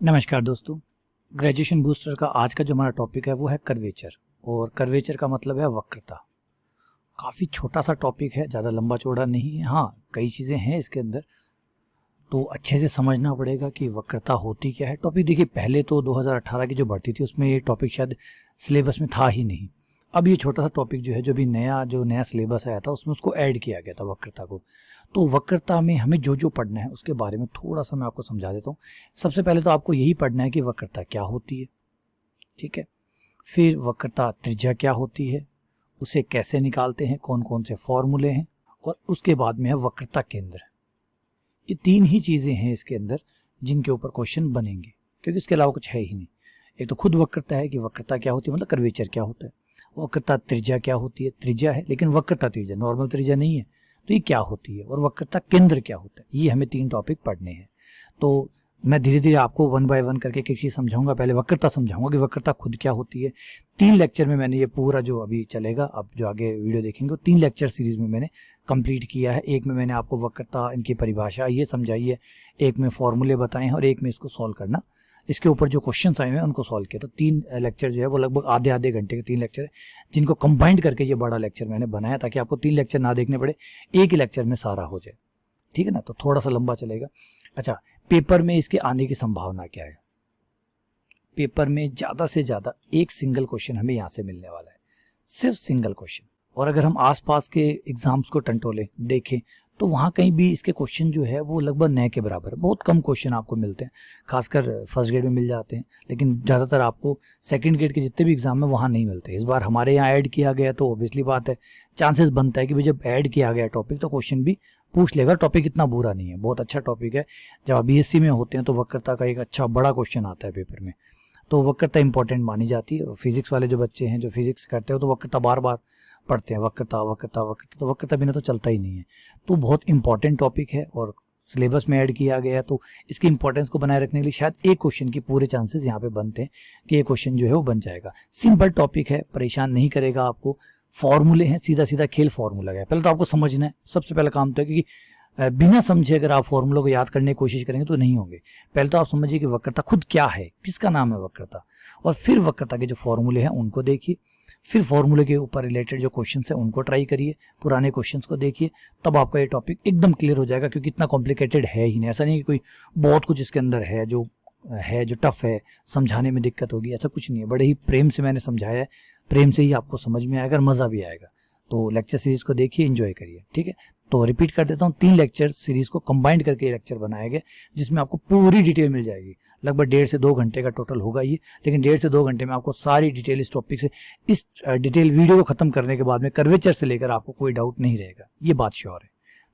नमस्कार दोस्तों। Graduation booster का आज का जो हमारा टॉपिक है वो है कर्वेचर। और कर्वेचर का मतलब है वक्रता। काफ़ी छोटा सा टॉपिक है, ज़्यादा लंबा चौड़ा नहीं है। हाँ, कई चीज़ें हैं इसके अंदर, तो अच्छे से समझना पड़ेगा कि वक्रता होती क्या है। टॉपिक देखिए, पहले तो 2018 की जो भर्ती थी उसमें ये टॉपिक शायद सिलेबस में था ही नहीं। अब ये छोटा सा टॉपिक जो है, जो भी नया सिलेबस आया था उसमें उसको ऐड किया गया था वक्रता को। तो वक्रता में हमें जो जो पढ़ना है उसके बारे में थोड़ा सा मैं आपको समझा देता हूँ। सबसे पहले तो आपको यही पढ़ना है कि वक्रता क्या होती है, ठीक है। फिर वक्रता त्रिज्या क्या होती है, उसे कैसे निकालते हैं, कौन कौन से फॉर्मूले हैं, और उसके बाद में है वक्रता केंद्र। ये तीन ही चीज़ें हैं इसके अंदर जिनके ऊपर क्वेश्चन बनेंगे, क्योंकि इसके अलावा कुछ है ही नहीं। एक तो खुद वक्रता है कि वक्रता क्या होती है, मतलब कर्वेचर क्या होता है। वक्रता त्रिज्या क्या होती है, त्रिज्या है लेकिन वक्रता त्रिज्या, नॉर्मल त्रिज्या नहीं है, तो ये क्या होती है। और वक्रता केंद्र क्या होता है। ये हमें तीन टॉपिक पढ़ने हैं। तो मैं धीरे धीरे आपको वन बाय वन करके एक चीज़ समझाऊंगा। पहले वक्रता समझाऊंगा कि वक्रता खुद क्या होती है। 3 लेक्चर में मैंने ये पूरा जो अभी चलेगा, अब जो आगे वीडियो देखेंगे, वो 3 लेक्चर सीरीज में मैंने कंप्लीट किया है। एक में मैंने आपको वक्रता, इनकी परिभाषा ये समझाई है, एक में फॉर्मूले बताए हैं, और एक में इसको सॉल्व करना, इसके ऊपर जो क्वेश्चन आए हुए हैं उनको सॉल्व किया। तो 3 लेक्चर जो है वो लगभग आधे आधे घंटे के 3 लेक्चर है, जिनको कंबाइंड करके ये बड़ा लेक्चर मैंने बनाया, ताकि आपको 3 लेक्चर ना देखने पड़े, एक ही लेक्चर में सारा हो जाए, ठीक है ना। तो थोड़ा सा लंबा चलेगा। अच्छा, पेपर में इसके आने की संभावना क्या है। पेपर में ज़्यादा से ज़्यादा एक सिंगल क्वेश्चन हमें यहाँ से मिलने वाला है, सिर्फ सिंगल क्वेश्चन। और अगर हम आसपास के एग्जाम्स को टंटोले देखें तो वहाँ कहीं भी इसके क्वेश्चन जो है वो लगभग नए के बराबर है। बहुत कम क्वेश्चन आपको मिलते हैं, खासकर फर्स्ट ग्रेड में मिल जाते हैं, लेकिन ज़्यादातर आपको सेकंड ग्रेड के जितने भी एग्जाम है वहाँ नहीं मिलते। इस बार हमारे यहाँ ऐड किया गया तो ऑब्वियसली बात है, चांसेस बनता है कि भाई जब ऐड किया गया टॉपिक तो क्वेश्चन भी पूछ लेगा। टॉपिक इतना बुरा नहीं है, बहुत अच्छा टॉपिक है। जब आप बीएससी में होते हैं तो वक्रता का एक अच्छा बड़ा क्वेश्चन आता है पेपर में, तो वक्रता इंपॉर्टेंट मानी जाती है। फिजिक्स वाले जो बच्चे हैं जो फिजिक्स करते हैं तो वक्रता बार बार पढ़ते हैं, वक्रता वक्रता वक्रता, तो वक्रता बिना तो चलता ही नहीं है। तो बहुत इंपॉर्टेंट टॉपिक है और सिलेबस में ऐड किया गया है, तो इसकी इंपॉर्टेंस को बनाए रखने के लिए शायद एक क्वेश्चन की पूरे चांसेस यहाँ पे बनते हैं कि ये क्वेश्चन जो है वो बन जाएगा। सिंपल टॉपिक है, परेशान नहीं करेगा आपको। फॉर्मूले हैं, सीधा सीधा खेल फॉर्मूला है। पहले तो आपको समझना है, सबसे पहला काम तो है, क्योंकि बिना समझे अगर आप फॉर्मूलों को याद करने की कोशिश करेंगे तो नहीं होंगे। पहले तो आप समझिए कि वक्रता खुद क्या है, किसका नाम है वक्रता, और फिर वक्रता के जो फॉर्मूले हैं उनको देखिए, फिर फॉर्मूले के ऊपर रिलेटेड जो क्वेश्चंस हैं उनको ट्राई करिए, पुराने क्वेश्चंस को देखिए, तब आपका ये टॉपिक एकदम क्लियर हो जाएगा। क्योंकि इतना कॉम्प्लिकेटेड है ही नहीं, ऐसा नहीं कि कोई बहुत कुछ इसके अंदर है जो टफ है, समझाने में दिक्कत होगी, ऐसा कुछ नहीं है। बड़े ही प्रेम से मैंने समझाया है, प्रेम से ही आपको समझ में आएगा और मज़ा भी आएगा। तो लेक्चर सीरीज को देखिए, एंजॉय करिए, ठीक है। तो रिपीट कर देता हूँ, 3 लेक्चर सीरीज को कंबाइंड करके ये लेक्चर बनाया गया, जिसमें आपको पूरी डिटेल मिल जाएगी। लगभग 1.5 से 2 घंटे का टोटल होगा ये, लेकिन 1.5 से 2 घंटे में आपको सारी डिटेल इस टॉपिक से, इस डिटेल वीडियो को खत्म करने के बाद में कर्वेचर से लेकर आपको कोई डाउट नहीं रहेगा, ये बात श्योर है,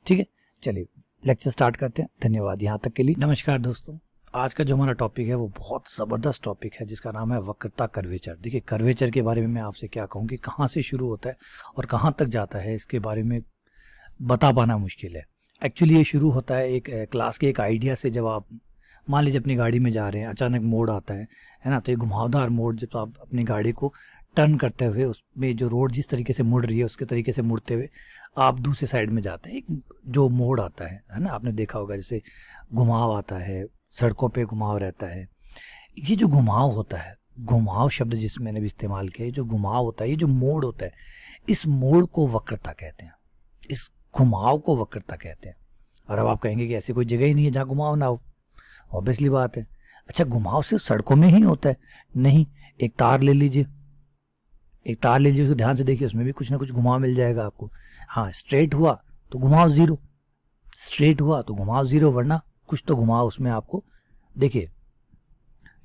ठीक है। चलिए लेक्चर स्टार्ट करते हैं। धन्यवाद यहाँ तक के लिए। नमस्कार दोस्तों, आज का जो हमारा टॉपिक है वो बहुत ज़बरदस्त टॉपिक है, जिसका नाम है वक्रता कर्वेचर। देखिए, कर्वेचर के बारे में मैं आपसे क्या कहूँ कि कहाँ से शुरू होता है और कहाँ तक जाता है, इसके बारे में बता पाना मुश्किल है। एक्चुअली ये शुरू होता है एक क्लास के एक आइडिया से। जब आप मान लीजिए अपनी गाड़ी में जा रहे हैं, अचानक मोड़ आता है ना, तो ये घुमावदार मोड़, जब आप अपनी गाड़ी को टर्न करते हुए उसमें जो रोड जिस तरीके से मुड़ रही है उसके तरीके से मुड़ते हुए आप दूसरे साइड में जाते हैं, एक जो मोड़ आता है ना, आपने देखा होगा, जैसे घुमाव आता है, सड़कों पे घुमाव रहता है। ये जो घुमाव होता है, घुमाव शब्द जिस मैंने भी इस्तेमाल किया, जो घुमाव होता है, ये जो मोड़ होता है, इस मोड़ को वक्रता कहते हैं, इस घुमाव को वक्रता कहते हैं। और अब आप कहेंगे कि ऐसी कोई जगह ही नहीं है जहाँ घुमाव ना हो, ऑब्वियसली बात है। अच्छा, घुमाव सिर्फ सड़कों में ही होता है? नहीं, एक तार ले लीजिए, एक तार ले लीजिए, उसको ध्यान से देखिए, उसमें भी कुछ ना कुछ घुमाव मिल जाएगा आपको। हाँ, स्ट्रेट हुआ तो घुमाव जीरो, स्ट्रेट हुआ तो घुमाव जीरो, वरना कुछ तो घुमाव उसमें आपको, देखिए,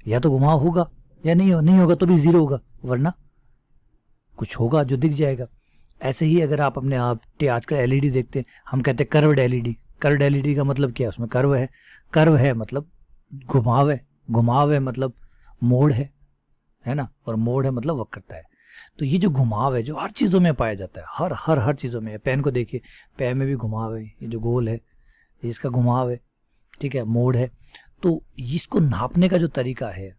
या तो घुमाव होगा या नहीं होगा तो भी जीरो होगा, वरना कुछ होगा जो दिख जाएगा। ऐसे ही अगर आप अपने आप आजकल एलईडी देखते हैं, हम कहते हैं कर्व्ड एलईडी। कर्व्ड एलईडी का मतलब क्या है, उसमें कर्व है मतलब घुमाव है, घुमाव है मतलब मोड़ है ना, और मोड़ है मतलब वक्रता है। तो ये जो घुमाव है जो हर चीज़ों में पाया जाता है, हर चीज़ों में। पेन को देखिए, पेन में भी घुमाव है, ये जो गोल है इसका घुमाव है, ठीक है, मोड़ है। तो इसको नापने का जो तरीका है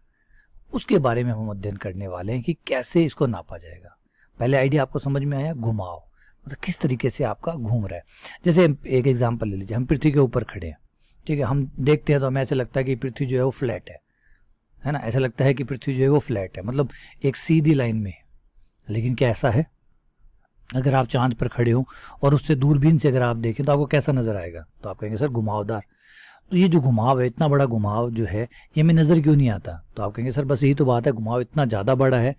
उसके बारे में हम अध्ययन करने वाले हैं कि कैसे इसको नापा जाएगा। पहले आइडिया आपको समझ में आया, घुमाव मतलब किस तरीके से आपका घूम रहा है। जैसे एक एग्जांपल ले लीजिए, हम पृथ्वी के ऊपर खड़े हैं, ठीक है, हम देखते हैं तो हमें ऐसे लगता है कि पृथ्वी जो है वो फ्लैट है, है ना। ऐसा लगता है कि पृथ्वी जो है वो फ्लैट है, मतलब एक सीधी लाइन में है। लेकिन क्या ऐसा है? अगर आप चांद पर खड़े हो और उससे दूरबीन से अगर आप देखें तो आपको कैसा नजर आएगा? तो आप कहेंगे सर घुमावदार। तो ये जो घुमाव है, इतना बड़ा घुमाव जो है, ये हमें नज़र क्यों नहीं आता? तो आप कहेंगे सर बस यही तो बात है, घुमाव इतना ज़्यादा बड़ा है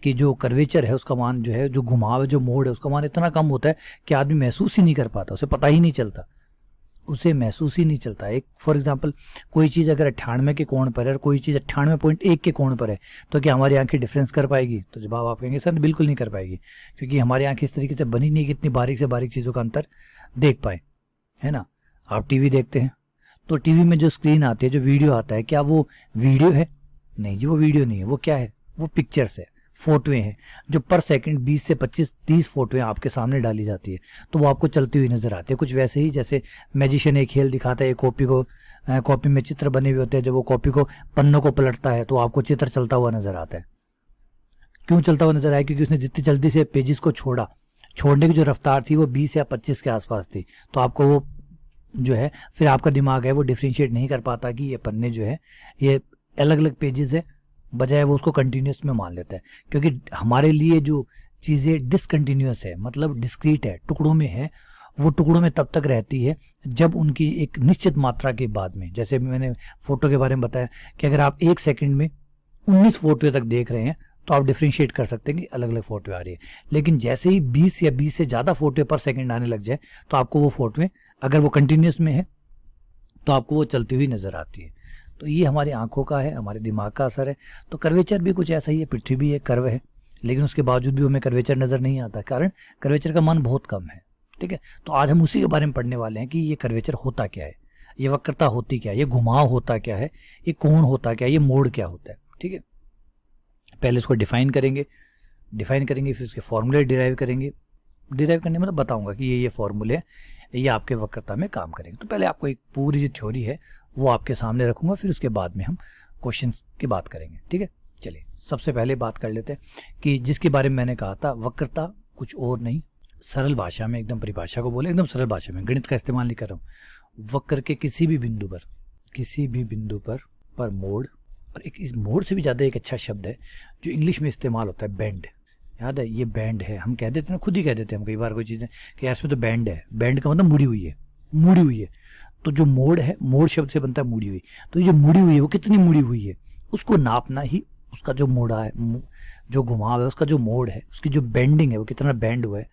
कि जो कर्वेचर है उसका मान जो है, जो घुमाव है, जो मोड़ है, उसका मान इतना कम होता है कि आदमी महसूस ही नहीं कर पाता, उसे पता ही नहीं चलता, उसे महसूस ही नहीं चलता। एक फॉर एग्जांपल, कोई चीज़ अगर 98 के कोण पर है और कोई चीज़ 98.1 के कोण पर है, तो क्या हमारी आंखें डिफरेंस कर पाएगी? तो जवाब आप कहेंगे सर बिल्कुल नहीं कर पाएगी, क्योंकि हमारी आंखें इस तरीके से बनी नहीं कि इतनी बारीक से बारीक चीज़ों का अंतर देख पाए, है ना। आप टीवी देखते हैं तो टीवी में जो स्क्रीन आती है, जो वीडियो आता है, क्या वो वीडियो है? नहीं जी, वो वीडियो नहीं है। वो क्या है? वो पिक्चर्स है, फोटोएं हैं, जो पर सेकंड 20 से 25 30 फोटोएं आपके सामने डाली जाती है, तो वो आपको चलती हुई नजर आती है। कुछ वैसे ही जैसे मैजिशियन एक खेल दिखाता है, एक कॉपी में चित्र बने हुए होते हैं, जब वो कॉपी को, पन्नों को पलटता है तो आपको चित्र चलता हुआ नजर आता है। क्यों चलता हुआ नजर आया? क्योंकि उसने जितनी जल्दी से पेजेस को छोड़ने की जो रफ्तार थी वो 20 या 25 के आसपास थी, तो आपको वो जो है, फिर आपका दिमाग है वो डिफ्रेंशिएट नहीं कर पाता कि ये पन्ने जो है ये अलग अलग पेजेस है, बजाय वो उसको कंटिन्यूस में मान लेता है। क्योंकि हमारे लिए जो चीज़ें डिसकंटिन्यूस है, मतलब डिस्क्रीट है, टुकड़ों में है, वो टुकड़ों में तब तक रहती है जब उनकी एक निश्चित मात्रा के बाद में, जैसे मैंने फोटो के बारे में बताया कि अगर आप 1 सेकंड में 19 फोटो तक देख रहे हैं तो आप डिफ्रेंशिएट कर सकते हैं कि अलग अलग फोटो आ रही है। लेकिन जैसे ही 20 या 20 से ज़्यादा फोटो पर सेकंड आने लग जाए तो आपको वो फोटोएं, अगर वो कंटिन्यूस में है तो आपको वो चलती हुई नजर आती है। तो ये हमारी आंखों का है, हमारे दिमाग का असर है। तो कर्वेचर भी कुछ ऐसा ही है, पृथ्वी भी एक कर्व है, लेकिन उसके बावजूद भी हमें कर्वेचर नजर नहीं आता, कारण कर्वेचर का मान बहुत कम है। ठीक है, तो आज हम उसी के बारे में पढ़ने वाले हैं कि ये कर्वेचर होता क्या है, ये वक्रता होती क्या है, ये घुमाव होता क्या है, ये कोण होता क्या है, ये मोड़ क्या होता है। ठीक है, पहले इसको डिफाइन करेंगे, फिर उसके फॉर्मूले डिराइव करेंगे। डिराइव करने मतलब बताऊंगा कि ये फॉर्मूले ये आपके वक्रता में काम करेंगे। तो पहले आपको एक पूरी जो थ्योरी है वो आपके सामने रखूंगा, फिर उसके बाद में हम क्वेश्चन की बात करेंगे। ठीक है, चलिए सबसे पहले बात कर लेते हैं कि जिसके बारे में मैंने कहा था, वक्रता कुछ और नहीं, सरल भाषा में एकदम परिभाषा को बोले, एकदम सरल भाषा में, गणित का इस्तेमाल नहीं कर रहा हूँ। वक्र के किसी भी बिंदु पर मोड़, और एक इस मोड़ से भी ज़्यादा एक अच्छा शब्द है जो इंग्लिश में इस्तेमाल होता है, बैंड। याद है, ये बैंड है, हम कह देते हैं ना, खुद ही कह देते हैं हम कई बार कोई चीज़ें कि इसमें तो बैंड है। बैंड का मतलब मुड़ी हुई है। तो जो मोड़ है, मोड़ शब्द से बनता है मुड़ी हुई। तो ये जो मुड़ी हुई है वो कितनी मुड़ी हुई है उसको नापना ही, उसका जो मोड़ा है, जो घुमाव है, उसका जो मोड़ है, उसकी जो बेंडिंग है, वो कितना बेंड हुआ है,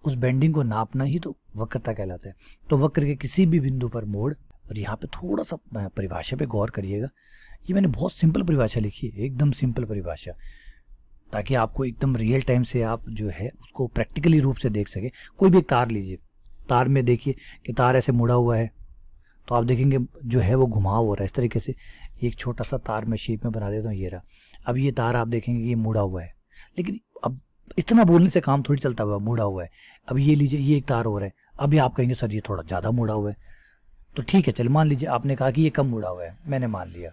उस बेंडिंग को नापना ही तो वक्रता कहलाता है। तो वक्र के किसी भी बिंदु पर मोड़, और यहाँ पे थोड़ा सा परिभाषा पे गौर करिएगा, ये मैंने बहुत सिंपल परिभाषा लिखी है, एकदम सिंपल परिभाषा, ताकि आपको एकदम रियल टाइम से आप जो है उसको प्रैक्टिकली रूप से देख सके। कोई भी एक तार लीजिए, तार में देखिए कि तार ऐसे मुड़ा हुआ है, तो आप देखेंगे जो है वो घुमाव हो रहा है इस तरीके से। एक छोटा सा तार मैं शेप में बना देता हूँ, ये रहा। अब ये तार आप देखेंगे ये मुड़ा हुआ है, लेकिन अब इतना बोलने से काम थोड़ी चलता हुआ, मुड़ा हुआ है। अब ये लीजिए, ये एक तार हो रहा है, अभी आप कहेंगे सर ये थोड़ा ज़्यादा मुड़ा हुआ है। तो ठीक है, चल मान लीजिए आपने कहा कि ये कम मुड़ा हुआ है, मैंने मान लिया।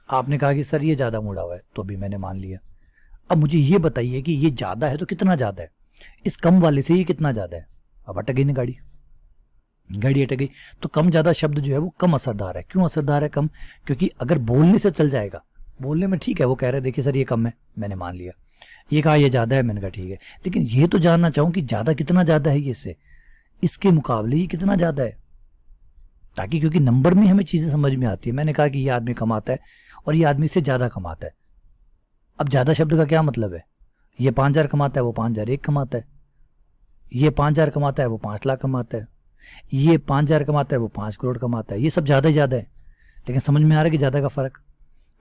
आपने कहा कि सर ये ज़्यादा मुड़ा हुआ है, तो भी मैंने मान लिया। अब मुझे ये बताइए कि ये ज़्यादा है तो कितना ज़्यादा है, इस कम वाले से ये कितना ज़्यादा है। अब अटक गई ना गाड़ी अटक गई। तो कम ज़्यादा शब्द जो है वो कम असरदार है। क्यों असरदार है? कम, क्योंकि अगर बोलने से चल जाएगा, बोलने में ठीक है, वो कह रहे देखिए सर ये कम है, मैंने मान लिया। ये कहा ये ज़्यादा है, मैंने कहा ठीक है, लेकिन ये तो जानना चाहूँ कि ज़्यादा कितना ज़्यादा है, इससे इसके मुकाबले ये कितना ज़्यादा है, ताकि क्योंकि नंबर में हमें चीज़ें समझ में आती है। मैंने कहा कि ये आदमी कमाता है और ये आदमी से ज़्यादा कमाता है। अब ज़्यादा शब्द का क्या मतलब है? ये 5,000 कमाता है, वो 5,001 कमाता है। ये 5,000 कमाता है, वो 5 लाख कमाता है। ये 5,000 कमाता है, वो 5 करोड़ कमाता है। ये सब ज़्यादा ही ज़्यादा है, लेकिन समझ में आ रहा है कि ज़्यादा का फ़र्क।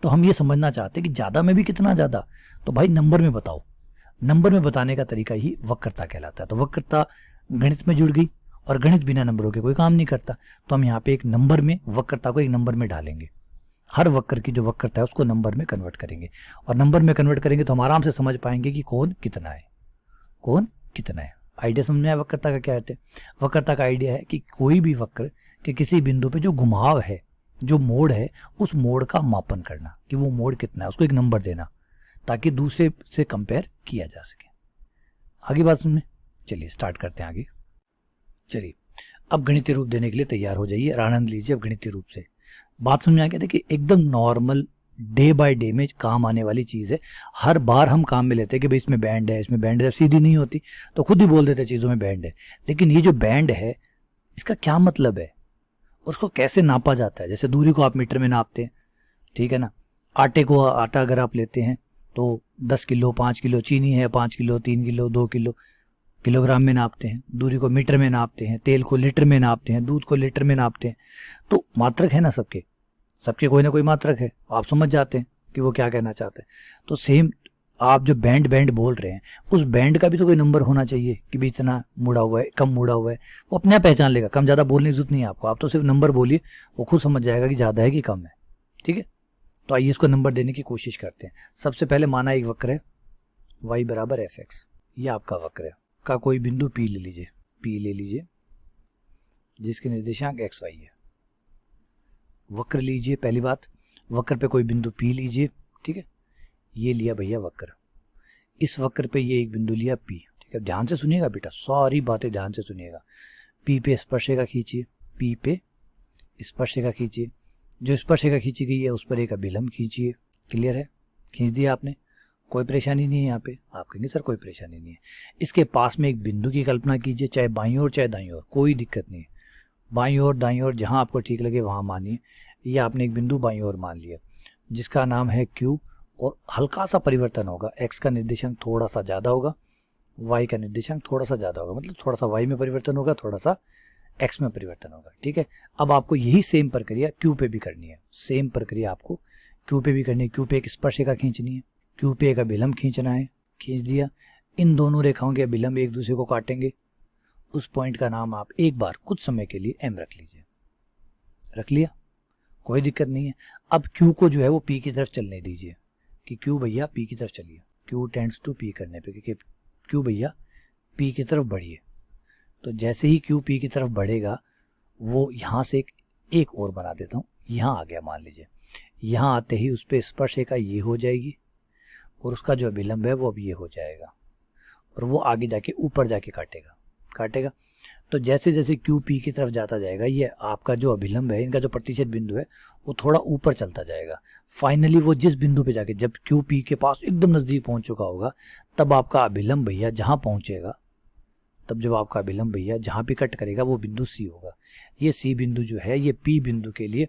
तो हम ये समझना चाहते हैं कि ज़्यादा में भी कितना ज़्यादा, तो भाई नंबर में बताओ। नंबर में बताने का तरीका ही वक्रता कहलाता है। तो वक्रता गणित में जुड़ गई, और गणित बिना नंबरों के कोई काम नहीं करता। तो हम यहाँ पे एक नंबर में वक्रता को एक नंबर में डालेंगे। हर वक्र की जो वक्रता है उसको नंबर में कन्वर्ट करेंगे, और नंबर में कन्वर्ट करेंगे तो हम आराम से समझ पाएंगे कि कौन कितना है। आइडिया समझ में आया वक्रता का क्या है? वक्रता का आइडिया है कि कोई भी वक्र के किसी बिंदु पे जो घुमाव है, जो मोड़ है, उस मोड़ का मापन करना कि वो मोड़ कितना है, उसको एक नंबर देना ताकि दूसरे से कंपेयर किया जा सके। आगे बात सुनने, चलिए स्टार्ट करते हैं आगे। चलिए अब गणितीय रूप देने के लिए तैयार हो जाइए और आनंद लीजिए अब गणितीय रूप से। बात समझ में आ गया? देखिए एकदम नॉर्मल डे बाय डे में काम आने वाली चीज़ है। हर बार हम काम में लेते हैं कि भाई इसमें बैंड है, इसमें बैंड है, सीधी नहीं होती तो खुद ही बोल देते हैं चीज़ों में बैंड है। लेकिन ये जो बैंड है इसका क्या मतलब है, उसको कैसे नापा जाता है? जैसे दूरी को आप मीटर में नापते हैं, ठीक है ना। आटा अगर आप लेते हैं तो 10 किलो, 5 किलो, चीनी है 5 किलो, 3 किलो, 2 किलो, किलोग्राम में नापते हैं। दूरी को मीटर में नापते हैं, तेल को लीटर में नापते हैं, दूध को लीटर में नापते हैं। तो मात्रक है ना सबके, सबके कोई ना कोई मात्रक है। आप समझ जाते हैं कि वो क्या कहना चाहते हैं। तो सेम आप जो बैंड बोल रहे हैं, उस बैंड का भी तो कोई नंबर होना चाहिए कि भी इतना मुड़ा हुआ है, कम मुड़ा हुआ है। वो अपने आप पहचान लेगा। कम ज़्यादा बोलने की जरूरत नहीं है आपको, आप तो सिर्फ नंबर बोलिए, वो खुद समझ जाएगा कि ज़्यादा है कि कम है। ठीक है, तो आइए इसको नंबर देने की कोशिश करते हैं। सबसे पहले माना एक वक्र है y बराबर एफ एक्स, ये आपका वक्र है। का कोई बिंदु P ले लीजिए, P ले लीजिए जिसके निर्देशांक एक्स वाई है। वक्र लीजिए, पहली बात वक्र पे कोई बिंदु P लीजिए, ठीक है। ये लिया भैया वक्र, इस वक्र पे ये एक बिंदु लिया P, ठीक है। ध्यान से सुनिएगा बेटा, सारी बातें ध्यान से सुनिएगा। P पे स्पर्शरेखा खींचिए, P पे स्पर्शरेखा खींचिए, जो स्पर्शरेखा खींची गई है उस पर एक अभिलंब खींचिए। क्लियर है, खींच दिया आपने, कोई परेशानी नहीं है यहाँ पे। आप कहेंगे सर कोई परेशानी नहीं है। इसके पास में एक बिंदु की कल्पना कीजिए, चाहे बाईं ओर चाहे दाईं ओर, कोई दिक्कत नहीं है। बाईं ओर दाईं ओर जहाँ आपको ठीक लगे वहाँ मानिए। ये आपने एक बिंदु बाईं ओर मान लिया जिसका नाम है Q, और हल्का सा परिवर्तन होगा। x का निर्देशांक थोड़ा सा ज़्यादा होगा, y का निर्देशांक थोड़ा सा ज़्यादा होगा, मतलब थोड़ा सा y में परिवर्तन होगा, थोड़ा सा x में परिवर्तन होगा। ठीक है, अब आपको यही सेम प्रक्रिया Q पे भी करनी है। सेम प्रक्रिया आपको Q पे भी करनी है। Q पे एक स्पर्शरेखा खींचनी है, Q पे एक अभिलंब खींचना है। खींच दिया, इन दोनों रेखाओं के अभिलंब एक दूसरे को काटेंगे। उस पॉइंट का नाम आप एक बार कुछ समय के लिए M रख लीजिए। रख लिया, कोई दिक्कत नहीं है। अब Q को जो है वो P की तरफ चलने दीजिए कि Q भैया P की तरफ चलिए। Q टेंड्स टू P करने पे कि Q भैया P की तरफ बढ़िए। तो जैसे ही Q P की तरफ बढ़ेगा, वो यहाँ से एक और बना देता हूँ, यहाँ आ गया मान लीजिए। यहाँ आते ही उस पर स्पर्शरेखा ये हो जाएगी और उसका जो अभिलंब है वो अब ये हो जाएगा, और वो आगे जाके ऊपर जाके काटेगा। तो जैसे जैसे Q P की तरफ जाता जाएगा, ये आपका जो अभिलंब है, इनका जो प्रतिच्छेद बिंदु है वो थोड़ा ऊपर चलता जाएगा। फाइनली वो जिस बिंदु पे जाके, जब Q P के पास एकदम नज़दीक पहुंच चुका होगा, तब आपका अभिलंब भैया जहाँ पहुंचेगा, तब जब आपका अभिलंब भैया जहाँ पे कट करेगा वो बिंदु C होगा। ये C बिंदु जो है ये P बिंदु के लिए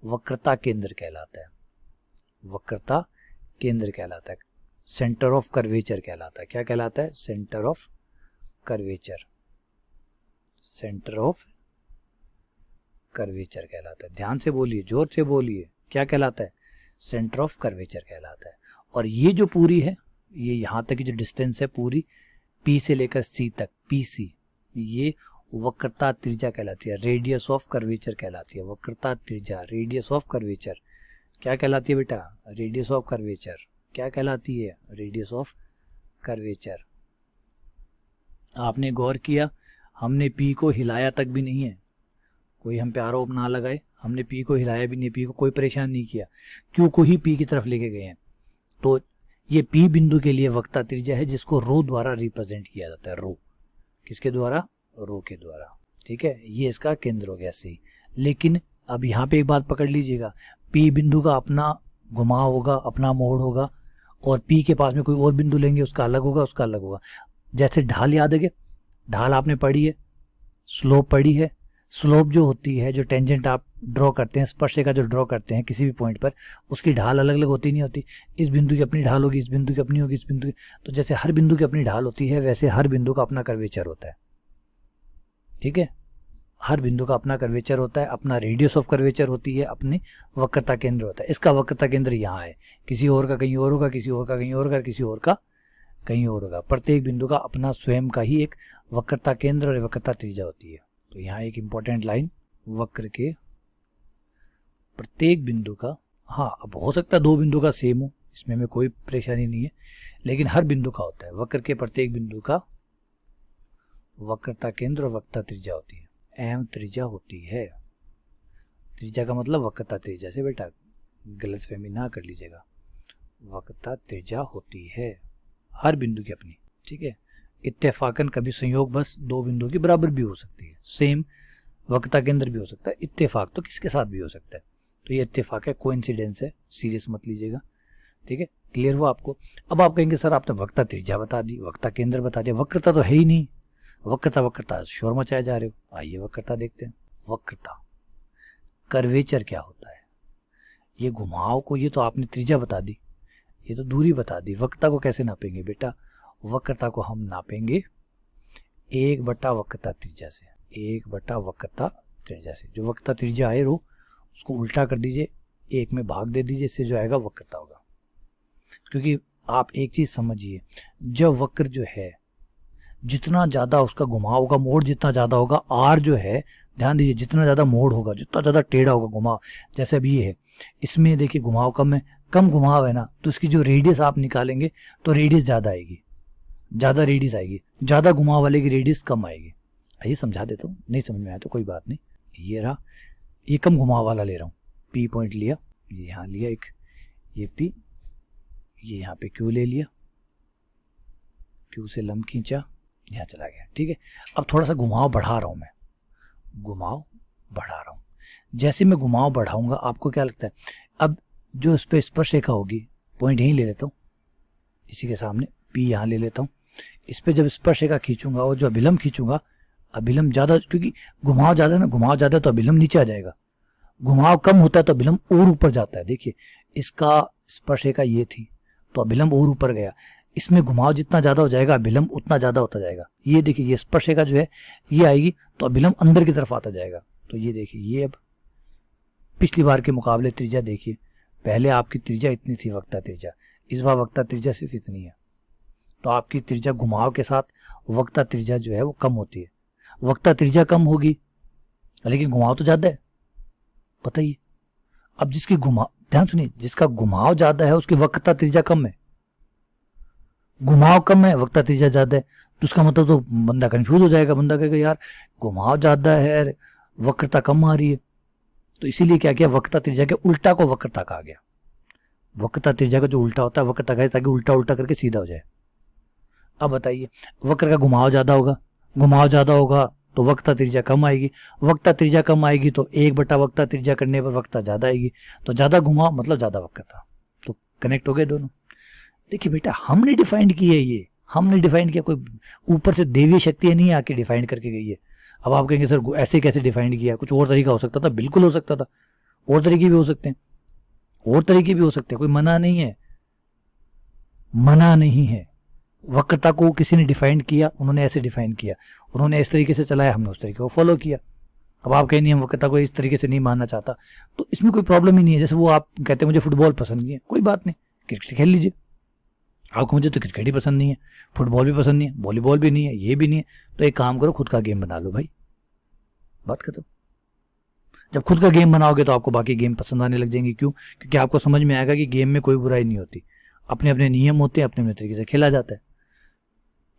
वक्रता केंद्र कहलाता है। वक्रता केंद्र कहलाता है, सेंटर ऑफ कर्वेचर कहलाता है। क्या कहलाता है? Centre of curvature. Centre of curvature कहलाता है। ध्यान से बोलिए, जोर से बोलिए, क्या कहलाता है? सेंटर ऑफ कर्वेचर कहलाता है। और ये जो पूरी है, ये यहाँ तक की जो डिस्टेंस है पूरी P से लेकर C तक, PC, ये वक्रता त्रिज्या कहलाती है, रेडियस ऑफ कर्वेचर कहलाती है। वक्रता त्रिज्या, रेडियस ऑफ कर्वेचर क्या कहलाती है बेटा? Radius of curvature. क्या कहलाती है? Radius of curvature. आपने गौर किया, हमने P को हिलाया तक भी नहीं है, कोई हम पे आरोप ना लगाए, हमने P को हिलाया भी नहीं, P को कोई परेशान नहीं किया, Q को ही P की तरफ लेके गए हैं। तो ये P बिंदु के लिए वक्रता त्रिज्या है, जिसको रो द्वारा रिप्रेजेंट किया जाता है। रो किसके द्वारा? रो के द्वारा। ठीक है, ये इसका केंद्र हो गया सही। लेकिन अब यहाँ पे एक बात पकड़ लीजिएगा, P बिंदु का अपना घुमाव होगा, अपना मोड़ होगा, और P के पास में कोई और बिंदु लेंगे, उसका अलग होगा, उसका अलग होगा। जैसे ढाल याद है, ढाल आपने पढ़ी है, स्लोप पढ़ी है। स्लोप जो होती है, जो टेंजेंट आप ड्रॉ करते हैं, स्पर्शरेखा जो ड्रॉ करते हैं किसी भी पॉइंट पर, उसकी ढाल अलग अलग होती नहीं होती। इस बिंदु की अपनी ढाल होगी, इस बिंदु की अपनी होगी, इस बिंदु की। तो जैसे हर बिंदु की अपनी ढाल होती है, वैसे हर बिंदु का अपना कर्वेचर होता है। ठीक है, हर बिंदु का अपना कर्वेचर होता है, अपना रेडियस ऑफ कर्वेचर होती है, अपनी वक्रता केंद्र होता है। इसका वक्रता केंद्र यहाँ है, किसी और का कहीं और होगा, किसी और का कहीं और होगा, किसी और का कहीं और होगा। प्रत्येक बिंदु का अपना स्वयं का ही एक वक्रता केंद्र और वक्रता त्रिज्या होती है। तो यहाँ एक इंपॉर्टेंट लाइन, वक्र के प्रत्येक बिंदु का, हाँ अब हो सकता है दो बिंदु का सेम हो, इसमें में कोई परेशानी नहीं है, लेकिन हर बिंदु का होता है। वक्र के प्रत्येक बिंदु का वक्रता केंद्र और वक्रता त्रिज्या होती है। एम त्रिज्या होती है। त्रिज्या का मतलब वक्रता त्रिज्या से बेटा गलतफहमी ना कर लीजिएगा। वक्रता त्रिज्या होती है हर बिंदु की अपनी। ठीक है, इत्तेफाकन कभी संयोग बस दो बिंदुओं की बराबर भी हो सकती है, सेम वक्रता केंद्र भी हो सकता है। इत्तेफाक तो किसके साथ भी हो सकता है। तो ये इत्तेफाक है, कोइंसिडेंस है, सीरियस मत लीजिएगा, ठीक है। क्लियर हुआ आपको? अब आप कहेंगे सर आपने वक्रता त्रिज्या बता दी, वक्रता केंद्र बता दिया, वक्रता तो है ही नहीं, वक्रता शोर मचाए जा रहे हो। आइए वक्रता देखते हैं। वक्रता, कर्वेचर क्या होता है? ये घुमाव को, ये तो आपने त्रिज्या बता दी, ये तो दूरी बता दी। वक्रता को कैसे नापेंगे बेटा? वक्रता को हम नापेंगे 1/, वक्रता त्रिज्या से, 1/, वक्रता त्रिज्या से। जो वक्रता त्रिज्या है रो, उसको उल्टा कर दीजिए, 1 में भाग दे दीजिए, इससे जो आएगा वक्रता होगा। क्योंकि आप एक चीज समझिए, जब वक्र जो है जितना ज्यादा उसका घुमाव होगा, मोड़ जितना ज्यादा होगा, आर जो है, ध्यान दीजिए, जितना ज्यादा मोड़ होगा, जितना ज्यादा टेढ़ा होगा घुमाव, जैसे अभी ये है, इसमें देखिए घुमाव कम है, कम घुमाव है ना, तो इसकी जो रेडियस आप निकालेंगे तो रेडियस ज्यादा आएगी, ज्यादा रेडियस आएगी, ज्यादा घुमाव वाले की रेडियस कम आएगी। आइए समझा देता हूँ, नहीं समझ में आया तो कोई बात नहीं। ये रहा, ये कम घुमाव वाला ले रहा हूँ, पी पॉइंट लिया, ये यहाँ लिया एक, ये पी, ये यहाँ पे क्यू ले लिया, क्यू से लंब खींचा, यहाँ चला गया, ठीक है। अब थोड़ा सा घुमाव बढ़ा रहा हूँ मैं, घुमाव बढ़ा रहा हूँ। जैसे मैं घुमाव बढ़ाऊंगा, आपको क्या लगता है, अब जो इस पर स्पर्श रेखा होगी, पॉइंट यहीं ले लेता हूँ, इसी के सामने पी यहाँ ले लेता हूँ, इस पर जब स्पर्श रेखा खींचूंगा और जो अभिलंब खींचूंगा, अभिलंब ज्यादा, क्योंकि घुमाव ज्यादा है ना, घुमाव ज्यादा तो अभिलंब नीचे आ जाएगा, घुमाव कम होता है तो अभिलंब और ऊपर जाता है। देखिए इसका स्पर्श रेखा ये थी तो अभिलंब और ऊपर गया, इसमें घुमाव जितना ज्यादा हो जाएगा अभिलंब उतना ज्यादा होता जाएगा। ये देखिए ये स्पर्श रेखा जो है ये आएगी तो अभिलंब अंदर की तरफ आता जाएगा। तो ये देखिए, ये अब पिछली बार के मुकाबले त्रिज्या देखिए, पहले आपकी त्रिज्या इतनी थी वक्रता त्रिज्या, इस बार वक्रता त्रिज्या सिर्फ इतनी है, तो आपकी त्रिज्या घुमाव के साथ वक्रता त्रिज्या जो है वो कम होती है। वक्रता त्रिज्या कम होगी लेकिन घुमाव तो ज्यादा है, बताइए। अब जिसकी घुमाव, ध्यान सुनिए, जिसका घुमाव ज्यादा है उसकी वक्रता त्रिज्या कम है, घुमाव कम है वक्रता त्रिज्या ज्यादा है, तो उसका मतलब तो बंदा कंफ्यूज हो जाएगा, बंदा कहेगा यार घुमाव ज्यादा है वक्रता कम आ रही है। तो इसीलिए क्या किया, वक्रता त्रिज्या के उल्टा को वक्रता कहा गया। वक्रता त्रिज्या का जो उल्टा होता है वक्रता कहा, ताकि उल्टा उल्टा करके सीधा हो जाए। अब बताइए, वक्र का घुमाव ज्यादा होगा, घुमाव ज्यादा होगा तो वक्रता त्रिज्या कम आएगी, वक्रता त्रिज्या कम आएगी तो 1/, वक्रता त्रिज्या करने पर वक्रता ज्यादा आएगी, तो ज्यादा घुमाव मतलब ज्यादा वक्रता। तो कनेक्ट हो गए दोनों। देखिए बेटा, हमने डिफाइंड की है, ये हमने डिफाइंड किया, कोई ऊपर से देवी शक्ति नहीं आके डिफाइंड करके गई है। अब आप कहेंगे सर ऐसे कैसे डिफाइंड किया, कुछ और तरीका हो सकता था? बिल्कुल हो सकता था, और तरीके भी हो सकते हैं, और तरीके भी हो सकते हैं, कोई मना नहीं है, मना नहीं है। वक्रता को किसी ने डिफाइन किया, उन्होंने ऐसे डिफाइन किया, उन्होंने इस तरीके से चलाया, हमने उस तरीके को फॉलो किया। अब आप कहें नहीं हम वक्रता को इस तरीके से नहीं मानना चाहता, तो इसमें कोई प्रॉब्लम ही नहीं है। जैसे वो आप कहते हैं मुझे फुटबॉल पसंद नहीं है, कोई बात नहीं, क्रिकेट खेल लीजिए। आपको मुझे तो क्रिकेट ही पसंद नहीं है, फुटबॉल भी पसंद नहीं है, वॉलीबॉल भी नहीं है, ये भी नहीं है, तो एक काम करो खुद का गेम बना लो भाई, बात खत्म। जब खुद का गेम बनाओगे तो आपको बाकी गेम पसंद आने लग जाएंगे। क्यों? क्योंकि आपको समझ में आएगा कि गेम में कोई बुराई नहीं होती, अपने अपने नियम होते हैं, अपने अपने तरीके से खेला जाता है,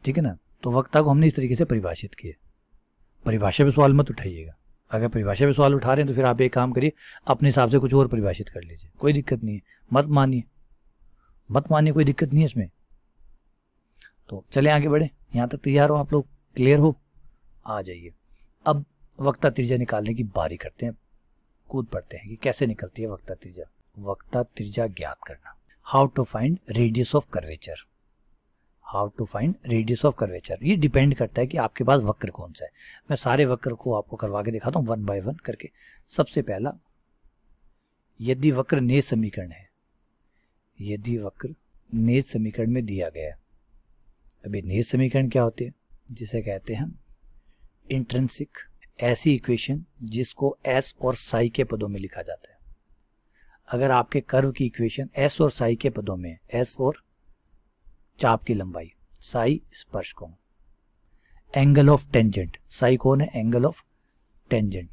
ठीक है ना। तो वक्ता को हमने इस तरीके से परिभाषित किया। परिभाषा पे सवाल मत उठाइएगा, अगर परिभाषा पे सवाल उठा रहे हैं तो फिर आप एक काम करिए, अपने हिसाब से कुछ और परिभाषित कर लीजिए, कोई दिक्कत नहीं है, मत मानिए, मत मानिए, कोई दिक्कत नहीं है इसमें। तो चले आगे बढ़े, यहाँ तक तैयार हो आप लोग, क्लियर हो? आ जाइए, अब वक्रता त्रिज्या निकालने की बारी करते हैं, कूद पड़ते हैं कि कैसे निकलती है वक्रता त्रिज्या। वक्रता त्रिज्या ज्ञात करना, how to find radius of curvature, how to find radius of curvature. ये डिपेंड करता है कि आपके पास वक्र कौन सा है। मैं सारे वक्र को आपको करवा के दिखाता हूँ 1 बाय 1 करके। सबसे पहला, यदि वक्र नेज समीकरण है, यदि वक्र नेज समीकरण में दिया गया है। अभी नेज समीकरण क्या होते हैं? जिसे कहते हैं हम इंट्रिंसिक, ऐसी इक्वेशन जिसको एस और साई के पदों में लिखा जाता है। अगर आपके कर्व की इक्वेशन एस और साई के पदों में, एस फॉर चाप की लंबाई, साई स्पर्श कोण, एंगल ऑफ टेंजेंट, साई कौन है? एंगल ऑफ टेंजेंट,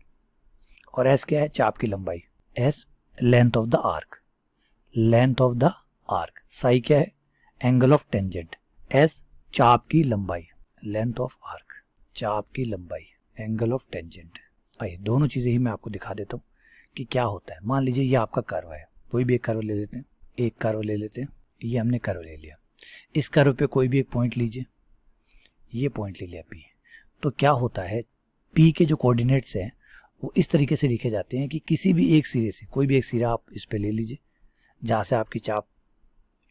और एस क्या है? चाप की लंबाई, S length of the arc, length of the arc, Sai क्या है? एंगल ऑफ टेंजेंट, एस चाप की लंबाई, लेंथ ऑफ आर्क, चाप की लंबाई, एंगल ऑफ टेंजेंट। आइए दोनों चीजें ही मैं आपको दिखा देता हूँ कि क्या होता है। मान लीजिए ये आपका कर्व है, कोई भी एक कर्व ले लेते हैं, एक कर्व ले लेते हैं, ये हमने कर्व ले लिया, इस कर्व पे कोई भी एक पॉइंट लीजिए, ये पॉइंट ले लिया P। तो क्या होता है, P के जो कोऑर्डिनेट्स हैं वो इस तरीके से लिखे जाते हैं कि किसी भी एक सिरे से, कोई भी एक सिरा आप इस पे ले लीजिए जहाँ से आपकी चाप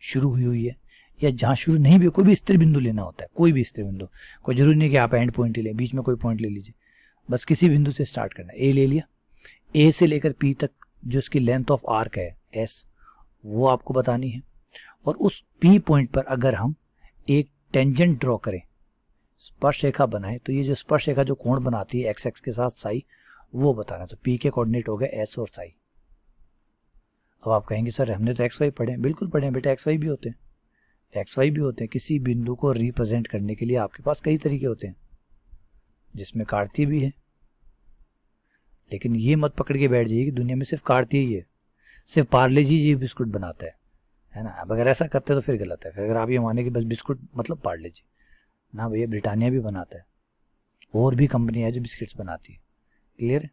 शुरू हुई है, या जहाँ शुरू नहीं भी, कोई भी स्थिर बिंदु लेना होता है, कोई भी स्थिर बिंदु, कोई जरूरी नहीं कि आप एंड पॉइंट ही लें, बीच में कोई पॉइंट ले लीजिए, बस किसी बिंदु से स्टार्ट करना है। ए ले लिया, ए से लेकर पी तक जो इसकी लेंथ ऑफ आर्क है एस, वो आपको बतानी है। और उस पी पॉइंट पर अगर हम एक टेंजेंट ड्रॉ करें, स्पर्श रेखा बनाए, तो ये जो स्पर्श रेखा जो कोण बनाती है एक्स एक्स के साथ साई, वो बताना। तो पी के कोऑर्डिनेट हो गए एस और साई। अब आप कहेंगे सर हमने तो एक्स वाई पढ़े हैं। बिल्कुल पढ़े हैं बेटा, एक्स वाई भी होते हैं, एक्स वाई भी होते हैं। किसी बिंदु को रिप्रेजेंट करने के लिए आपके पास कई तरीके होते हैं, जिसमें कार्तीय भी है। लेकिन ये मत पकड़ के बैठ जाइए कि दुनिया में सिर्फ कार्तीय ही है, सिर्फ पार्ले जी ये बिस्कुट बनाता है ना। अब अगर ऐसा करते तो फिर गलत है। फिर अगर आप ये माने कि बस बिस्कुट मतलब पार्ले जी, ना भैया, ब्रिटानिया भी बनाता है, और भी कंपनी है जो बिस्किट्स बनाती है। क्लियर है?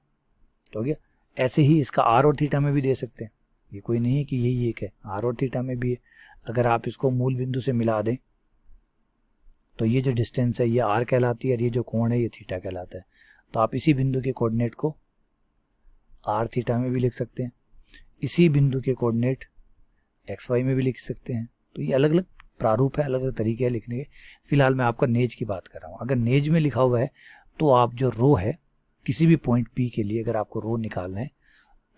तो हो गया। ऐसे ही इसका आर और थीटा में भी दे सकते हैं, ये कोई नहीं है कि यही एक है, आर और थीटा में भी है। अगर आप इसको मूल बिंदु से मिला दें तो ये जो डिस्टेंस है ये आर कहलाती है, और ये जो कोण है ये थीटा कहलाता है। तो आप इसी बिंदु के कोऑर्डिनेट को आर थीटा में भी लिख सकते हैं, इसी बिंदु के कोऑर्डिनेट एक्स वाई में भी लिख सकते हैं। तो ये अलग अलग प्रारूप है, अलग अलग तरीके हैं लिखने के। फिलहाल मैं आपका नेज की बात कर रहा हूँ। अगर नेज में लिखा हुआ है तो आप जो रो है, किसी भी पॉइंट पी के लिए अगर आपको रो निकालना है,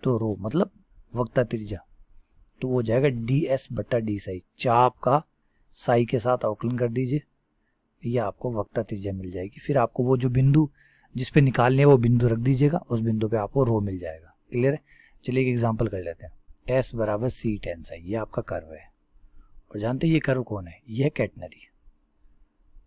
तो रो मतलब वक्रता त्रिज्या, तो वो हो जाएगा डी एस बट्टा डी साई। चाप का साई के साथ अवकलन कर दीजिए, ये आपको वक्रता त्रिज्या मिल जाएगी। फिर आपको वो जो बिंदु जिस पे निकालने है वो बिंदु रख दीजिएगा, उस बिंदु पे आपको रो मिल जाएगा। क्लियर है? चलिए एक एग्जांपल कर लेते हैं। एस बराबर सी टेन साई, ये आपका कर्व है। और जानते हैं ये कर्व कौन है? ये है कैटनरी।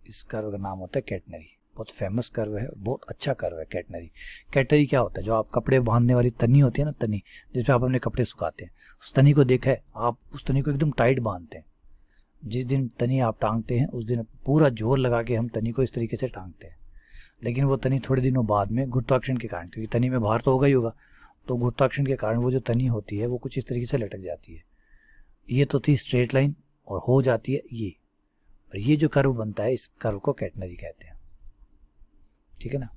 इस कर्व का नाम होता है कैटनरी। बहुत फेमस कर्व है, बहुत अच्छा कर्व है कैटनरी। कैटनरी क्या होता है? जो आप कपड़े बांधने वाली तनी होती है ना, तनी जिसपे आप अपने कपड़े सुखाते हैं, उस तनी को देखा है आप? उस तनी को एकदम टाइट बांधते हैं। जिस दिन तनी आप टांगते हैं उस दिन पूरा जोर लगा के हम तनी को इस तरीके से टांगते हैं। लेकिन वो तनी थोड़े दिनों बाद में गुरुत्वाकर्षण के कारण, क्योंकि तनी में भार तो होगा ही होगा, तो गुरुत्वाकर्षण के कारण वो जो तनी होती है वो कुछ इस तरीके से लटक जाती है। ये तो थी स्ट्रेट लाइन, और हो जाती है ये, और ये जो कर्व बनता है इस कर्व को कैटनरी कहते हैं। ठीक है ना?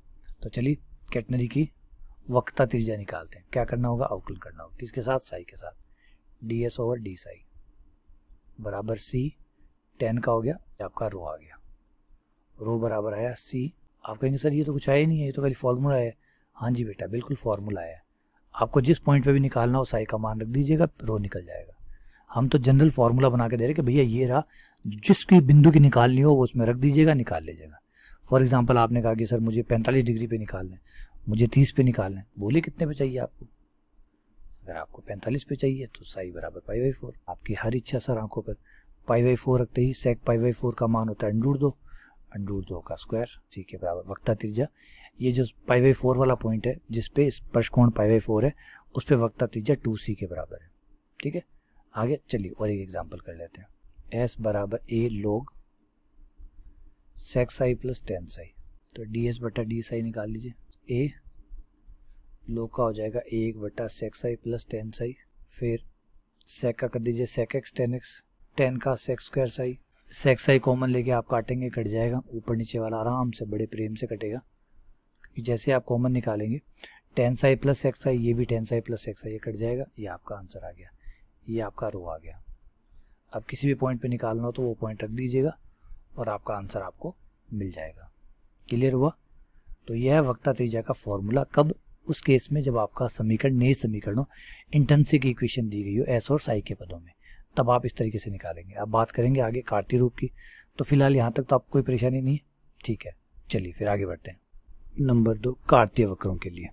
तो चलिए कैटनरी की वक्रता त्रिज्या निकालते हैं। क्या करना होगा? अवकलन करना होगा। किसके साथ? साई के साथ। D s over D Sai बराबर सी, टेन का हो गया, आपका रो आ गया। रो बराबर आया सी। आप कहेंगे सर ये तो कुछ आया नहीं है, ये तो खाली फॉर्मूला है। हाँ जी बेटा, बिल्कुल फॉर्मूला है। आपको जिस पॉइंट पे भी निकालना हो साई का मान रख दीजिएगा, रो निकल जाएगा। हम तो जनरल फॉर्मूला बना के दे रहे कि भैया ये रहा, जिस भी बिंदु की निकालनी हो वो उसमें रख दीजिएगा, निकाल लीजिएगा। फॉर एग्जाम्पल आपने कहा कि सर मुझे 45 डिग्री पे निकालना है, मुझे 30 पे निकालना है, बोलिए कितने पे चाहिए आपको? अगर आपको 45 पे चाहिए तो साई बराबर पाई बाई 4, आपकी हर इच्छा सर आंखों पर। पाई बाई 4 रखते ही सेक पाई बाई 4 का मान होता है अंडूर दो का स्क्वायर, ठीक है, बराबर वक्रता त्रिज्या। ये जो पाई बाई 4 वाला पॉइंट है जिसपे स्पर्श कोण पाई बाई 4 है, उस पर वक्रता त्रिज्या 2c के बराबर है। ठीक है, आगे चलिए और एक एग्जाम्पल कर लेते हैं। एस बराबर a log sec psi plus tan psi, तो डी एस बटा डी साई निकाल लीजिए। ए लोग का हो जाएगा 1 बटा sec psi plus tan psi, फिर सेक का कर दीजिए sec x tan x, tan का sec square psi. Sec psi common लेके आप काटेंगे, कट जाएगा, ऊपर नीचे वाला आराम से बड़े प्रेम से कटेगा, क्योंकि जैसे आप कॉमन निकालेंगे tan psi plus sec psi, ये भी tan psi plus sec psi, ये कट जाएगा, ये आपका आंसर आ गया, ये आपका रो आ गया। अब किसी भी पॉइंट पे निकालना हो तो वो पॉइंट रख दीजिएगा और आपका आंसर आपको मिल जाएगा। क्लियर हुआ? तो यह है वक्रता त्रिज्या का फॉर्मूला। कब? उस केस में जब आपका समीकरण नेज समीकरण हो, इंटर्नशिक इक्वेशन दी गई हो एस और साई के पदों में, तब आप इस तरीके से निकालेंगे। अब बात करेंगे आगे कार्तीय रूप की, तो फिलहाल यहाँ तक तो आपको कोई परेशानी नहीं है? ठीक है, चलिए फिर आगे बढ़ते हैं। नंबर 2, कार्तीय वक्रों के लिए,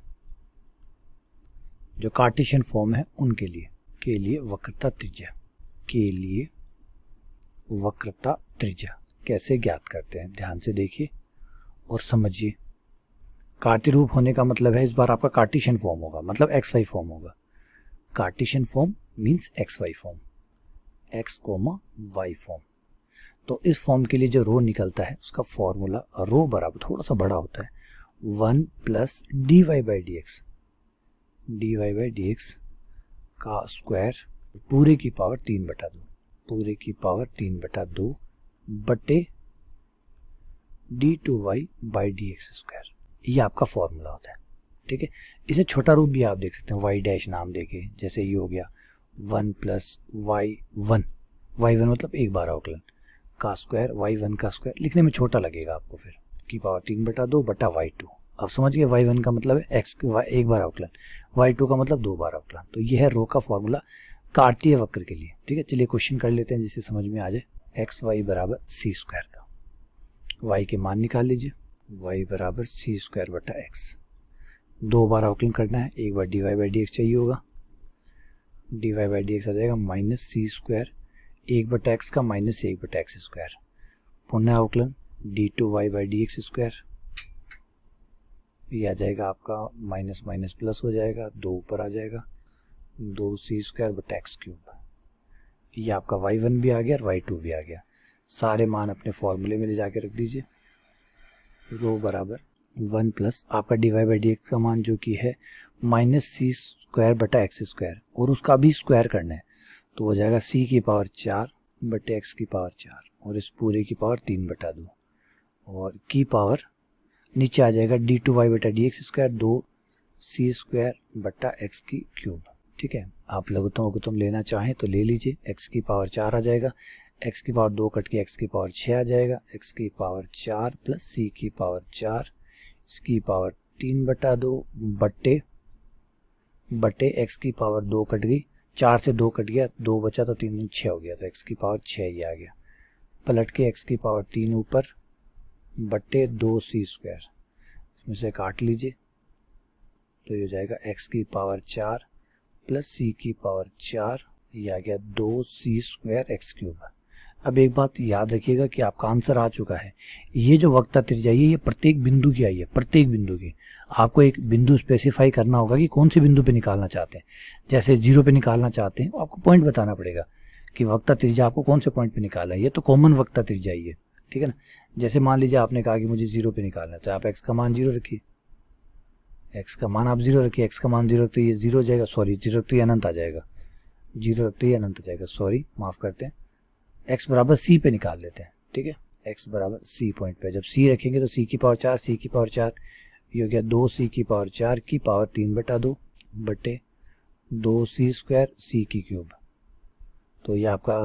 जो कार्टेशियन फॉर्म है उनके लिए वक्रता त्रिज्या के लिए वक्रता त्रिज्या कैसे ज्ञात करते हैं, ध्यान से देखिए और समझिए। कार्तीय रूप होने का मतलब है इस बार आपका कार्टेशियन फॉर्म होगा, मतलब एक्स वाई फॉर्म होगा। Cartesian form means x y form, x comma y form. तो इस फॉर्म के लिए जो रो निकलता है उसका फॉर्मूला, रो बराबर थोड़ा सा बड़ा होता है 1 plus d y by d x, d y by d x का स्क्वायर पूरे की पावर 3/2, पूरे की पावर 3/2 बटे d two y by d x square, ये आपका फॉर्मूला होता है। ठीक है। इसे छोटा रूप भी आप देख सकते हैं वाई डैश नाम देके, जैसे ये हो गया 1 प्लस y1, y1 मतलब एक बार अवकलन का स्क्वायर y1 का स्क्वायर, लिखने में छोटा लगेगा आपको, फिर की पावर 3/2 बटा y2। आप समझ गए, y1 का मतलब है x एक बार अवकलन, y2 का मतलब 2 बार अवकलन। तो ये है रो का फॉर्मूला कार्तीय वक्र के लिए, ठीक है। चलिए क्वेश्चन कर लेते हैं जिससे समझ में आ जाए। एक्स वाई बराबर सी स्क्वायर का y के मान निकाल लीजिए, y बराबर सी स्क्वायर बटा एक्स, 2 बार अवकलन करना है, एक बार dy बाई डी एक्स चाहिए होगा, dy बाई डी एक्स आ जाएगा माइनस सी स्क्वायर 1/x का माइनस 1/x स्क्वायर, पुनः अवकलन d2y by d x square, ये आ जाएगा आपका माइनस माइनस प्लस हो जाएगा, 2 ऊपर आ जाएगा 2c स्क्वायर बटा एक्स क्यूब। ये आपका y1 भी आ गया और y2 भी आ गया। सारे मान अपने फॉर्मूले में ले जाके रख दीजिए। रो बराबर 1 प्लस आपका dy बाई डी एक्स का मान जो कि है माइनस सी स्क्वायर बटा एक्स स्क्वायर, और उसका भी स्क्वायर करना है, तो हो जाएगा c की पावर 4 बटे x की पावर 4 और इस पूरे की पावर 3/2 और की पावर नीचे आ जाएगा d2y बटा D x square 2c square बटा एक्स की क्यूब, ठीक है। आप लघुत्तम लघुत्तम लेना चाहें तो ले लीजिए, x की पावर 4 आ जाएगा, x की पावर 2 कट के x की पावर 6 आ जाएगा, x की पावर 4 प्लस c की पावर 4 इसकी पावर 3/2 बटे x की पावर 2 कट गई, 4 से 2 कट गया, 2 बचा तो 3 6 हो गया, तो x की पावर 6 ही आ गया, पलट के x की पावर 3 ऊपर बटे 2c स्क्वायर, इसमें से काट लीजिए तो ये हो जाएगा x की पावर 4 प्लस c की पावर 4, ये आ गया 2c स्क्वायर एक्स क्यूब। अब एक बात याद रखिएगा कि आपका आंसर आ चुका है। ये जो वक्रता त्रिज्या ये प्रत्येक बिंदु की आई है, प्रत्येक बिंदु की। आपको एक बिंदु स्पेसिफाई करना होगा कि कौन से बिंदु पे निकालना चाहते हैं। जैसे 0 पे निकालना चाहते हैं, आपको पॉइंट बताना पड़ेगा कि वक्रता त्रिज्या आपको कौन से पॉइंट पे निकालना है। ये तो कॉमन वक्रता त्रिज्या ही है, ठीक है ना। जैसे मान लीजिए आपने कहा कि मुझे 0 पे निकालना है, तो आप x का मान 0 रखिए, x का मान आप 0 रखिए, x का मान 0 रखते ये 0 हो जाएगा, सॉरी 0 रखते ये अनंत आ जाएगा, 0 रखते ये अनंत आ जाएगा, सॉरी माफ करते हैं। x बराबर c पे निकाल लेते हैं, ठीक है। x बराबर c पॉइंट पे जब c रखेंगे तो c की पावर 4, c की पावर 4 ये हो गया 2c की पावर 4 की पावर 3/2 बटे 2c स्क्वायर c की क्यूब। तो ये आपका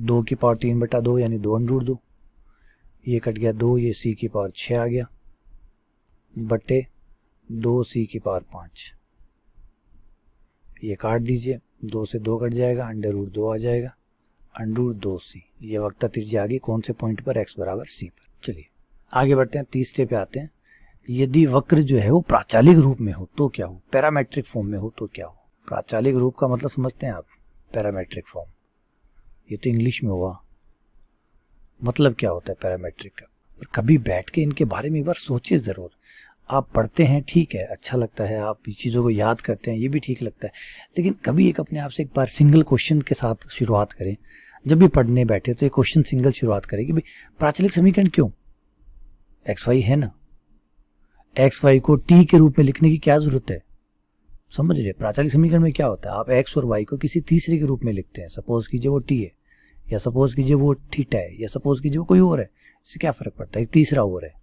2 की पावर 3/2 यानी 2√2, ये कट गया 2, ये c की पावर 6 आ गया बटे 2c की पावर 5, ये काट दीजिए, 2 से 2 कट जाएगा, √2 आ जाएगा, √2c। ये वक्रता त्रिज्या आ गई कौन से पॉइंट पर, x बराबर c पर। चलिए आगे बढ़ते हैं, तीसरे पे आते हैं। यदि वक्र जो है वो प्राचालिक रूप में हो तो क्या हो, पैरामेट्रिक फॉर्म में हो तो क्या हो। प्राचालिक रूप का मतलब समझते हैं आप, पैरामेट्रिक फॉर्म, ये तो इंग्लिश में हुआ, मतलब क्या होता है पैरामेट्रिक का। और कभी बैठ के इनके बारे में एक बार सोचिए ज़रूर। आप पढ़ते हैं ठीक है, अच्छा लगता है, आप चीज़ों को याद करते हैं, ये भी ठीक लगता है, लेकिन कभी एक अपने आप से एक बार सिंगल क्वेश्चन के साथ शुरुआत करें। जब भी पढ़ने बैठे तो एक क्वेश्चन सिंगल शुरुआत करें कि भाई प्राचलिक समीकरण क्यों, एक्स वाई है ना, एक्स वाई को टी के रूप में लिखने की क्या जरूरत है। समझ रहे, प्राचलिक समीकरण में क्या होता है, आप एक्स और वाई को किसी तीसरे के रूप में लिखते हैं। सपोज कीजिए वो टी है, या सपोज कीजिए वो थीटा है, या सपोज कीजिए वो कोई और है, इससे क्या फर्क पड़ता है, एक तीसरा और है।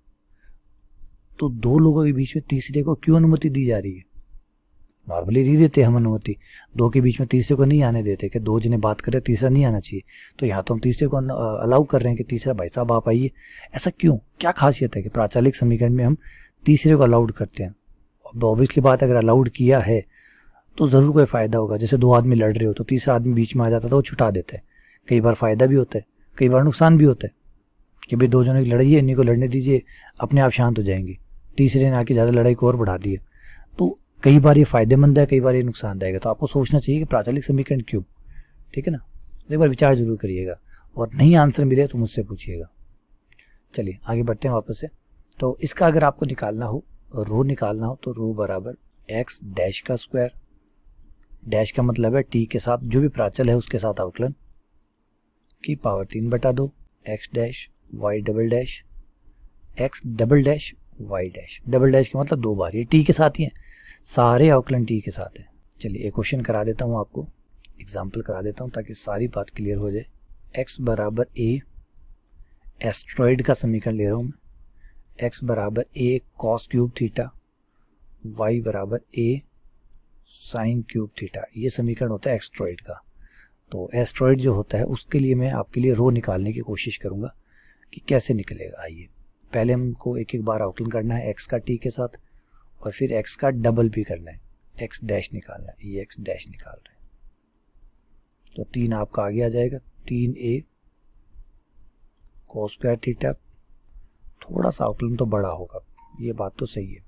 तो दो लोगों के बीच में तीसरे को क्यों अनुमति दी जा रही है। नॉर्मली नहीं देते हम अनुमति, दो के बीच में तीसरे को नहीं आने देते कि दो जने बात करें तीसरा नहीं आना चाहिए, तो यहाँ तो हम तीसरे को अलाउ कर रहे हैं कि तीसरा भाई साहब आप आइए। ऐसा क्यों, क्या खासियत है कि प्राचालिक समीकरण में हम तीसरे को अलाउड करते हैं। अब ऑब्वियसली बात अगर अलाउड किया है तो ज़रूर कोई फ़ायदा होगा। जैसे दो आदमी लड़ रहे हो तो तीसरा आदमी बीच में आ जाता है तो वो छुटा देता है। कई बार फ़ायदा भी होता है, कई बार नुकसान भी होता है कि भाई दो जनों की लड़ाई है, इन्हीं को लड़ने दीजिए, अपने आप शांत हो जाएंगे, तीसरे ने आके ज़्यादा लड़ाई को और बढ़ा दी है। तो कई बार ये फ़ायदेमंद है, कई बार ये नुकसानदायक है। तो आपको सोचना चाहिए कि प्राचालिक समीकरण क्यों, ठीक है ना। एक बार विचार जरूर करिएगा, और नहीं आंसर मिले तो मुझसे पूछिएगा। चलिए आगे बढ़ते हैं वापस से। तो इसका अगर आपको निकालना हो, रो निकालना हो, तो रो बराबर एक्स डैश का स्क्वायर, डैश का मतलब है टी के साथ जो भी प्राचल है उसके साथ अवकलन, की power 3/2 x dash y double dash x double dash y dash. Double dash का मतलब दो बार, ये टी के साथ ही है, सारे अवकलन टी के साथ है। चलिए एक क्वेश्चन करा देता हूँ आपको, एग्जाम्पल करा देता हूँ ताकि सारी बात क्लियर हो जाए। एक्स बराबर ए, एस्ट्रॉइड का समीकरण ले रहा हूँ मैं, एक्स बराबर ए कॉस क्यूब थीटा y बराबर a साइन क्यूब थीटा, ये समीकरण होता है एस्ट्रॉइड का। तो एस्ट्रॉइड जो होता है उसके लिए मैं आपके लिए रो निकालने की कोशिश करूँगा कि कैसे निकलेगा। आइए पहले हमको एक एक बार आउटलाइन करना है x का t के साथ, और फिर x का डबल भी करना है, x डैश निकालना है, ये x डैश निकाल रहे हैं। तो 3 आपका आगे आ जाएगा, 3a cos स्क्वायर थीटा, थोड़ा सा आउटलाइन तो बड़ा होगा, ये बात तो सही है।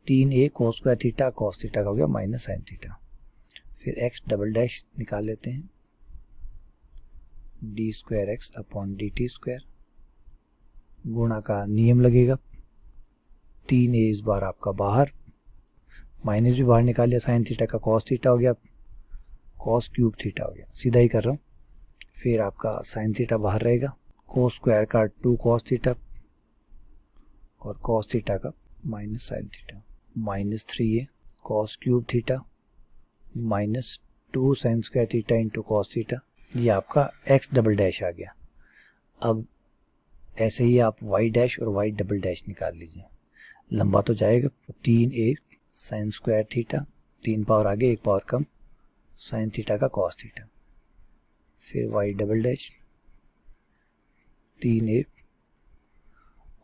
3a cos square theta cos theta का हो गया माइनस साइन थीटा। फिर x डबल डैश निकाल लेते हैं, D square x upon D T square, गुणा का नियम लगेगा, 3a इस बार आपका बाहर, माइनस भी बाहर निकाल लिया, साइन थीटा का cos थीटा हो गया, cos क्यूब थीटा हो गया, सीधा ही कर रहा हूँ। फिर आपका साइन थीटा बाहर रहेगा, cos स्क्वायर का 2 cos थीटा और cos थीटा का minus sine theta, minus 3a cos cube theta minus 2 sine square theta into cos theta, ये आपका x डबल डैश आ गया। अब ऐसे ही आप y डैश और y डबल डैश निकाल लीजिए, लंबा तो जाएगा। 3a sign square theta, 3 power आगे 1 पावर कम, साइन थीटा का cos थीटा, फिर y डबल डैश 3a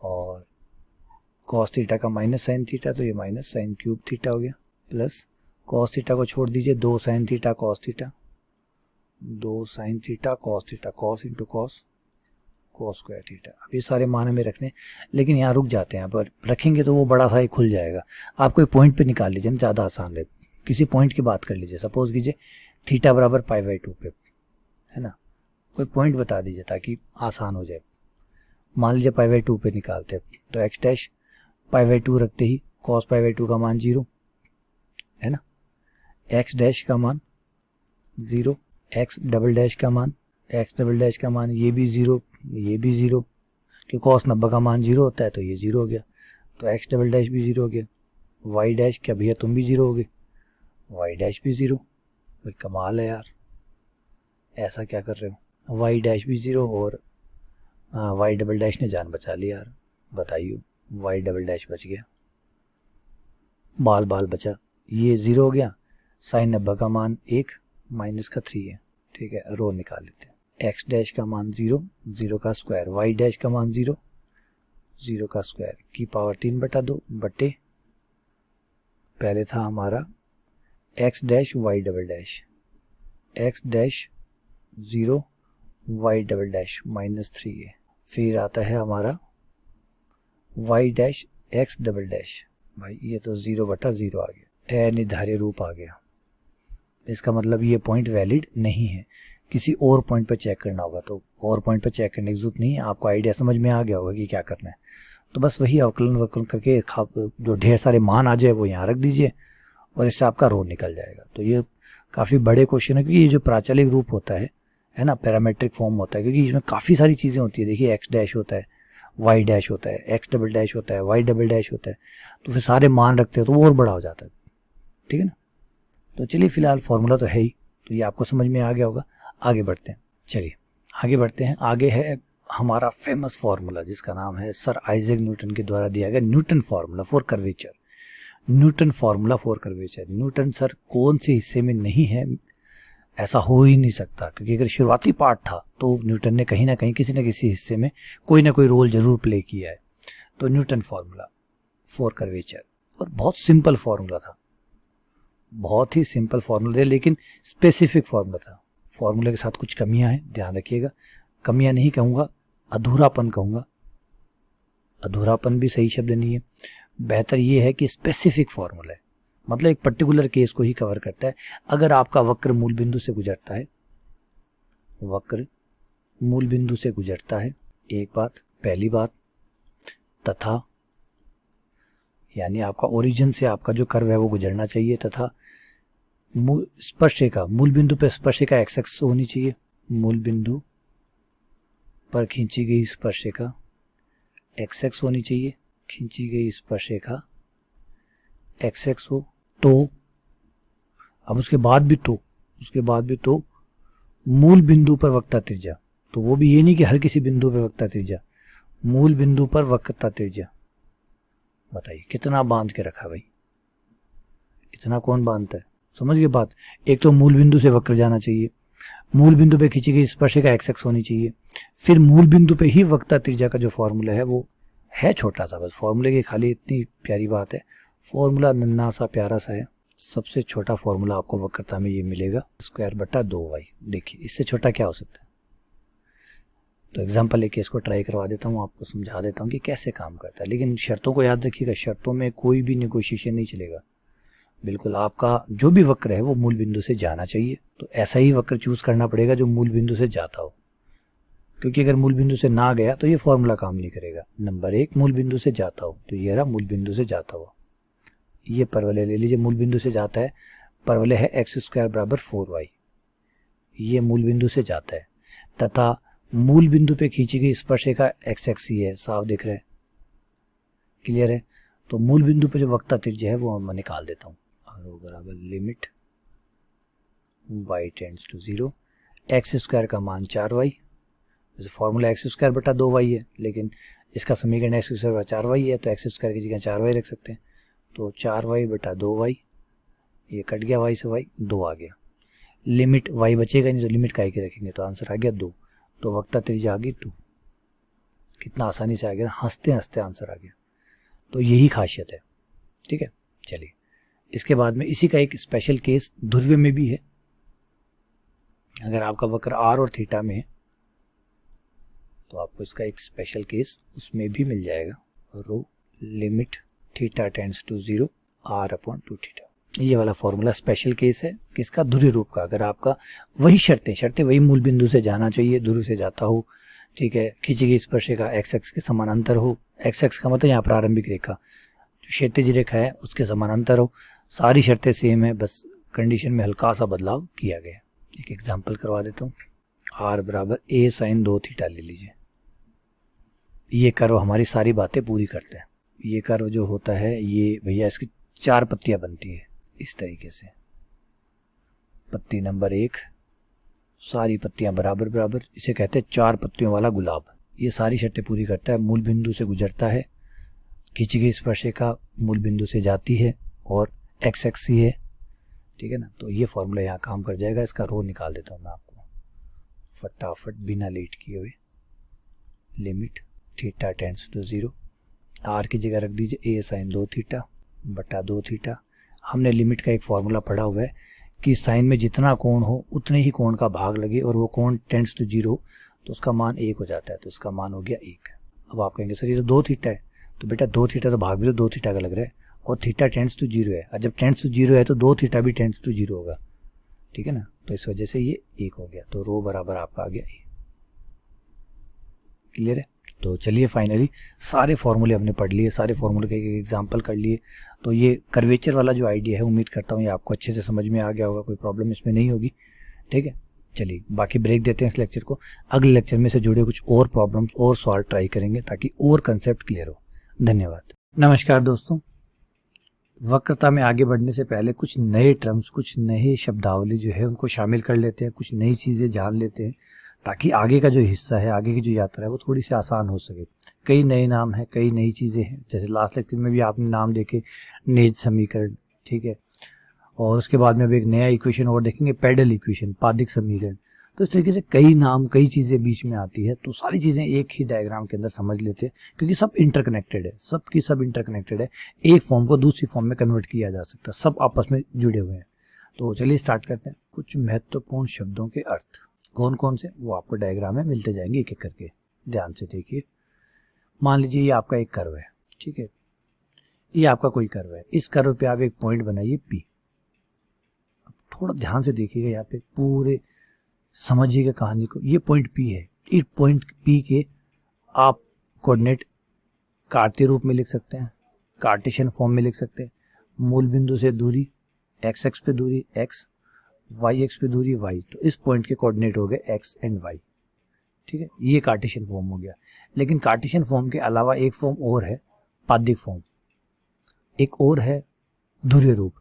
और cos थीटा का माइनस साइन थीटा, तो ये माइनस साइन क्यूब थीटा हो गया, प्लस cos थीटा को छोड़ दीजिए, 2 sine theta cos theta, 2 sine theta cos theta, cos into cos square theta. अब ये सारे मान हमें रखने, लेकिन यहाँ रुक जाते हैं, पर रखेंगे तो वो बड़ा सा ही खुल जाएगा। आप कोई पॉइंट पे निकाल लीजिए, ज़्यादा आसान रहे, किसी पॉइंट की बात कर लीजिए, सपोज कीजिए थीटा बराबर π/2 पे, है ना, कोई पॉइंट बता दीजिए ताकि आसान हो जाए। मान लीजिए π/2 पे निकालते हैं, तो x डैश π/2 रखते ही cos π/2 का मान 0 है ना, x डैश का मान 0, x डबल डैश का मान, x डबल डैश का मान ये भी 0, ये भी 0, क्योंकि cos 90 का मान 0 होता है, तो ये 0 हो गया, तो x डबल डैश भी 0 हो गया। y डैश, क्या भैया तुम भी 0 हो गए, y डैश भी 0, भाई कमाल है यार, ऐसा क्या कर रहे हो। y डैश भी 0 और y डबल डैश ने जान बचा ली यार, बताइए, y डबल डैश बच गया, बाल बाल बचा, ये 0 हो गया, साइन 90 का मान 1 माइनस का 3 है, ठीक है, रो निकाल लेते हैं। x डैश का मान 0, 0 का स्क्वायर, y डैश का मान 0, 0 का स्क्वायर की पावर 3/2 बटे, पहले था हमारा x dash y double dash, x dash 0 y double dash minus 3 है, फिर आता है हमारा y dash x double dash, भाई ये तो 0/0 आ गया, अनिर्धारित रूप आ गया, इसका मतलब ये पॉइंट वैलिड नहीं है, किसी और पॉइंट पर चेक करना होगा। तो और पॉइंट पर चेक करने की जरूरत नहीं है, आपको आइडिया समझ में आ गया होगा कि क्या करना है। तो बस वही अवकलन वकलन करके जो ढेर सारे मान आ जाए वो यहाँ रख दीजिए और इससे आपका रो निकल जाएगा। तो ये काफ़ी बड़े क्वेश्चन है, क्योंकि ये जो प्राचलिक रूप होता है ना, पैरामेट्रिक फॉर्म होता है, क्योंकि इसमें काफ़ी सारी चीज़ें होती है। देखिए x डैश होता है, y डैश होता है, x डबल डैश होता है, y डबल डैश होता है, तो फिर सारे मान रखते हैं तो वो और बड़ा हो जाता है, ठीक है ना। तो चलिए फिलहाल फॉर्मूला तो है ही, तो ये आपको समझ में आ गया होगा। आगे बढ़ते हैं, चलिए आगे बढ़ते हैं। आगे है हमारा फेमस फार्मूला जिसका नाम है सर आइजैक न्यूटन के द्वारा दिया गया Newton formula for curvature. Newton formula for curvature, Newton sir कौन से हिस्से में नहीं है, ऐसा हो ही नहीं सकता, क्योंकि अगर शुरुआती पार्ट था तो न्यूटन ने कहीं ना कहीं किसी न किसी हिस्से में कोई ना कोई रोल जरूर प्ले किया है। तो न्यूटन फार्मूला फॉर कर्वेचर, और बहुत सिंपल फार्मूला था, बहुत ही सिंपल फार्मूला था, लेकिन स्पेसिफिक फार्मूला था। फार्मूले के साथ कुछ कमियां हैं, ध्यान रखिएगा। कमियां नहीं कहूँगा, अधूरापन कहूँगा। अधूरापन भी सही शब्द नहीं है, बेहतर ये है कि स्पेसिफिक फार्मूला है, मतलब एक पर्टिकुलर केस को ही कवर करता है। अगर आपका वक्र मूल बिंदु से गुजरता है, वक्र मूल बिंदु से गुजरता है, एक बात, पहली बात, तथा यानी आपका ओरिजिन से आपका जो कर्व है वो गुजरना चाहिए, तथा स्पर्शरेखा मूल बिंदु पर स्पर्शरेखा एक्स एक्स होनी चाहिए, मूल बिंदु पर खींची गई स्पर्शरेखा एक्स एक्स होनी चाहिए, खींची गई स्पर्शरेखा एक्स एक्स हो। तो अब उसके बाद भी तो मूल बिंदु पर वक्रता त्रिज्या, तो वो भी ये नहीं कि हर किसी बिंदु पर वक्रता त्रिज्या, मूल बिंदु पर वक्रता त्रिज्या। बताइए कितना बांध के रखा भाई, इतना कौन बांधता है, समझ गए बात। एक तो मूल बिंदु से वक्र जाना चाहिए, मूल बिंदु पे खींची गई स्पर्शिका एक्स एक्स होनी चाहिए, फिर मूल बिंदु पे ही वक्रता त्रिज्या का जो फॉर्मूला है वो है छोटा सा, बस फॉर्मूले की खाली इतनी प्यारी बात है, फॉर्मूला नन्ना सा प्यारा सा है। सबसे छोटा फॉर्मूला आपको वक्रता में ये मिलेगा, स्क्वायर बटा 2y। देखिए इससे छोटा क्या हो सकता है। तो एग्जाम्पल लेके इसको ट्राई करवा देता हूँ, आपको समझा देता हूँ कि कैसे काम करता है। लेकिन शर्तों को याद रखिएगा, शर्तों में कोई भी निगोशिएशन नहीं चलेगा। बिल्कुल आपका जो भी वक्र है वो मूल बिंदु से जाना चाहिए, तो ऐसा ही वक्र चूज करना पड़ेगा जो मूल बिंदु से जाता हो, क्योंकि अगर मूल बिंदु से ना गया तो ये फॉर्मूला काम नहीं करेगा। नंबर 1 मूल बिंदु से जाता हो, तो ये रहा मूल बिंदु से जाता हुआ। ये परवलय ले लीजिए, मूल बिंदु से जाता है, परवलय है एक्स स्क्वायर बराबर 4y, ये मूल बिंदु से जाता है, तथा मूल बिंदु पे खींची गई स्पर्शिका एक्स एक्स ही है, साफ दिख रहा है, क्लियर है। तो मूल बिंदु पे जो वक्रता त्रिज्या है वो मैं निकाल देता हूँ, और वो बराबर limit y tends to 0, x square का मान 4y, जैसे फॉर्मूला एक्स स्क्वायर बटा 2y है, लेकिन इसका समीकरण एक्स स्क्वायर बटा 4y है, तो एक्स स्क्वायर की जगह 4y रख सकते हैं। तो 4y बटा 2y, ये कट गया y से y, 2 आ गया। लिमिट y बचेगा नहीं, तो लिमिट काय के रखेंगे, तो आंसर आ गया 2। तो वक्रता त्रिज्या आ गई 2। कितना आसानी से आ गया, हंसते हंसते आंसर आ गया। तो यही खासियत है, ठीक है। चलिए इसके बाद में इसी का एक स्पेशल केस ध्रुव में भी है। अगर आपका वक्र r और थीटा में है तो आपको इसका एक स्पेशल केस उसमें भी मिल जाएगा। Rho limit theta tends to 0 r upon 2 theta, ये वाला फॉर्मूला स्पेशल केस है किसका, ध्रुव रूप का। अगर आपका वही शर्तें वही मूल बिंदु से जाना चाहिए, ध्रुव से जाता हो, ठीक है, खींची गई स्पर्शिका एक्स एक्स के समानांतर हो, एक्स एक्स का मतलब यहाँ प्रारंभिक रेखा जो क्षैतिज रेखा है उसके समानांतर हो, सारी शर्तें सेम है, बस कंडीशन में हल्का सा बदलाव किया गया। एक एग्जांपल करवा देता हूँ, r बराबर a sin 2 थीटा ले लीजिए। ये कर्व हमारी सारी बातें पूरी करते हैं। ये कर्व जो होता है ये भैया इसकी 4 पत्तियां बनती है इस तरीके से, पत्ती नंबर 1, सारी पत्तियां बराबर बराबर, इसे कहते हैं 4 पत्तियों वाला गुलाब। ये सारी शर्तें पूरी करता है, मूल बिंदु से गुजरता है, खींची गई स्पर्शिका मूल बिंदु से जाती है और एक्स एक्स ही है, ठीक है ना। तो ये फॉर्मूला यहाँ काम कर जाएगा। इसका रो निकाल देता हूँ मैं आपको फटाफट बिना लेट किए हुए। Limit theta tends to 0, r की जगह रख दीजिए a sin 2 थीटा बटा 2 थीटा। हमने लिमिट का एक फॉर्मूला पढ़ा हुआ है कि साइन में जितना कोण हो उतने ही कोण का भाग लगे, और वो कोण टेंड्स टू 0 तो उसका मान 1 हो जाता है, तो इसका मान हो गया 1। अब आप कहेंगे सर ये तो 2 थीटा है, तो बेटा 2 थीटा तो भाग भी तो 2 थीटा का लग रहा है, और थीटा टेंड्स टू 0 है, और जब टेंड्स टू 0 है तो 2 थीटा भी टेंड्स टू 0 होगा, ठीक है ना। तो इस वजह से ये 1 हो गया, तो रो बराबर आपका आ गया 1। क्लियर है। तो चलिए फाइनली सारे फॉर्मूले हमने पढ़ लिए, सारे फॉर्मूले के एग्जांपल कर लिए। तो ये कर्वेचर वाला जो आइडिया है उम्मीद करता हूँ ये आपको अच्छे से समझ में आ गया होगा, कोई प्रॉब्लम इसमें नहीं होगी, ठीक है। चलिए बाकी ब्रेक देते हैं इस लेक्चर को, अगले लेक्चर में से जुड़े कुछ और प्रॉब्लम्स और सॉल्व ट्राई करेंगे ताकि और कंसेप्ट क्लियर हो। धन्यवाद। नमस्कार दोस्तों, वक्रता में आगे बढ़ने से पहले कुछ नए टर्म्स, कुछ नए शब्दावली जो है उनको शामिल कर लेते हैं, कुछ नई चीज़ें जान लेते हैं ताकि आगे का जो हिस्सा है, आगे की जो यात्रा है वो थोड़ी सी आसान हो सके। कई नए नाम हैं, कई नई चीज़ें हैं, जैसे लास्ट लेक्चर में भी आपने नाम देखे नेज समीकरण, ठीक है, और उसके बाद में अब एक नया इक्वेशन और देखेंगे पेडल इक्वेशन, पादिक समीकरण। तो इस तरीके से कई नाम, कई चीज़ें बीच में आती है, तो सारी चीज़ें एक ही डायग्राम के अंदर समझ लेते हैं क्योंकि सब इंटरकनेक्टेड है, सब की सब इंटरकनेक्टेड है, एक फॉर्म को दूसरी फॉर्म में कन्वर्ट किया जा सकता है, सब आपस में जुड़े हुए हैं। तो चलिए स्टार्ट करते हैं। कुछ महत्वपूर्ण शब्दों के अर्थ कौन कौन से, वो आपको डायग्राम में मिलते जाएंगे एक एक करके, ध्यान से देखिए। मान लीजिए ये आपका एक कर्व है, ठीक है, ये आपका कोई कर्व है, इस कर्व पे आप एक पॉइंट बनाइए P। थोड़ा ध्यान से देखिएगा, यहाँ पे पूरे समझिएगा कहानी को। ये पॉइंट P है, इस पॉइंट P के आप कोऑर्डिनेट कार्तीय रूप में लिख सकते हैं, कार्टेशियन फॉर्म में लिख सकते हैं। मूल बिंदु से दूरी एक्स एक्स पे दूरी x, वाई एक्स पे दूरी y, तो इस पॉइंट के कोऑर्डिनेट हो गए x एंड y, ठीक है। ये कार्टेशियन फॉर्म हो गया। लेकिन कार्टेशियन फॉर्म के अलावा एक फॉर्म और है, पादिक फॉर्म, एक और है ध्रुवीय रूप,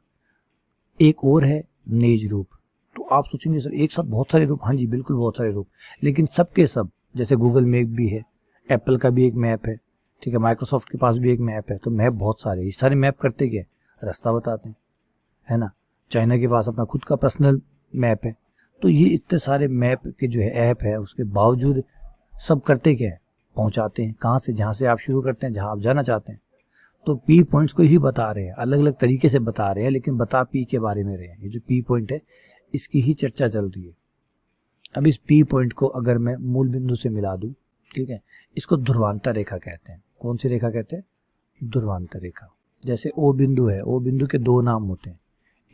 एक और है नेज रूप। तो आप सोचेंगे सर एक साथ बहुत सारे रूप, हाँ जी बिल्कुल बहुत सारे रूप, लेकिन सब के सब, जैसे गूगल मैप भी है, एप्पल का भी एक मैप है, ठीक है, माइक्रोसॉफ्ट के पास भी एक मैप है, तो मैप बहुत सारे, ये सारे मैप करते क्या, रास्ता बताते हैं, है ना, चाइना के पास अपना खुद का पर्सनल मैप है। तो ये इतने सारे मैप के जो है ऐप है, उसके बावजूद सब करते क्या है, पहुंचाते हैं कहाँ से, जहाँ से आप शुरू करते हैं, जहाँ आप जाना चाहते हैं। तो पी पॉइंट्स को ही बता रहे हैं, अलग अलग तरीके से बता रहे हैं, लेकिन बता पी के बारे में रहे हैं। ये जो पी पॉइंट है इसकी ही चर्चा चल रही है। अब इस पी पॉइंट को अगर मैं मूल बिंदु से मिला दूं, ठीक है, इसको ध्रुवांतर रेखा कहते हैं। कौन सी रेखा कहते हैं? ध्रुवांतर रेखा। जैसे ओ बिंदु है, ओ बिंदु के दो नाम होते हैं,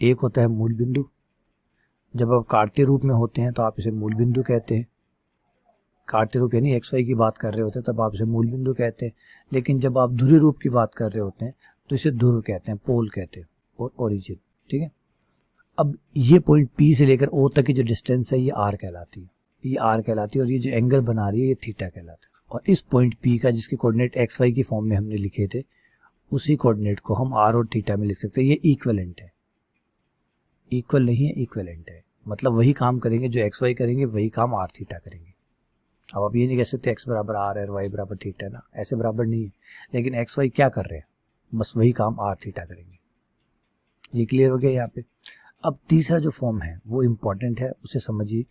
एक होता है मूल बिंदु, जब आप काटते रूप में होते हैं तो आप इसे मूल बिंदु कहते हैं, काटते रूप यानी एक्स वाई की बात कर रहे होते हैं तब आप इसे मूल बिंदु कहते हैं। लेकिन जब आप ध्रुवीय रूप की बात कर रहे होते हैं तो इसे ध्रुव कहते हैं, पोल कहते हैं, और ओरिजिन, ठीक है। अब ये पॉइंट पी से लेकर ओ तक की जो डिस्टेंस है ये आर कहलाती है, ये आर कहलाती है, और ये जो एंगल बना रही है ये थीटा कहलाता है। और इस पॉइंट पी का जिसके कोऑर्डिनेट एक्स वाई की फॉर्म में हमने लिखे थे, उसी कोऑर्डिनेट को हम आर और थीटा में लिख सकते हैं। ये इक्विवेलेंट है, इक्वल नहीं है, इक्विवेलेंट है। मतलब वही काम करेंगे जो एक्स वाई करेंगे, वही काम आर थीटा करेंगे। अब आप ये नहीं कह सकते एक्स बराबर आर है, वाई बराबर थीटा, ना, ऐसे बराबर नहीं है। लेकिन एक्स वाई क्या कर रहे हैं, बस वही काम आर थीटा करेंगे। ये क्लियर हो गया यहाँ पे। अब तीसरा जो फॉर्म है वो इम्पॉर्टेंट है, उसे समझिए।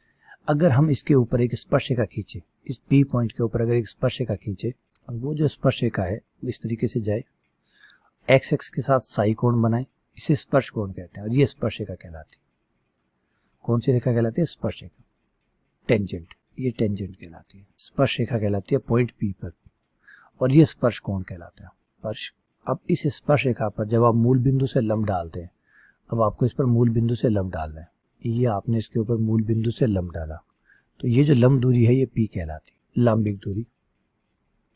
अगर हम इसके ऊपर एक स्पर्शरेखा खींचे, इस पी पॉइंट के ऊपर अगर एक स्पर्शरेखा खींचे, और वो जो स्पर्शरेखा है वो इस तरीके से जाए, एक्स एक्स के साथ साई कोण बनाए, इसे स्पर्श कोण कहते हैं, और ये स्पर्शरेखा कहलाती है। कौन सी रेखा कहलाती है? स्पर्शरेखा, टेंजेंट, ये टेंजेंट कहलाती है, स्पर्श रेखा कहलाती है पॉइंट पी पर, और ये स्पर्श कोण कहलाता है, स्पर्श। अब इस स्पर्श रेखा पर जब आप मूल बिंदु से लंब डालते हैं, अब आपको इस पर मूल बिंदु से लंब डालना है, ये आपने इसके ऊपर मूल बिंदु से लंब डाला, तो ये जो लंब दूरी है ये पी कहलाती है, लंबिक दूरी,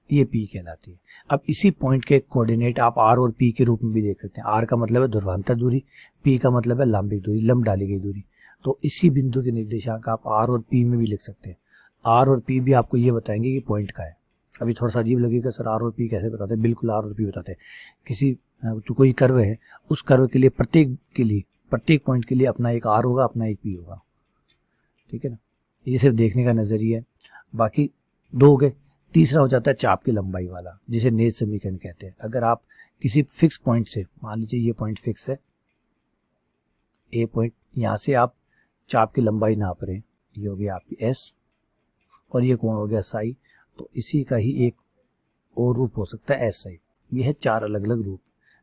ये पी कहलाती है। अब इसी पॉइंट के कोऑर्डिनेट आप आर और पी के रूप में भी देख सकते हैं। आर का मतलब है ध्रुवांतर दूरी, पी का मतलब है लंबिक दूरी, लंब डाली गई दूरी। तो इसी बिंदु के निर्देशांक आप आर और पी में भी लिख सकते हैं। आर और पी भी आपको ये बताएंगे कि पॉइंट का है। अभी थोड़ा सा अजीब लगेगा, सर आर और पी कैसे बताते हैं? बिल्कुल आर और पी बताते हैं। किसी जो कोई कर्व है, उस कर्व के लिए प्रत्येक पॉइंट के लिए अपना एक आर होगा, अपना एक पी होगा, ठीक है ना। ये सिर्फ देखने का नजरिया है। बाकी दो हो गए, तीसरा हो जाता है चाप की लंबाई वाला, जिसे नेज समीकरण कहते हैं। अगर आप किसी फिक्स पॉइंट से, मान लीजिए ये पॉइंट फिक्स है, ए पॉइंट, यहाँ से आप चाप की लंबाई नाप रहे हैं, ये हो गया आपकी एस, और ये कोण हो गया साई, तो इसी का ही एक और रूप हो सकता है एस साई। ये है चार अलग अलग रूप,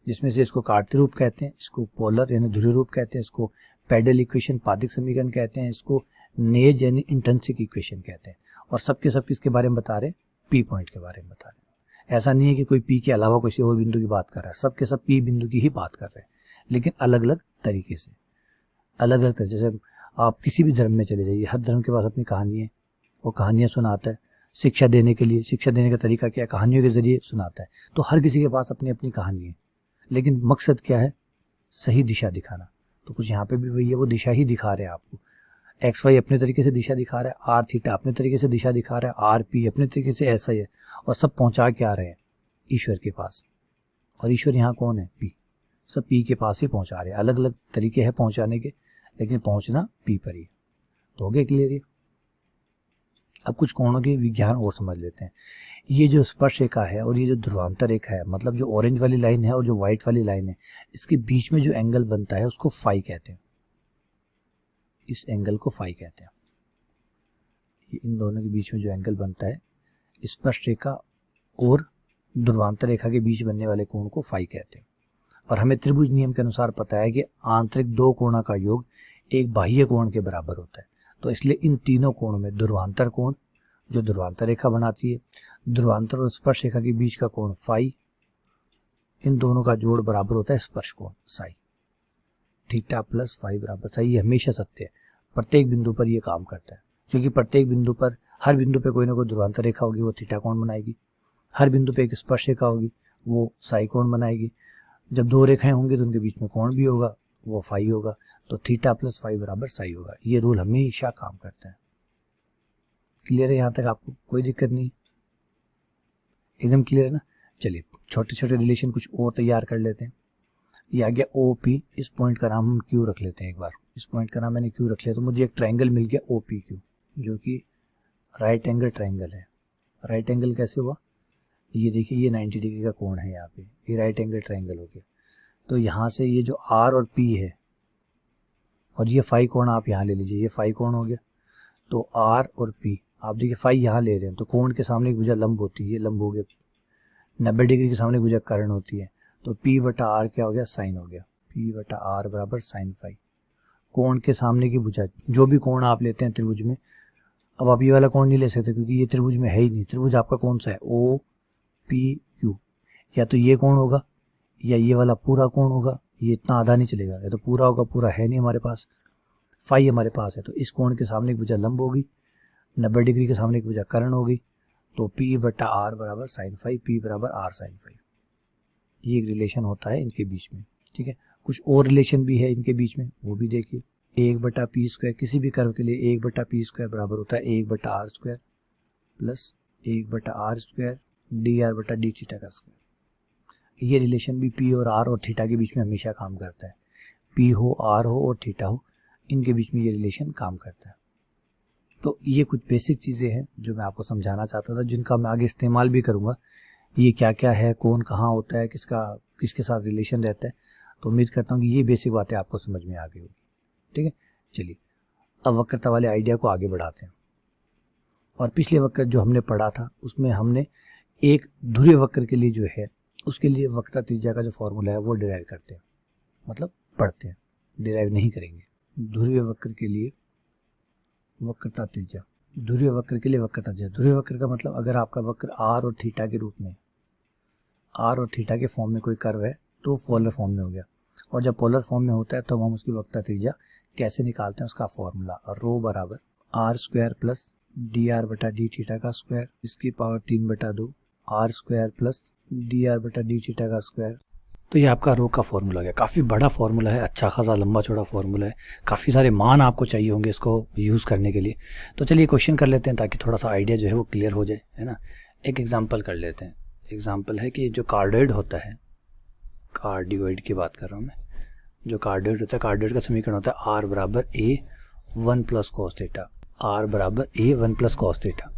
जिसमें से इसको काटती रूप कहते हैं, इसको पोलर यानी ध्रुवीय रूप कहते हैं, इसको पैडल इक्वेशन पादिक समीकरण कहते हैं, इसको नेज यानी इंट्रिंसिक इक्वेशन कहते हैं। और सबके सब किसके बारे में बता रहे हैं? पी पॉइंट के बारे में बता रहे हैं। ऐसा नहीं है कि कोई पी के अलावा किसी और बिंदु की बात कर रहा है, सबके सब पी बिंदु की ही बात कर रहे हैं, लेकिन अलग अलग तरीके से, अलग अलग तरीके। जैसे आप किसी भी धर्म में चले जाइए, हर धर्म के पास अपनी कहानी है, वो कहानियाँ सुनाता है शिक्षा देने के लिए। शिक्षा देने का तरीका क्या है? कहानियों के जरिए सुनाता है। तो हर किसी के पास अपनी अपनी कहानी है, लेकिन मकसद क्या है? सही दिशा दिखाना। तो कुछ यहाँ पे भी वही है, वो दिशा ही दिखा रहे हैं आपको। एक्स वाई अपने तरीके से दिशा दिखा रहा है, आर थीटा अपने तरीके से दिशा दिखा रहा है, आर पी अपने तरीके से ऐसा ही है, और सब पहुंचा के आ रहे हैं ईश्वर के पास। और ईश्वर यहाँ कौन है? पी। सब पी के पास ही पहुंचा रहे हैं। अलग अलग तरीके हैं पहुंचाने के, लेकिन पहुंचना पी पर ही। तो हो गया क्लियर ये। अब कुछ कोणों के विज्ञान और समझ लेते हैं। ये जो स्पर्श रेखा है और ये जो ध्रुवांतर रेखा है, मतलब जो ऑरेंज वाली लाइन है और जो व्हाइट वाली लाइन है, इसके बीच में जो एंगल बनता है उसको फाई कहते हैं। इस एंगल को फाई कहते हैं। ये इन दोनों के बीच में जो एंगल बनता है, स्पर्श रेखा और ध्रुवांतर रेखा के बीच बनने वाले कोण को फाई कहते हैं। और हमें त्रिभुज नियम के अनुसार पता है कि आंतरिक दो कोणों का योग एक बाह्य कोण के बराबर होता है। तो इसलिए इन तीनों कोणों में ध्रुवांतर कोण जो ध्रुवांतर रेखा बनाती है, ध्रुवांतर और स्पर्श रेखा के बीच का कोण फाई, इन दोनों का जोड़ बराबर होता है स्पर्श कोण साई। थीटा प्लस फाई बराबर साई, ये हमेशा सत्य है। प्रत्येक बिंदु पर ये काम करता है, क्योंकि प्रत्येक बिंदु पर, हर बिंदु पे कोई ना कोई ध्रुवांतर रेखा होगी, वो थीटा कोण बनाएगी। हर बिंदु पे एक स्पर्श रेखा होगी, वो साई कोण बनाएगी। जब दो रेखाएं होंगी तो उनके बीच में कोण भी होगा, वो फाई होगा। तो थीटा प्लस फाई बराबर साई होगा। ये रूल हमेशा काम करता है। क्लियर है? यहाँ तक आपको कोई दिक्कत नहीं? एकदम क्लियर है ना? चलिए छोटे छोटे रिलेशन कुछ और तैयार कर लेते हैं। ये आ गया ओ पी, इस पॉइंट का नाम हम क्यू रख लेते हैं। एक बार इस पॉइंट का नाम मैंने क्यू रख लिया, तो मुझे एक ट्राइंगल मिल गया ओ पी क्यू, जो कि राइट एंगल ट्राइंगल है। राइट एंगल कैसे हुआ? ये देखिए, ये 90 डिग्री का कोण है यहाँ पे, ये राइट एंगल ट्राइंगल हो गया। तो यहाँ से ये जो आर और पी है, और ये फाई कोण आप यहाँ ले लीजिए, ये फाई कोण हो गया। तो आर और पी, आप देखिए फाई यहाँ ले रहे हैं तो कोण के सामने एक भुजा लंब होती है, ये लंब हो गया। 90 डिग्री के सामने भुजा कर्ण होती है, तो पी बटा आर क्या हो गया, साइन हो गया। पी बटा आर बराबर साइन फाई। कोण के सामने की भुजा, जो भी कोण आप लेते हैं त्रिभुज में, अब आप ये वाला कोण नहीं ले सकते क्योंकि ये त्रिभुज में है ही नहीं। त्रिभुज आपका कौन सा है, ओ पी क्यू। या तो ये कोण होगा या ये वाला पूरा कोण होगा, ये इतना आधा नहीं चलेगा, या तो पूरा होगा, पूरा है नहीं हमारे पास, फाई हमारे पास है। तो इस कोण के सामने एक भुजा लंब होगी, 90 डिग्री के सामने एक भुजा कर्ण होगी, तो पी बटा आर बराबर साइन फाई, पी बराबर आर साइन फाई। ये एक रिलेशन होता है इनके बीच में, ठीक है। कुछ और रिलेशन भी है इनके बीच में, वो भी देखिए। 1/p², किसी भी कर्व के लिए 1/p² बराबर होता है 1/r² plus 1/r² dr/d theta का स्क्वायर। ये रिलेशन भी पी और आर और थीटा के बीच में हमेशा काम करता है। पी हो, आर हो और थीटा हो, इनके बीच में ये रिलेशन काम करता है। तो ये कुछ बेसिक चीज़ें हैं जो मैं आपको समझाना चाहता था, जिनका मैं आगे इस्तेमाल भी करूँगा। ये क्या क्या है, कौन कहाँ होता है, किसके साथ रिलेशन रहता है। तो उम्मीद करता हूँ कि ये बेसिक बातें आपको समझ में आ गई होगी, ठीक है। चलिए अब वक्रता वाले आइडिया को आगे बढ़ाते हैं। और पिछले वक्र जो हमने पढ़ा था उसमें हमने एक ध्रुवीय वक्र के लिए जो है उसके लिए वक्रता त्रिज्या का जो फॉर्मूला है वो डिराइव करते हैं, मतलब पढ़ते हैं, डिराइव नहीं करेंगे। ध्रुवीय वक्र के लिए वक्रता त्रिज्या, ध्रुवीय वक्र के लिए वक्रता त्रिज्या। ध्रुवीय वक्र का मतलब अगर आपका वक्र आर और थीटा के रूप में, आर और थीटा के फॉर्म में कोई कर्व है तो पोलर फॉर्म में हो गया। और जब पोलर फॉर्म में होता है तो हम उसकी वक्रता त्रिज्या कैसे निकालते हैं, उसका फॉर्मूला रो बराबर r² प्लस dr/d थीटा का स्क्वायर, इसकी power 3/2 r² plus dr/d theta का स्क्वायर। तो ये आपका रो का फॉर्मूला है। काफ़ी बड़ा फॉर्मूला है, अच्छा खासा लंबा चौड़ा फॉर्मूला है, काफ़ी सारे मान आपको चाहिए होंगे इसको यूज़ करने के लिए। तो चलिए क्वेश्चन कर लेते हैं ताकि थोड़ा सा आइडिया जो है वो क्लियर हो जाए, है ना। एक एग्जांपल कर लेते हैं। एग्जांपल है कि जो कार्डियोइड होता है, कार्डियोइड की बात कर रहा हूँ मैं, जो कार्डियोइड होता है, कार्डियोइड का समीकरण होता है r बराबर a 1 plus cos theta, r बराबर a 1 प्लस कॉस थीटा।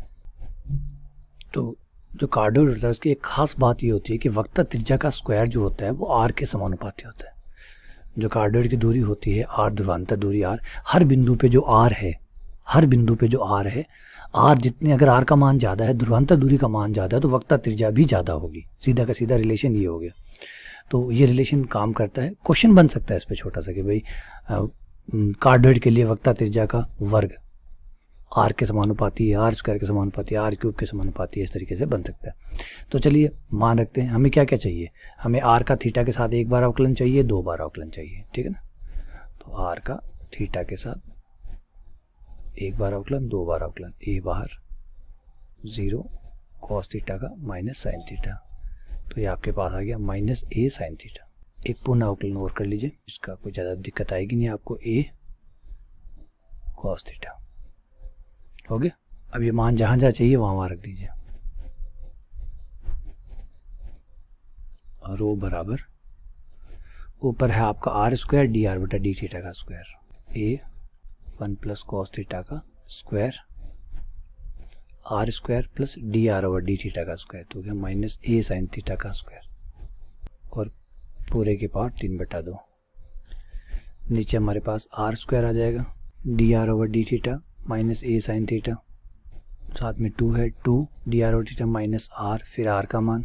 तो जो कार्डियोइड होता है उसकी एक खास बात ये होती है कि वक्रता त्रिज्या का स्क्वायर जो होता है वो r के समानुपाती होता है। जो कार्डियोइड की दूरी होती है r, ध्रुवांतर दूरी r, हर बिंदु पे जो r है, हर बिंदु पे जो r है, r जितने, अगर r का मान ज़्यादा है, ध्रुवांतर दूरी का मान ज़्यादा है, तो वक्रता त्रिज्या भी ज़्यादा होगी। सीधा का सीधा रिलेशन ये हो गया। तो ये रिलेशन काम करता है। क्वेश्चन बन सकता है इस पर छोटा सा कि भाई कार्डियोइड के लिए वक्रता त्रिज्या का वर्ग r के समानुपाती है, r² के समानुपाती है, r³ के समानुपाती है, इस तरीके से बन सकता है। तो चलिए मान रखते हैं, हमें क्या क्या चाहिए, हमें r का थीटा के साथ एक बार अवकलन चाहिए, 2 बार अवकलन चाहिए, ठीक है ना। तो r का थीटा के साथ एक बार अवकलन, 2 बार अवकलन, a बाहर 0 cos थीटा का माइनस साइन थीटा, तो ये आपके पास आ गया माइनस a साइन थीटा। एक पूर्ण अवकलन और कर लीजिए, इसका कोई ज़्यादा दिक्कत आएगी नहीं आपको, a cos थीटा हो गया। अब ये मान जहाँ जहाँ चाहिए वहाँ रख दीजिए। रो बराबर ऊपर है आपका r² dr/d थीटा का square, a 1 plus cos theta का square, r² plus dr/d theta का स्क्वायर, तो क्या माइनस a साइन थीटा का स्क्वायर, और पूरे के पावर 3/2। नीचे हमारे पास r² आ जाएगा, dr/d theta minus a sine theta, साथ में 2 है, 2 dr/d थीटा माइनस r, फिर r का मान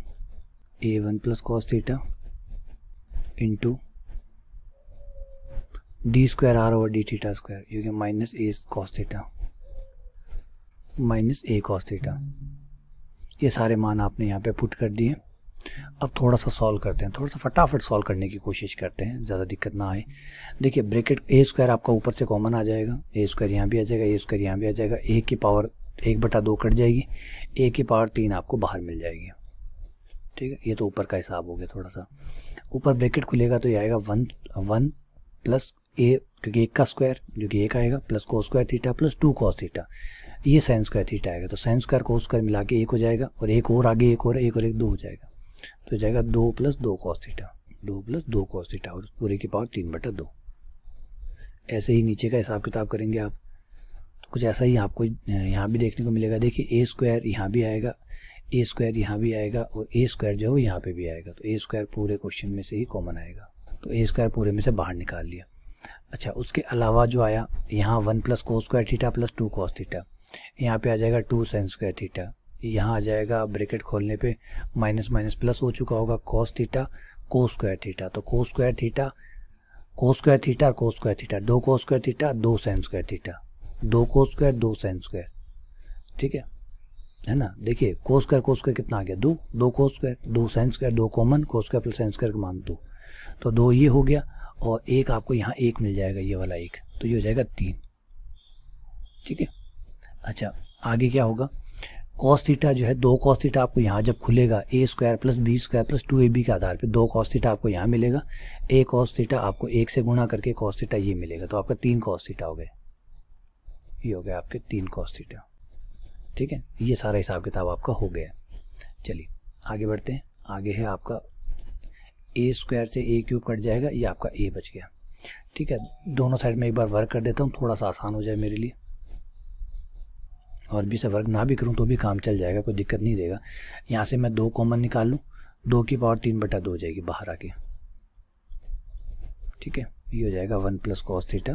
a 1 plus cos theta into d²r/d theta square, ये minus a cos theta minus a cos theta. ये सारे मान आपने यहाँ पे पुट कर दिए। अब थोड़ा सा सॉल्व करते हैं, थोड़ा सा फटाफट सॉल्व करने की कोशिश करते हैं, ज़्यादा दिक्कत ना आए। देखिए ब्रैकेट a² आपका ऊपर से कॉमन आ जाएगा, a² यहाँ भी आ जाएगा, a² यहाँ भी आ जाएगा, a की पावर 1/2 कट जाएगी, a की पावर 3 आपको बाहर मिल जाएगी, ठीक है। ये तो ऊपर का हिसाब हो गया। थोड़ा सा ऊपर ब्रैकेट खुलेगा तो ये आएगा 1 प्लस a, क्योंकि 1 का स्क्वायर जो कि 1 आएगा, plus cos² theta plus 2 cos theta, ये sin² थीटा आएगा, तो sin² cos² मिला के 1 हो जाएगा, और एक और आगे एक और 1 और 1 2 हो जाएगा, तो जाएगा 2 plus 2 cos theta, 2 plus 2 cos theta, और पूरे की पावर 3/2। ऐसे ही नीचे का हिसाब किताब करेंगे आप तो कुछ ऐसा ही आपको यहाँ भी देखने को मिलेगा। देखिए a² यहाँ भी आएगा, a² यहाँ भी आएगा, और a² जो है यहाँ पे भी आएगा, तो a² पूरे क्वेश्चन में से ही कॉमन आएगा, तो a² पूरे में से बाहर निकाल लिया। अच्छा, उसके अलावा जो आया यहाँ 1 plus cos square theta plus 2 cos theta, यहाँ पे आ जाएगा 2 साइन स्क्वायर थीटा, यहाँ आ जाएगा ब्रैकेट खोलने पे माइनस माइनस प्लस हो चुका होगा cos theta cos square theta, तो cos square theta cos square theta cos square theta, 2 cos square theta 2 sine square theta, 2 cos square 2 sine square, ठीक है ना। देखिए कोस स्क्वायर कितना आ गया 2, 2 cos square 2 sine square, 2 common, cos square plus sine square का मान 2, तो 2 ये हो गया और एक आपको यहाँ एक मिल जाएगा, ये वाला एक, तो ये हो जाएगा 3, ठीक है। अच्छा आगे क्या होगा, कॉस थीटा जो है 2 कॉस थीटा आपको यहाँ जब खुलेगा a square plus b square plus 2ab के आधार पे 2 कॉस थीटा आपको यहाँ मिलेगा, ए कॉस थीटा आपको 1 से गुणा करके कॉस थीटा ये मिलेगा, तो आपका 3 कॉस थीटा हो गए, ये हो गया आपके 3 कॉस थीटा, ठीक है। ये सारा हिसाब किताब आपका हो गया। चलिए आगे बढ़ते हैं। आगे है आपका ए स्क्वायर से ए क्यूब कट जाएगा, ये आपका ए बच गया, ठीक है। दोनों साइड में एक बार वर्क कर देता हूँ, थोड़ा सा आसान हो जाए मेरे लिए, और भी से वर्क ना भी करूँ तो भी काम चल जाएगा, कोई दिक्कत नहीं देगा। यहाँ से मैं 2 कॉमन निकाल लूँ, 2 की पावर 3/2 हो जाएगी बाहर आके, ठीक है। ये हो जाएगा 1 प्लस कॉस थीटा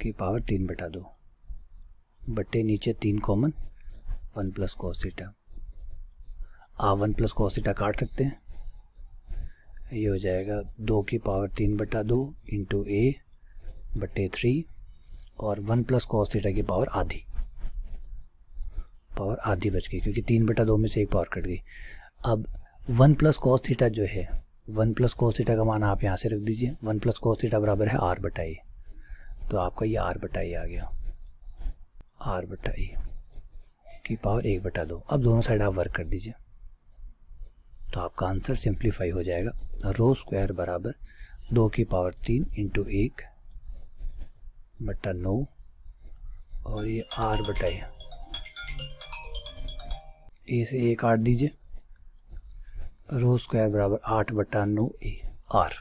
की पावर 3/2 बट्टे नीचे 3 कॉमन 1 प्लस कॉस थीटा। आप 1 प्लस कॉस थीटा काट सकते हैं, ये हो जाएगा 2 की पावर 3/2 इंटू ए बट्टे 3 और 1 प्लस कॉस थीटा की पावर आधी बच गई, क्योंकि 3/2 में से एक पावर कट गई। अब 1 प्लस कॉस थीटा जो है, 1 प्लस कॉस थीटा का मान आप यहाँ से रख दीजिए, 1 प्लस कॉस थीटा बराबर है r/a, तो आपका ये r/a आ गया, r/a की पावर 1/2। अब दोनों साइड आप वर्क कर दीजिए, तो आपका आंसर सिंप्लीफाई हो जाएगा, रो स्क्वायर बराबर 2 की पावर 3 इंटू 1/9 और ये r/a, ए से ए काट दीजिए, रो स्क्वायर बराबर 8/9 ए r,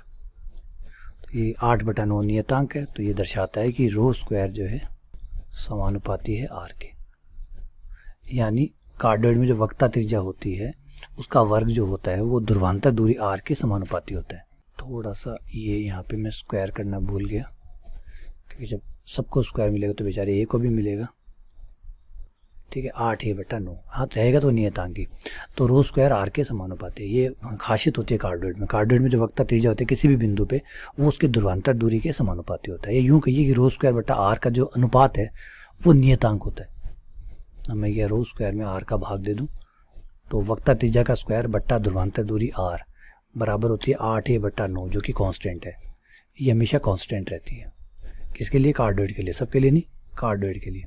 तो ये 8/9 नियतांक है, तो ये दर्शाता है कि रो स्क्वायर जो है समानुपाती है r के, यानी कार्डोइड में जो वक्रता त्रिज्या होती है उसका वर्ग जो होता है वो ध्रुवांतर दूरी r के समानुपाती होता है। थोड़ा सा ये यहाँ पे मैं स्क्वायर करना भूल गया, क्योंकि जब सबको स्क्वायर मिलेगा तो बेचारे ए को भी मिलेगा, ठीक है। 8a/9 हाँ रहेगा तो नियतांक की, तो रो स्क्वायर r के समानुपाती है। ये खासियत होती है कार्डोइड में, कार्डोइड में जो वक्रता त्रिज्या होती है किसी भी बिंदु पे वो उसके ध्रुवांतर दूरी के समानुपाती होता है। ये यूँ कहिए कि रो स्क्वायर बटा r का जो अनुपात है वो नियतांक होता है। अब मैं ये रो स्क्वायर में r का भाग दे दूँ, तो वक्रता त्रिज्या का स्क्वायर बट्टा ध्रुवांतर दूरी r बराबर होती है 8a/9, जो कि कांस्टेंट है, ये हमेशा कांस्टेंट रहती है। किसके लिए? कार्डोइड के लिए, सबके लिए नहीं, कार्डोइड के लिए,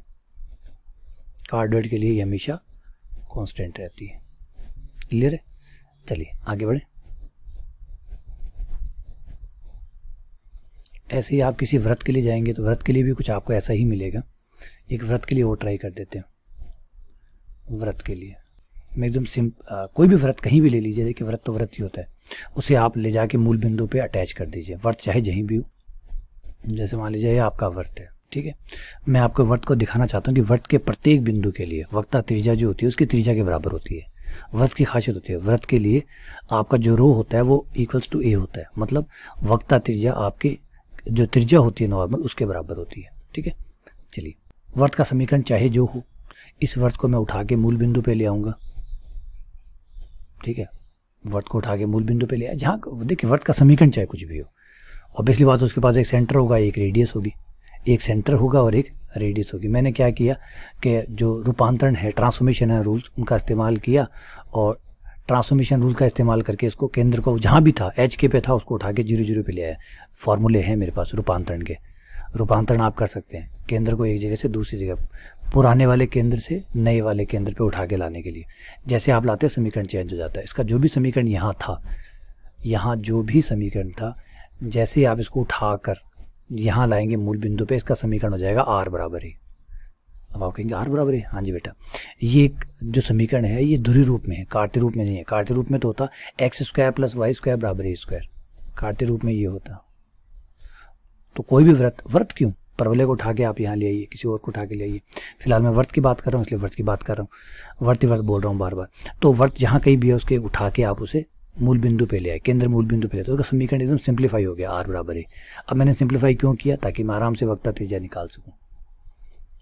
कार्डोइड के लिए ये हमेशा कांस्टेंट रहती है। क्लियर है? चलिए आगे बढ़े। ऐसे ही आप किसी व्रत के लिए जाएंगे तो व्रत के लिए भी कुछ आपको ऐसा ही मिलेगा। एक व्रत के लिए वो ट्राई कर देते हैं। व्रत के लिए मैं एकदम कोई भी व्रत कहीं भी ले लीजिए, देखिए व्रत तो व्रत ही होता है, उसे आप ले जाके मूल बिंदु पे अटैच कर दीजिए। व्रत चाहे जहीं भी हो, जैसे मान लीजिए आपका व्रत है, ठीक है, मैं आपको व्रत को दिखाना चाहता हूँ कि व्रत के प्रत्येक बिंदु के लिए वक्रता त्रिज्या जो होती है उसकी त्रिज्या के बराबर होती है। व्रत की खासियत होती है, व्रत के लिए आपका जो रो होता है वो इक्वल्स टू ए होता है, मतलब वक्रता त्रिज्या आपकी जो त्रिज्या होती है नॉर्मल उसके बराबर होती है। ठीक है, चलिए व्रत का समीकरण चाहे जो हो, इस व्रत को मैं उठा के मूल बिंदु पे ले आऊँगा। ठीक है, व्रत को उठा के मूल बिंदु पे ले आया, जहाँ देखिए व्रत का समीकरण चाहे कुछ भी हो, ऑब्वियसली बात उसके पास एक सेंटर होगा, एक रेडियस होगी, एक सेंटर होगा और एक रेडियस होगी। मैंने क्या किया कि जो रूपांतरण है, ट्रांसफॉर्मेशन है रूल्स, उनका इस्तेमाल किया और ट्रांसफॉर्मेशन रूल का इस्तेमाल करके इसको केंद्र को जहाँ भी था एच के पे था उसको उठा के 0 0 पे ले आया। फॉर्मूले हैं मेरे पास रूपांतरण के, रूपांतरण आप कर सकते हैं केंद्र को एक जगह से दूसरी जगह, पुराने वाले केंद्र से नए वाले केंद्र पे उठा के लाने के लिए। जैसे आप लाते हैं समीकरण चेंज हो जाता है। इसका जो भी समीकरण यहाँ था, यहाँ जो भी समीकरण था, जैसे आप इसको उठाकर यहाँ लाएंगे मूल बिंदु पे, इसका समीकरण हो जाएगा r बराबर है। अब आप कहेंगे r बराबर है, हाँ जी बेटा, ये जो समीकरण है ये ध्रुवीय रूप में है, कार्तीय रूप में नहीं है। कार्तीय रूप में तो होता x² + y² बराबर a², कार्तीय रूप में ये होता। तो कोई भी व्रत क्यों, परवलय को उठा के आप यहाँ ले आइए, किसी और को उठा के ले आइए। फिलहाल मैं व्रत की बात कर रहा हूँ इसलिए व्रत की बात कर रहा हूँ, व्रत बोल रहा हूँ बार बार। तो व्रत जहाँ कहीं भी है उसके उठा के आप उसे मूल बिंदु पे ले आए, केंद्र मूल बिंदु पे ले आए, तो उसका समीकरण एकदम सिंप्लीफाई हो गया, r बराबर है। अब मैंने सिंप्लीफाई क्यों किया, ताकि मैं आराम से वक्रता त्रिज्या निकाल सकूं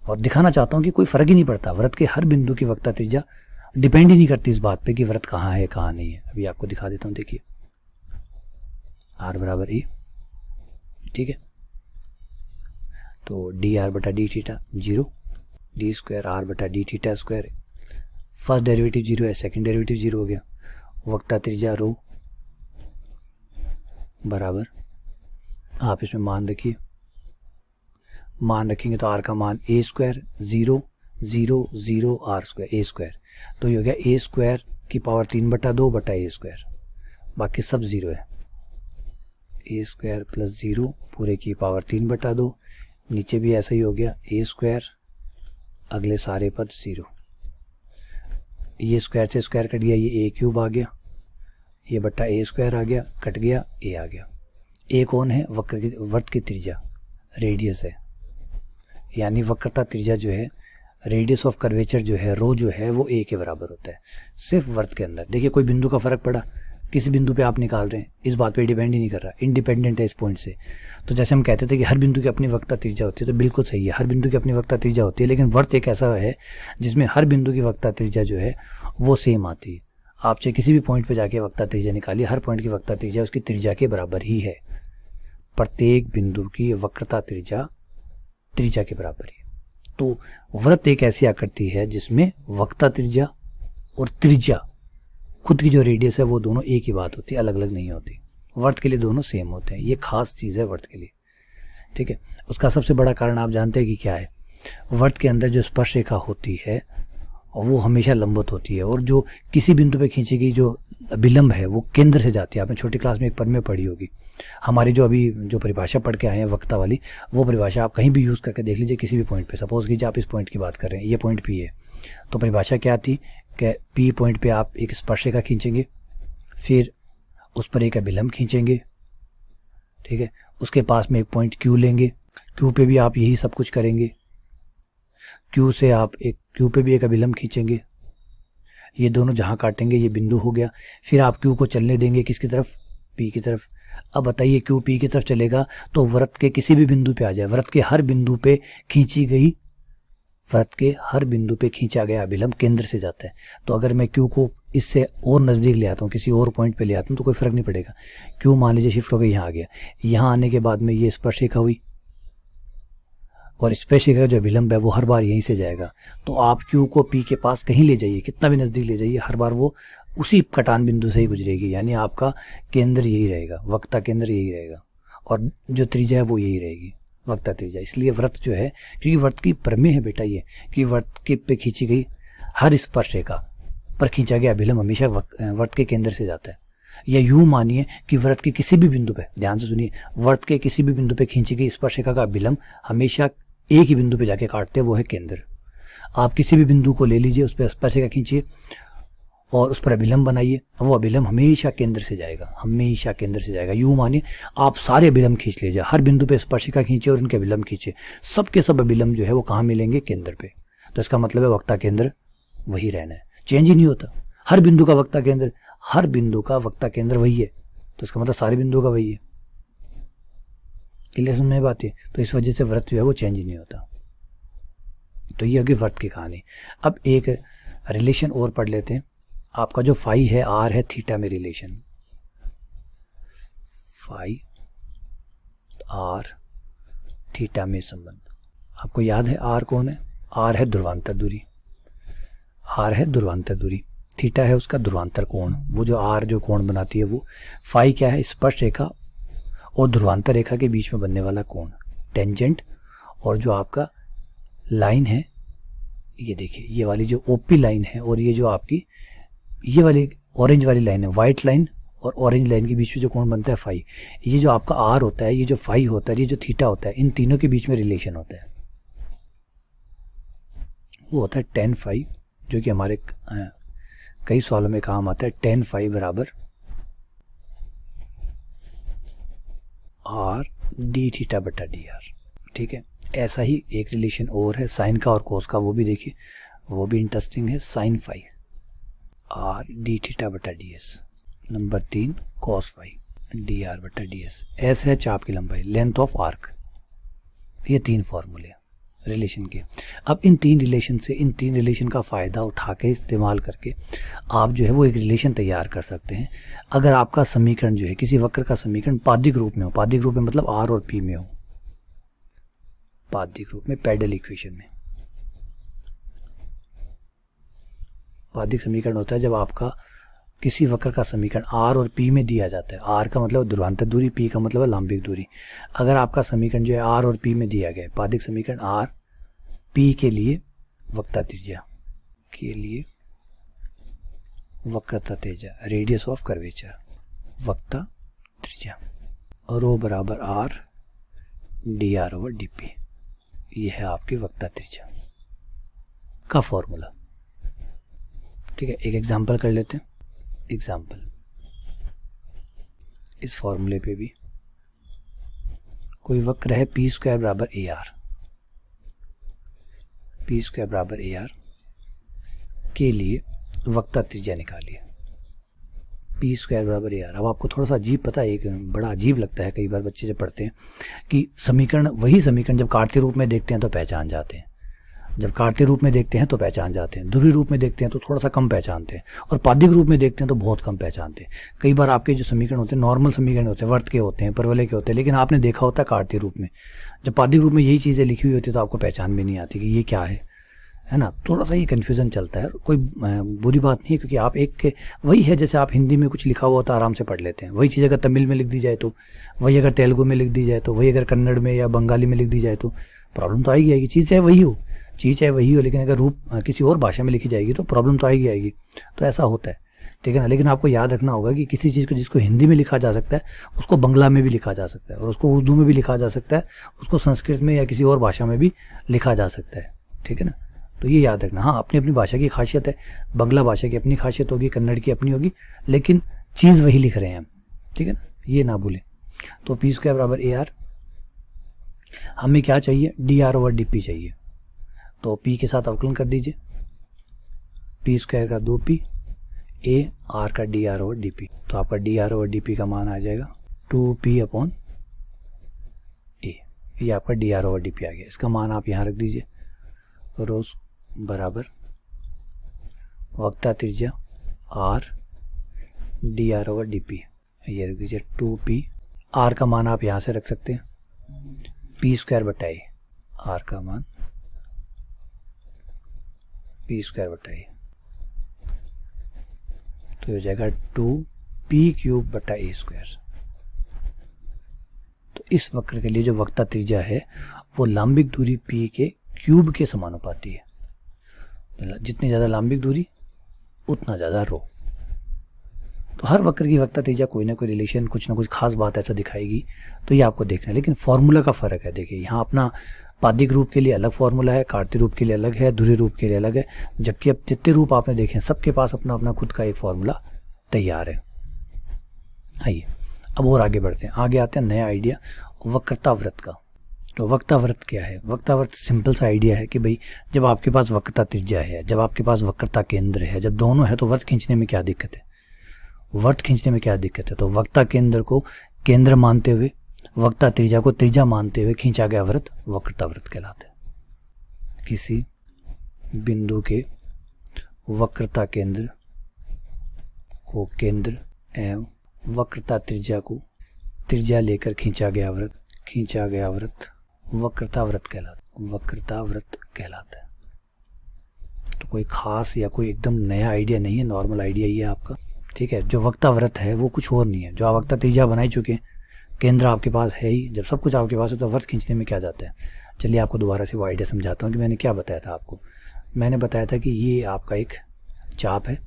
और दिखाना चाहता हूं कि कोई फर्क ही नहीं पड़ता, वृत्त के हर बिंदु की वक्रता त्रिज्या डिपेंड ही नहीं करती इस बात पे कि वृत्त कहाँ है कहाँ नहीं है। अभी आपको दिखा देता हूँ, देखिए r बराबर e, ठीक है, तो डी आर बटा d theta 0, d square r बटा d theta square, first derivative 0 है, सेकंड डेरिवेटिव 0 हो गया, वक्रता त्रिज्या रो बराबर, आप इसमें मान रखिए, मान रखेंगे तो r का मान a square 0 0 0 r square a square, तो ये हो गया a स्क्वायर की पावर 3/2 बटा a स्क्वायर, बाकी सब 0 है, a स्क्वायर प्लस 0 पूरे की पावर 3/2, नीचे भी ऐसा ही हो गया a स्क्वायर, अगले सारे पद 0, ये स्क्वायर से स्क्वायर कट गया, ये a क्यूब आ गया, ये बट्टा a स्क्वायर आ गया, कट गया a आ गया। a कौन है, वृत्त की त्रिज्या, रेडियस है, यानी वक्रता त्रिज्या जो है, रेडियस ऑफ कर्वेचर जो है रो जो है वो a के बराबर होता है सिर्फ वृत्त के अंदर। देखिए कोई बिंदु का फर्क पड़ा, किसी बिंदु पे आप निकाल रहे हैं, इस बात पे डिपेंड ही नहीं कर रहा, इंडिपेंडेंट है इस पॉइंट से। तो जैसे हम कहते थे कि हर बिंदु की अपनी वक्रता त्रिज्या होती है, तो बिल्कुल सही है, हर बिंदु की अपनी वक्रता त्रिज्या होती है, लेकिन वृत्त एक ऐसा है जिसमें हर बिंदु की वक्रता त्रिज्या जो है वो सेम आती है। आप चाहे किसी भी पॉइंट पे जाके वक्रता त्रिज्या निकालिए, हर पॉइंट की वक्रता त्रिज्या उसकी त्रिज्या के बराबर ही है, प्रत्येक बिंदु की वक्रता त्रिज्या के बराबर ही। तो वृत्त एक ऐसी आकृति है जिसमें वक्रता त्रिज्या और त्रिज्या खुद की जो रेडियस है वो दोनों एक ही बात होती है, अलग अलग नहीं होती। वृत्त के लिए दोनों सेम होते हैं, ये खास चीज़ है वृत्त के लिए, ठीक है। उसका सबसे बड़ा कारण आप जानते हैं कि क्या है, वृत्त के अंदर जो स्पर्श रेखा होती है वो हमेशा लंबवत होती है, और जो किसी बिंदु पे खींची गई जो विलंब है वो केंद्र से जाती है। आपने छोटी क्लास में एक पद में पढ़ी होगी, हमारी जो अभी जो परिभाषा पढ़ के आए हैं वक्रता वाली, वो परिभाषा आप कहीं भी यूज़ करके देख लीजिए, किसी भी पॉइंट पे, सपोज कीजिए आप इस पॉइंट की बात कर रहे हैं, ये पॉइंट पी है, तो परिभाषा क्या थी कि पी पॉइंट पे आप एक स्पर्श रेखा खींचेंगे, फिर उस पर एक अभिलंब खींचेंगे, ठीक है, उसके पास में एक पॉइंट क्यू लेंगे, क्यू पे भी आप यही सब कुछ करेंगे, क्यू से आप क्यू पे भी एक अभिलंब खींचेंगे, ये दोनों जहाँ काटेंगे ये बिंदु हो गया, फिर आप क्यू को चलने देंगे किसकी तरफ, पी की तरफ। अब बताइए क्यू पी की तरफ चलेगा तो वृत्त के किसी भी बिंदु पे आ जाए, वृत्त के हर बिंदु पे खींची गई, वृत्त के हर बिंदु पे खींचा गया अभिलंब केंद्र से जाता है। तो अगर मैं क्यू को इससे और नज़दीक ले आता हूँ, किसी और पॉइंट पे ले आता हूँ, तो कोई फर्क नहीं पड़ेगा। क्यू मान लीजिए शिफ्ट हो गया, यहाँ आ गया, यहाँ आने के बाद में ये स्पर्श रेखा हुई, और स्पर्श रेखा का जो विलंब है वो हर बार यहीं से जाएगा। तो आप क्यू को पी के पास कहीं ले जाइए, कितना भी नज़दीक ले जाइए, हर बार वो उसी कटान बिंदु से ही गुजरेगी, यानी आपका केंद्र यही रहेगा, वक्रता केंद्र यही रहेगा, और जो त्रिज्या है वो यही रहेगी, वक्रता त्रिज्या। इसलिए वृत्त जो है, क्योंकि वृत्त की प्रमेय है बेटा ये, कि वृत्त के पे खींची गई हर स्पर्श रेखा पर खींचा गया अभिलंब हमेशा वृत्त के केंद्र से जाता है। या यूं मानिए कि वृत्त के किसी भी बिंदु पे, ध्यान से सुनिए, वृत्त के किसी भी बिंदु पे खींची गई स्पर्श रेखा का अभिलंब हमेशा एक ही बिंदु पे जाके काटते हैं, वो है केंद्र। आप किसी भी बिंदु को ले लीजिए, उस पर स्पर्श रेखा खींचिए और उस पर अभिलंब बनाइए, वो अभिलंब हमेशा केंद्र से जाएगा, हमेशा केंद्र से जाएगा। यूं मानिए आप सारे अभिलंब खींच लीजिए, हर बिंदु पे स्पर्शिका खींचिए और उनके अभिलंब खींचिए, सबके सब अभिलंब जो है वो कहाँ मिलेंगे, केंद्र पे। तो इसका मतलब है वक्रता केंद्र वही रहना है, चेंज ही नहीं होता। हर बिंदु का वक्रता केंद्र, हर बिंदु का वक्रता केंद्र वही है, तो इसका मतलब सारे बिंदुओं का वही है। क्लियर समझ में बात है? तो इस वजह से वृत्त जो है वो चेंज ही नहीं होता। तो ये होगी वृत्त की कहानी। अब एक रिलेशन और पढ़ लेते हैं। आपका जो फाई है, आर है थीटा में रिलेशन, फाई आर थीटा में संबंध। आपको याद है आर कौन है? आर है ध्रुवांतर दूरी, आर है ध्रुवांतर दूरी, थीटा है उसका ध्रुवांतर कोण। वो जो आर जो कोण बनाती है वो, फाई क्या है? स्पर्श रेखा और ध्रुवांतर रेखा के बीच में बनने वाला कोण, टेंजेंट। और जो आपका लाइन है, ये देखिए ये वाली जो ओपी लाइन है, और ये जो आपकी ये वाली ऑरेंज वाली लाइन है, वाइट लाइन और ऑरेंज लाइन के बीच में जो कोण बनता है फाई, ये जो आपका आर होता है, ये जो फाई होता है, ये जो थीटा होता है, इन तीनों के बीच में रिलेशन होता है, वो होता है tan फाई, जो कि हमारे कई सवालों में काम आता है। tan फाई बराबर आर डी थीटा बटा डी आर। ठीक है, ऐसा ही एक रिलेशन और है साइन का और कोस का, वो भी देखिए, वो भी इंटरेस्टिंग है। Sine phi r d theta बटा d s, number 3 cos phi d r बटा डी एस। एस है चाप की लंबाई, लेंथ ऑफ आर्क। ये 3 फॉर्मूले रिलेशन के। अब इन 3 रिलेशन से, इन 3 रिलेशन का फ़ायदा उठा के, इस्तेमाल करके आप जो है वो एक रिलेशन तैयार कर सकते हैं। अगर आपका समीकरण जो है, किसी वक्र का समीकरण पादिक रूप में हो, पादिक रूप में मतलब आर और पी में हो, पादिक रूप में, पैडल इक्वेशन में। पादिक समीकरण होता है जब आपका किसी वक्र का समीकरण आर और पी में दिया जाता है। आर का मतलब ध्रुवांतर दूरी, पी का मतलब है लंबिक दूरी। अगर आपका समीकरण जो है आर और पी में दिया गया है, पादिक समीकरण आर पी के लिए वक्रता त्रिज्या के लिए वक्रता त्रिज्या, रेडियस ऑफ कर्वेचर, वक्रता त्रिज्या, और रो बराबर are d r over d P. ये है आपकी वक्रता त्रिज्या का फॉर्मूला। ठीक है, एक एग्जांपल कर लेते हैं। एग्जाम्पल, इस फॉर्मूले पे भी कोई वक्र है पी स्क्वायर बराबर ए आर, पी स्क्वायर बराबर ए आर के लिए वक्रता त्रिज्या निकालिए। पी स्क्वायर बराबर ए आर। अब आपको थोड़ा सा अजीब पता है, एक बड़ा अजीब लगता है कई बार बच्चे जब पढ़ते हैं कि समीकरण, वही समीकरण जब काटते रूप में देखते हैं तो पहचान जाते हैं, जब काटते रूप में देखते हैं तो पहचान जाते हैं, ध्रुवीय रूप में देखते हैं तो थोड़ा सा कम पहचानते हैं, और पादिक रूप में देखते हैं तो बहुत कम पहचानते हैं। कई बार आपके जो समीकरण होते हैं नॉर्मल समीकरण होते हैं, वर्त के होते हैं, परवलय के होते हैं, लेकिन आपने देखा होता है काटते रूप में। जब पादिक रूप में यही चीज़ें लिखी हुई होती है तो आपको पहचान में नहीं आती कि ये क्या है ना। थोड़ा सा ये कन्फ्यूज़न चलता है, कोई बुरी बात नहीं है, क्योंकि आप एक के वही है, जैसे आप हिंदी में कुछ लिखा हुआ होता है आराम से पढ़ लेते हैं, वही चीज़ अगर तमिल में लिख दी जाए तो, वही अगर तेलुगु में लिख दी जाए तो, वही अगर कन्नड़ में या बंगाली में लिख दी जाए तो प्रॉब्लम तो आएगी। चीज़ चाहे वही हो, लेकिन अगर रूप किसी और भाषा में लिखी जाएगी तो प्रॉब्लम तो आएगी। तो ऐसा होता है, ठीक है ना। लेकिन आपको याद रखना होगा कि किसी चीज़ को जिसको हिंदी में लिखा जा सकता है उसको बंगला में भी लिखा जा सकता है, और उसको उर्दू में भी लिखा जा सकता है, उसको संस्कृत में या किसी और भाषा में भी लिखा जा सकता है, ठीक है ना। तो ये याद रखना। हाँ, अपनी अपनी भाषा की खासियत है, बंगला भाषा की अपनी खासियत होगी, कन्नड़ की अपनी होगी, लेकिन चीज़ वही लिख रहे हैं हम, ठीक है ना, ये ना भूलें। तो पी स्क्वायर बराबर ए आर, हमें क्या चाहिए, D r over d P चाहिए। तो पी के साथ अवकलन कर दीजिए, पी स्क्वायर का 2p, ए आर का d r over d p. तो आपका d r over d p का मान आ जाएगा 2p अपॉन ए। ये आपका d r over d p आ गया। इसका मान आप यहाँ रख दीजिए, रोज बराबर वक्रता त्रिज्या are d r over d P, ये रख दीजिए 2p। आर का मान आप यहाँ से रख सकते हैं, पी स्क्वायर बटा ए, आर का मान पी स्क्वायर बटा ए, तो हो जाएगा 2p क्यूब बटा ए स्क्वायर। तो इस वक्र के लिए जो वक्रता त्रिज्या है वो लंबिक दूरी p के क्यूब के समानुपाती है। जितनी ज़्यादा लंबिक दूरी उतना ज़्यादा रो। तो हर वक्र की वक्रता त्रिज्या कोई ना कोई रिलेशन, कुछ ना कुछ खास बात ऐसा दिखाएगी, तो ये आपको देखना है। लेकिन फॉर्मूला का फ़र्क है। देखिए यहाँ अपना पादिक रूप के लिए अलग फॉर्मूला है, कार्तीय रूप के लिए अलग है, ध्रुवीय रूप के लिए अलग है, जबकि अब जितने रूप आपने देखे हैं सबके पास अपना अपना खुद का एक फॉर्मूला तैयार है। आइए अब और आगे बढ़ते हैं। आगे आते हैं नया आइडिया, वक्रता वृत्त का। तो वक्रता वृत्त क्या है? वक्रता वृत्त सिंपल सा आइडिया है कि भाई जब आपके पास वक्रता त्रिज्या है, जब आपके पास वक्रता केंद्र है, जब दोनों है तो वृत्त खींचने में क्या दिक्कत है? वृत्त खींचने में क्या दिक्कत है? तो वक्रता केंद्र को केंद्र मानते हुए, वक्रता त्रिज्या को त्रिज्या मानते हुए खींचा गया वृत्त वक्रता वृत्त कहलाता है। किसी बिंदु के वक्रता केंद्र को केंद्र एवं वक्रता त्रिज्या को त्रिज्या लेकर खींचा गया वृत्त वक्रता वृत्त कहलाता है। तो कोई खास या कोई एकदम नया आइडिया नहीं है, नॉर्मल आइडिया ही है आपका, ठीक है। जो वक्रता वृत्त है वो कुछ और नहीं है, जो आप वक्रता त्रिज्या बनाई चुके हैं, केंद्र आपके पास है ही, जब सब कुछ आपके पास है तो वृत्त खींचने में क्या जाता है। चलिए आपको दोबारा से वो आइडिया समझाता हूँ कि मैंने क्या बताया था आपको। मैंने बताया था कि ये आपका एक चाप है,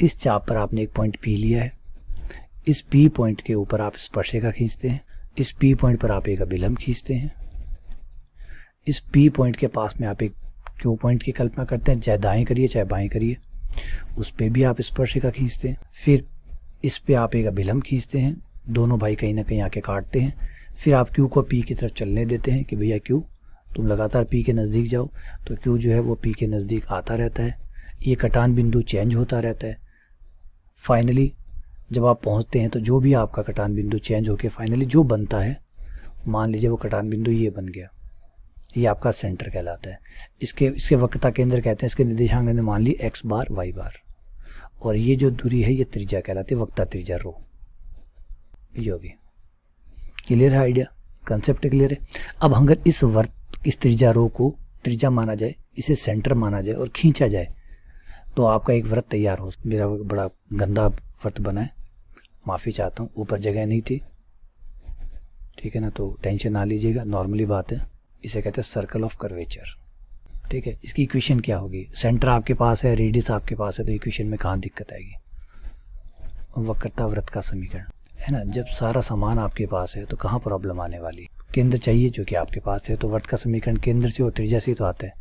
इस चाप पर आपने एक पॉइंट P लिया है, इस P पॉइंट के ऊपर आप स्पर्शिका खींचते हैं, इस P पॉइंट पर आप एक अभिलंब खींचते हैं, इस P पॉइंट के पास में आप एक Q पॉइंट की कल्पना करते हैं, चाहे दाएं करिए चाहे बाएं करिए, उस पर भी आप स्पर्शिका खींचते हैं, फिर इस पे आप एक अभिलंब खींचते हैं, दोनों भाई कहीं ना कहीं आके काटते हैं, फिर आप Q को P की तरफ चलने देते हैं कि भैया Q तुम लगातार P के नज़दीक जाओ, तो Q जो है वो P के नज़दीक आता रहता है, ये कटान बिंदु चेंज होता रहता है। फाइनली जब आप पहुंचते हैं तो जो भी आपका कटान बिंदु चेंज होकर फाइनली जो बनता है, मान लीजिए वो कटान बिंदु ये बन गया, ये आपका सेंटर कहलाता है। इसके वक्रता केंद्र कहते हैं, इसके निर्देशांक ने मान ली x बार y बार, और ये जो दूरी है ये त्रिज्या कहलाती है, वक्रता त्रिज्या रो। ये होगी। क्लियर है आइडिया, कंसेप्ट क्लियर है। अब अगर इस त्रिज्या रो को त्रिज्या माना जाए, इसे सेंटर माना जाए और खींचा जाए, तो आपका एक वृत्त तैयार हो। मेरा बड़ा गंदा वृत्त बना है, माफ़ी चाहता हूँ, ऊपर जगह नहीं थी, ठीक है ना, तो टेंशन ना लीजिएगा, नॉर्मली बात है। इसे कहते हैं सर्कल ऑफ कर्वेचर, ठीक है। इसकी इक्वेशन क्या होगी, सेंटर आपके पास है, रेडियस आपके पास है, तो इक्वेशन में कहाँ दिक्कत आएगी, वक्रता वृत्त का समीकरण है ना। जब सारा सामान आपके पास है तो कहाँ प्रॉब्लम आने वाली, केंद्र चाहिए जो कि आपके पास है, तो वृत्त का समीकरण केंद्र से और त्रिज्या से तो आता है,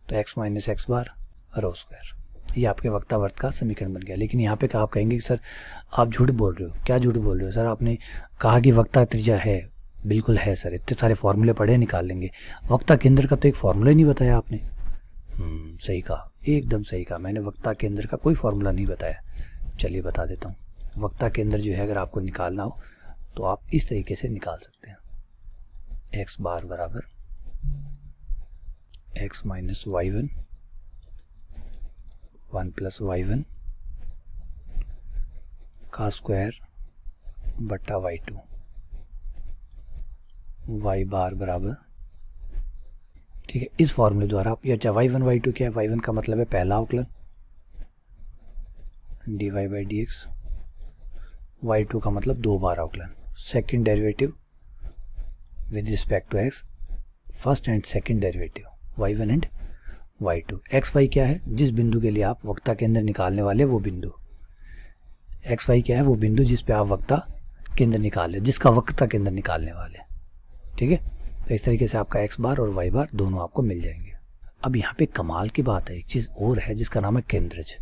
तो x माइनस एक्स बार रो स्क्वायर, ये आपके वक्रता वृत्त का समीकरण बन गया। लेकिन यहाँ पे आप कहेंगे कि सर आप झूठ बोल रहे हो। क्या झूठ बोल रहे हो सर, आपने कहा कि वक्रता त्रिज्या है, बिल्कुल है सर, इतने सारे फॉर्मूले पढ़े निकाल लेंगे, वक्रता केंद्र का तो एक फॉर्मूला ही नहीं बताया आपने। सही कहा, एकदम सही कहा, मैंने वक्रता केंद्र का कोई फॉर्मूला नहीं बताया। चलिए बता देता हूँ। वक्रता केंद्र जो है अगर आपको निकालना हो तो आप इस तरीके से निकाल सकते हैं, x बार बराबर x minus y1 1 plus y1 का स्क्वायर बट्टा y2, y बार बराबर, ठीक है। इस फॉर्मूले द्वारा आप, या y1 y2 क्या है, y1 का मतलब है पहला अवकलन dy by d x, y2 का मतलब दो बार अवकलन, second derivative with respect to x, first and second derivative y1 and y2। X y क्या है, जिस बिंदु के लिए आप वक्रता केंद्र निकालने वाले वो बिंदु, एक्स वाई क्या है, वो बिंदु जिस पे आप वक्रता केंद्र निकाले, जिसका वक्रता केंद्र निकालने वाले, ठीक है। तो इस तरीके से आपका x बार और y बार दोनों आपको मिल जाएंगे। अब यहाँ पे कमाल की बात है, एक चीज़ और है जिसका नाम है केंद्रज।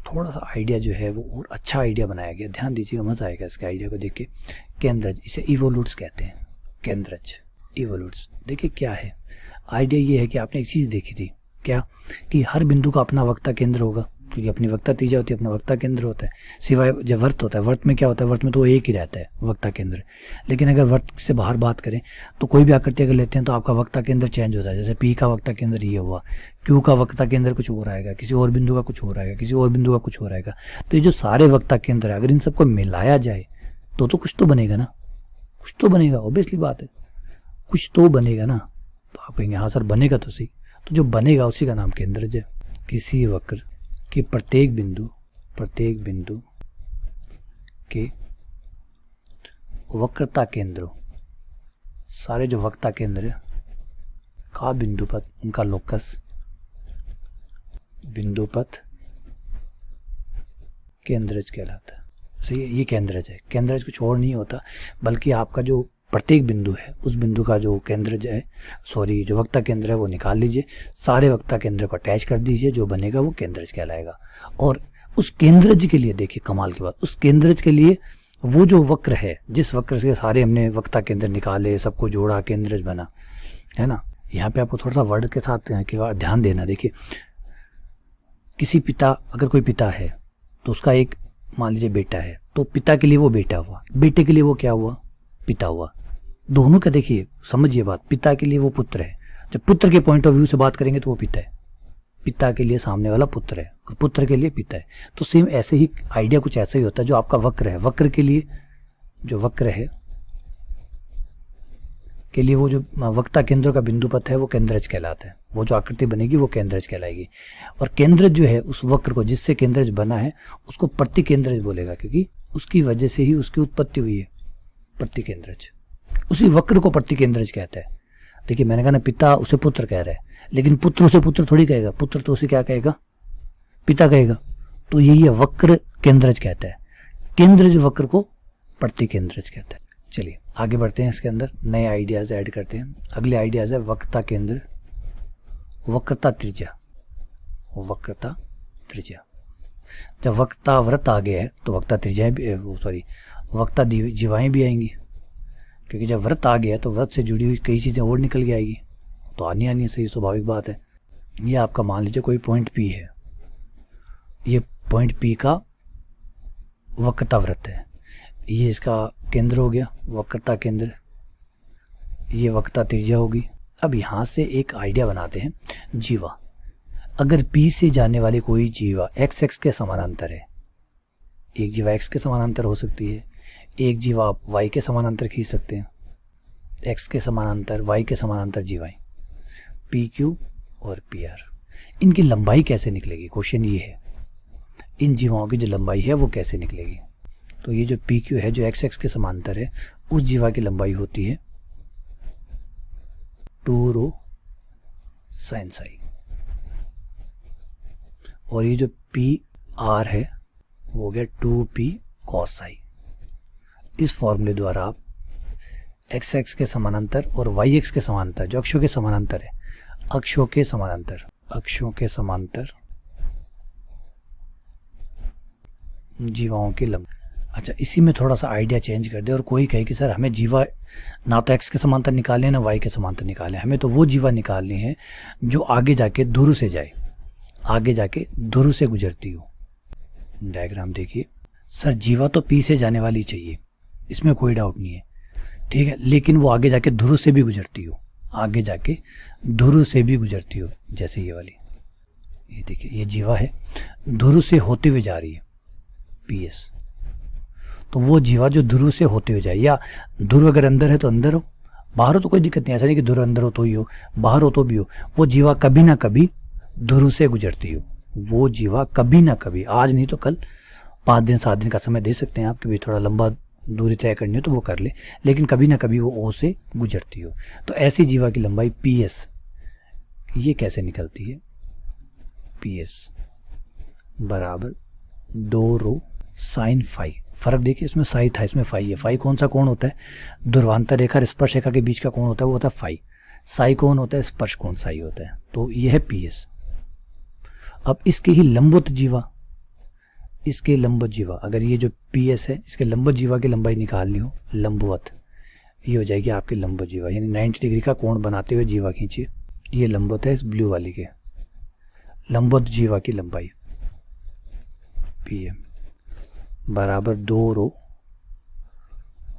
थोड़ा सा आइडिया जो है वो और अच्छा आइडिया बनाया गया, ध्यान दीजिएगा, मजा आएगा इसके आइडिया को देख के। केंद्रज, इसे इवोल्यूट्स कहते हैं, केंद्रज इवोल्यूट्स। देखिए क्या है आइडिया, ये है कि आपने एक चीज़ देखी थी क्या, कि हर बिंदु का अपना वक्रता केंद्र होगा, क्योंकि अपनी वक्रता त्रिज्या होती है, अपना वक्रता केंद्र होता है। सिवाय जब वृत्त होता है, वृत्त में क्या होता है, वृत्त में तो एक ही रहता है वक्रता केंद्र। लेकिन अगर वृत्त से बाहर बात करें तो कोई भी आकृति अगर लेते हैं तो आपका वक्रता केंद्र चेंज होता है। जैसे पी का वक्रता केंद्र ये हुआ, क्यू का वक्रता केंद्र कुछ और आएगा, किसी और बिंदु का कुछ और आएगा, किसी और बिंदु का कुछ और आएगा। तो ये जो सारे वक्रता केंद्र है, अगर इन सबको मिलाया जाए तो कुछ तो बनेगा ना, कुछ तो बनेगा, ऑब्वियसली बात है, कुछ तो बनेगा ना। तो आप कहेंगे हाँ सर बनेगा तो सही, तो जो बनेगा उसी का नाम केंद्रज है। किसी वक्र कि प्रत्येक बिंदु के वक्रता केंद्रों, सारे जो वक्रता केंद्र है का बिंदुपथ, उनका लोकस बिंदुपथ केंद्रज कहलाता है। सही है, ये केंद्रज है। केंद्रज कुछ और नहीं होता बल्कि आपका जो प्रत्येक बिंदु है उस बिंदु का जो केंद्रज है, सॉरी जो वक्रता केंद्र है वो निकाल लीजिए, सारे वक्रता केंद्र को अटैच कर दीजिए, जो बनेगा वो केंद्रज कहलाएगा। और उस केंद्रज के लिए देखिए कमाल की बात, उस केंद्रज के लिए वो जो वक्र है, जिस वक्र से सारे हमने वक्रता केंद्र निकाले, सबको जोड़ा, केंद्रज बना, है ना। यहाँ पे आपको थोड़ा सा वर्ड के साथ ध्यान देना। देखिए किसी पिता, अगर कोई पिता है तो उसका एक मान लीजिए बेटा है, तो पिता के लिए वो बेटा हुआ, बेटे के लिए वो क्या हुआ, पिता हुआ। दोनों का देखिए समझिए बात, पिता के लिए वो पुत्र है, जब पुत्र के पॉइंट ऑफ व्यू से बात करेंगे तो वो पिता है, पिता के लिए सामने वाला पुत्र है और पुत्र के लिए पिता है। तो सेम ऐसे ही आइडिया कुछ ऐसा ही होता है, जो आपका वक्र है, वक्र के लिए जो वक्र है के लिए वो जो वक्रता केंद्र का बिंदुपथ है वो केंद्रज कहलाता है। वो जो आकृति बनेगी वो केंद्रज कहलाएगी। और केंद्रज जो है उस वक्र को जिससे केंद्रज बना है उसको प्रतिकेंद्रज बोलेगा, क्योंकि उसकी वजह से ही उसकी उत्पत्ति हुई है। प्रतिकेंद्रज, उसी वक्र को प्रतिकेंद्रज कहता है। देखिए मैंने कहा ना पिता उसे पुत्र कह रहा है, लेकिन पुत्र उसे पुत्र थोड़ी कहेगा, पुत्र तो उसे क्या कहेगा, पिता कहेगा। तो यही है वक्र केंद्रज कहता है, केंद्रज वक्र को प्रतिकेंद्रज कहता है। चलिए आगे बढ़ते हैं, इसके अंदर नए आइडियाज ऐड करते हैं। अगले आइडियाज है वक्रता केंद्र, वक्रता त्रिज्या, वक्रता त्रिज्या। जब वक्रता वृत्त आ गया है तो वक्रता त्रिज्या भी, वक्रता जीवाएं भी आएंगी, क्योंकि जब वृत्त आ गया है तो वृत्त से जुड़ी हुई कई चीज़ें और निकल के आएगी, तो आनी आनी सही स्वाभाविक बात है। ये आपका मान लीजिए कोई पॉइंट P है, ये पॉइंट P का वक्रता वृत्त है, ये इसका केंद्र हो गया, वक्रता केंद्र, ये वक्रता त्रिज्या होगी। अब यहाँ से एक आइडिया बनाते हैं, जीवा, अगर P से जाने वाली कोई जीवा x के समानांतर है, एक जीवा x के समानांतर हो सकती है, एक जीवा आप y के समानांतर खींच सकते हैं, x के समानांतर, y के समानांतर जीवाएं PQ और PR, इनकी लंबाई कैसे निकलेगी, क्वेश्चन ये है, इन जीवाओं की जो लंबाई है वो कैसे निकलेगी। तो ये जो PQ है जो x के समांतर है, उस जीवा की लंबाई होती है 2 रो साइन साई, और ये जो PR है वो हो गया 2P कॉस साई। इस फॉर्मूले द्वारा आप x के समानांतर और y के समानांतर, जो अक्षों के समानांतर है, अक्षों के समांतर जीवाओं की लंबाई। अच्छा, इसी में थोड़ा सा आइडिया चेंज कर दे और कोई कहे कि सर हमें जीवा ना तो x के समांतर निकालें ना y के समांतर निकालें, हमें तो वो जीवा निकालनी है जो आगे जाके ध्रुव से जाए, आगे जाके ध्रुव से गुजरती हो। डायग्राम देखिए, सर जीवा तो P से जाने वाली चाहिए, इसमें कोई डाउट नहीं है, ठीक है, लेकिन वो आगे जाके ध्रुव से भी गुजरती हो, आगे जाके ध्रुव से भी गुजरती हो। जैसे ये वाली, ये देखिए, ये जीवा है, ध्रुव से होते हुए जा रही है PS, तो वो जीवा जो ध्रुव से होते हुए जाए, या ध्रुव अगर अंदर है तो अंदर हो, बाहर हो तो कोई दिक्कत नहीं, ऐसा नहीं कि ध्रुव अंदर हो तो ही हो, बाहर हो तो भी हो, वो जीवा कभी ना कभी ध्रुव से गुजरती हो, वो जीवा कभी ना कभी, आज नहीं तो कल, 5 दिन 7 दिन का समय दे सकते हैं आप कि भाई थोड़ा लंबा दूरी तय करनी हो तो वो कर ले, लेकिन कभी ना कभी वो O से गुजरती हो। तो ऐसी जीवा की लंबाई PS, ये कैसे निकलती है, PS बराबर 2 रो साइन फाई। फर्क देखिए, इसमें साई था, इसमें फाई है। फाई कौन सा कोण होता है, ध्रुवांतर रेखा और स्पर्श रेखा के बीच का कोण होता है, वो होता है फाई। साई कौन होता है, स्पर्श कोण साई होता है। तो यह है PS। अब इसके ही लंबवत जीवा, इसके लंबवत जीवा, अगर ये जो PS है, इसके लंबवत जीवा की लंबाई निकालनी हो, लंबवत, ये हो जाएगी आपकी लंबवत जीवा, यानी 90 डिग्री का कोण बनाते हुए जीवा खींचिए। ये लंबवत है इस ब्लू वाली के, लंबवत जीवा की लंबाई PM बराबर 2 रो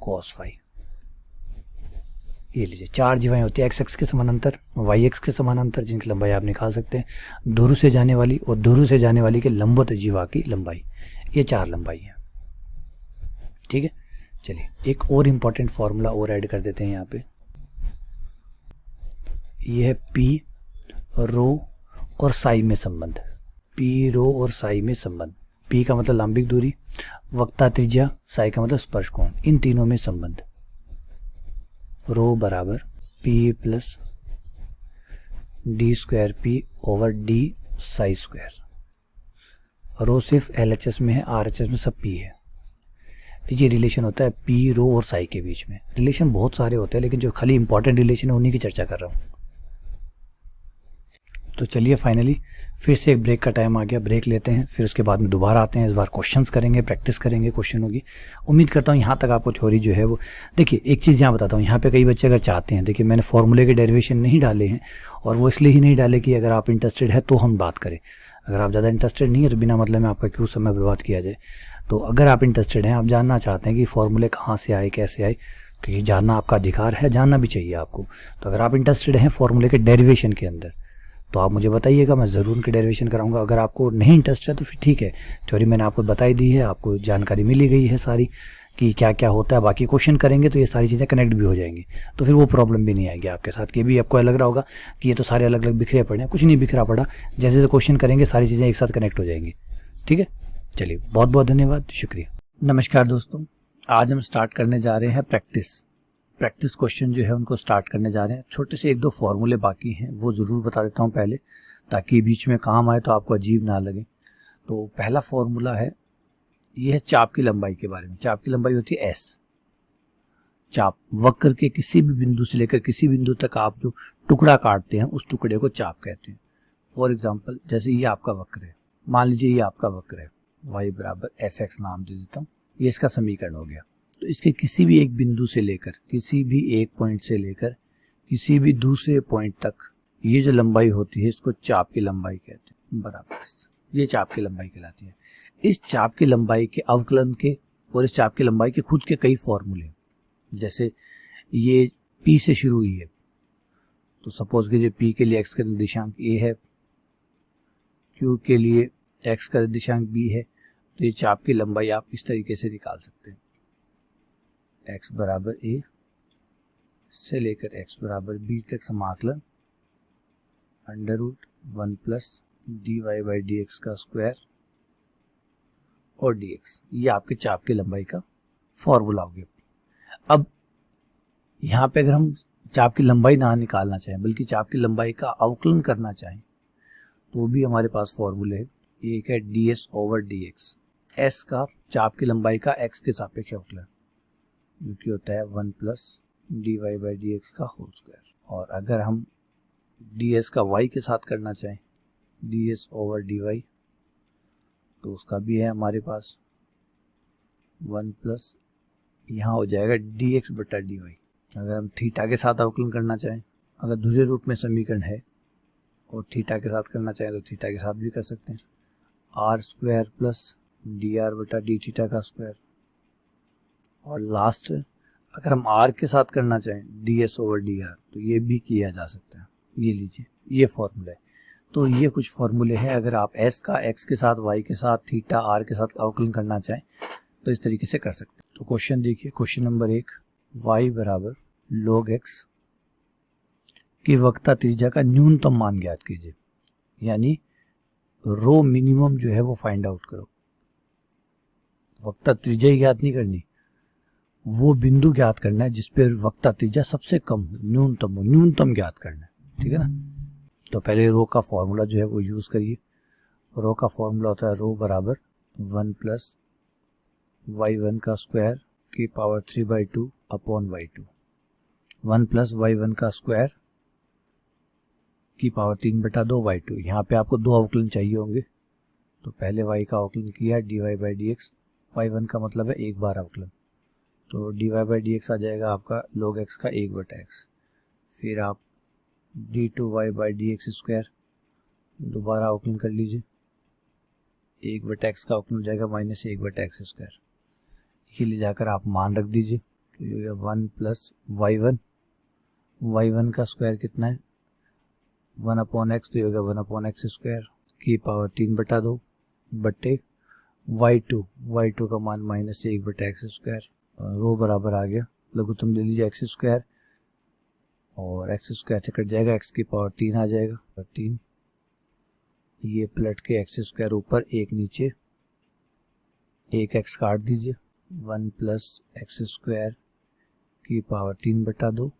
कॉस फाई। ये लीजिए, 4 जीवाएं होती है x के समानांतर, y के समानांतर, जिनकी लंबाई आप निकाल सकते हैं, ध्रुव से जाने वाली और ध्रुव से जाने वाली के लंबवत जीवा की लंबाई, ये 4 लंबाई है, ठीक है। चलिए एक और इम्पॉर्टेंट फॉर्मूला और ऐड कर देते हैं यहाँ पे, ये है P रो और साई में संबंध, P रो और साई में संबंध। P का मतलब लंबिक दूरी, वक्रता त्रिज्या, साई का मतलब स्पर्श कोण, इन तीनों में संबंध। रो बराबर P plus d²P over d psi square. Rho सिर्फ LHS में है, RHS में सब P है। ये रिलेशन होता है P रो और साई के बीच में। रिलेशन बहुत सारे होते हैं, लेकिन जो खाली इंपॉर्टेंट रिलेशन है उन्हीं की चर्चा कर रहा हूँ। तो चलिए फाइनली फिर से एक ब्रेक का टाइम आ गया, ब्रेक लेते हैं, फिर उसके बाद में दोबारा आते हैं। इस बार क्वेश्चंस करेंगे, प्रैक्टिस करेंगे क्वेश्चनों की। उम्मीद करता हूँ यहाँ तक आपको थ्योरी जो है वो, देखिए एक चीज़ यहाँ बताता हूँ, यहाँ पे कई बच्चे अगर चाहते हैं, देखिए मैंने फॉर्मूले के डेरिवेशन नहीं डाले हैं, और वो इसलिए ही नहीं डाले कि अगर आप इंटरेस्टेड है तो हम बात करें। अगर आप ज़्यादा इंटरेस्टेड नहीं है तो बिना मतलब में आपका क्यों समय बर्बाद किया जाए। तो अगर आप इंटरेस्टेड हैं, आप जानना चाहते हैं कि फॉर्मूले कहाँ से आए, कैसे आए, क्योंकि जानना आपका अधिकार है, जानना भी चाहिए आपको। तो अगर आप इंटरेस्टेड हैं फॉर्मूले के डेरिवेशन के अंदर, तो आप मुझे बताइएगा, मैं ज़रूर उनके डेरिवेशन कराऊंगा। अगर आपको नहीं इंटरेस्ट है तो फिर ठीक है, थ्योरी मैंने आपको बताई दी है, आपको जानकारी मिली गई है सारी कि क्या क्या होता है। बाकी क्वेश्चन करेंगे तो ये सारी चीज़ें कनेक्ट भी हो जाएंगी, तो फिर वो प्रॉब्लम भी नहीं आएगी आपके साथ, कि भी आपको लग रहा होगा कि ये तो सारे अलग अलग बिखरे पड़े हैं। कुछ नहीं बिखरा पड़ा, जैसे जैसे क्वेश्चन करेंगे सारी चीज़ें एक साथ कनेक्ट हो जाएंगी, ठीक है। चलिए बहुत बहुत धन्यवाद, शुक्रिया। नमस्कार दोस्तों, आज हम स्टार्ट करने जा रहे हैं प्रैक्टिस क्वेश्चन जो है उनको स्टार्ट करने जा रहे हैं। छोटे से 1-2 फॉर्मूले बाकी हैं, वो ज़रूर बता देता हूँ पहले, ताकि बीच में काम आए तो आपको अजीब ना लगे। तो पहला फॉर्मूला है, ये है चाप की लंबाई के बारे में। चाप की लंबाई होती है S। चाप, वक्र के किसी भी बिंदु से लेकर किसी बिंदु तक आप जो टुकड़ा काटते हैं उस टुकड़े को चाप कहते हैं। फॉर एग्जाम्पल, जैसे ये आपका वक्र है, मान लीजिए ये आपका वक्र है, y बराबर fx नाम दे देता हूँ, ये इसका समीकरण हो गया। तो इसके किसी भी एक बिंदु से लेकर, किसी भी एक पॉइंट से लेकर किसी भी दूसरे पॉइंट तक ये जो लंबाई होती है इसको चाप की लंबाई कहते हैं, बराबर। ये चाप की लंबाई कहलाती है। इस चाप की लंबाई के अवकलन के और इस चाप की लंबाई के खुद के कई फॉर्मूले, जैसे ये p से शुरू हुई है, तो सपोज कीजिए p के लिए x का निर्देशांक a है, q के लिए x का निर्देशांक b है, तो ये चाप की लंबाई आप इस तरीके से निकाल सकते हैं, x बराबर a से लेकर x बराबर b तक समाकलन under root 1 plus dy by dx का स्क्वायर और dx, ये आपके चाप की लंबाई का फॉर्मूला हो गया। अब यहाँ पे अगर हम चाप की लंबाई ना निकालना चाहें बल्कि चाप की लंबाई का अवकलन करना चाहें तो भी हमारे पास फॉर्मूले है। एक है ds ओवर dx, s का चाप की लंबाई का x के सापेक्ष अवकलन जो कि होता है 1 प्लस dy बाई dx का होल स्क्वायर, और अगर हम ds का y के साथ करना चाहें ds ओवर dy तो उसका भी है हमारे पास 1 प्लस यहाँ हो जाएगा dx बटा dy। अगर हम थीटा के साथ अवकलन करना चाहें, अगर ध्रुवीय रूप में समीकरण है और थीटा के साथ करना चाहें तो थीटा के साथ भी कर सकते हैं, r square plus d r बटा डी थीटा का स्क्वायर, और लास्ट अगर हम आर के साथ करना चाहें d s over d r तो ये भी किया जा सकता है। ये लीजिए ये फॉर्मूला है। तो ये कुछ फॉर्मूले हैं, अगर आप एस का एक्स के साथ वाई के साथ थीटा आर के साथ अवकलन करना चाहें तो इस तरीके से कर सकते हैं। तो क्वेश्चन देखिए, क्वेश्चन नंबर 1, y बराबर log x की वक्रता त्रिज्या का न्यूनतम मान ज्ञात कीजिए, यानी रो मिनिमम जो है वो फाइंड आउट करो। वक्रता त्रिज्या ही ज्ञात नहीं करनी, वो बिंदु ज्ञात करना है जिस पर वक्रता त्रिज्या सबसे कम हो, न्यूनतम ज्ञात करना है, ठीक है ना। तो पहले रो का फॉर्मूला जो है वो यूज करिए। रो का फॉर्मूला होता है रो बराबर 1 प्लस y1 का स्क्वायर की power 3/2 upon y2, 1 plus y1 का स्क्वायर की पावर 3/2 y2। यहाँ पे आपको दो अवकलन चाहिए होंगे, तो पहले y का अवकलन किया dy बाई dx, y1 का मतलब है एक बार अवकलन, तो dy बाई dx आ जाएगा आपका log x का 1/x, फिर आप d2y बाई dx स्क्वायर दोबारा अवकलन कर लीजिए, 1/x का अवकलन हो जाएगा माइनस 1/x स्क्वायर, ये ले जाकर आप मान रख दीजिए, तो ये 1 प्लस y1 का स्क्वायर कितना है 1 अपॉन एक्स, तो ये होगा 1 अपॉन एक्स स्क्वायर की पावर 3/2 बट्टे y2 का मान माइनस 1/x स्क्वायर, रो बराबर आ गया लघुत्तम ले लीजिए एक्स स्क्वायर और एक्स स्क्वायर से कट जाएगा, एक्स की पावर 3 आ जाएगा, 3 ये पलट के एक्स स्क्वायर ऊपर एक नीचे, एक एक्स काट दीजिए, 1 प्लस एक्स स्क्वायर की पावर 3/2,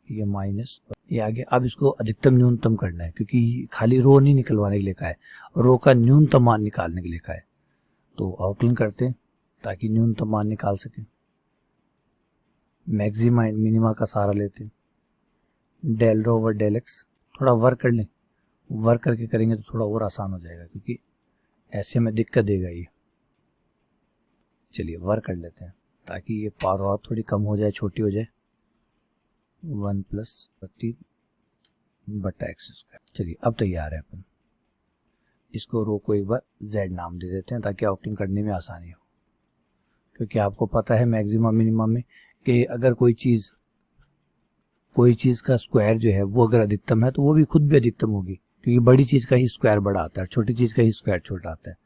ये माइनस ये आ गया। अब इसको अधिकतम न्यूनतम करना है क्योंकि खाली रो नहीं निकलवाने के लिए कहा है, रो का न्यूनतम मान निकालने के लिए कहा है, तो अवकलन करते हैं ताकि न्यूनतम मान निकाल सकें। मैक्सिमा एंड मिनिमा का सहारा लेते हैं, del rho over del x, थोड़ा वर्क कर लें, वर्क करके करेंगे तो थोड़ा और आसान हो जाएगा क्योंकि ऐसे में दिक्कत देगा ये। चलिए वर्क कर लेते हैं ताकि ये पावर और थोड़ी कम हो जाए, छोटी हो जाए, 1 प्लस 3/x स्क्वायर। चलिए अब तैयार है अपन, इसको रो को एक बार z नाम दे देते हैं ताकि अवकलन करने में आसानी हो, क्योंकि आपको पता है मैक्सिमम मिनिमम में कि अगर कोई चीज़ का स्क्वायर जो है वो अगर अधिकतम है तो वो भी खुद भी अधिकतम होगी, क्योंकि बड़ी चीज़ का ही स्क्वायर बड़ा आता है, छोटी चीज़ का ही स्क्वायर छोटा आता है।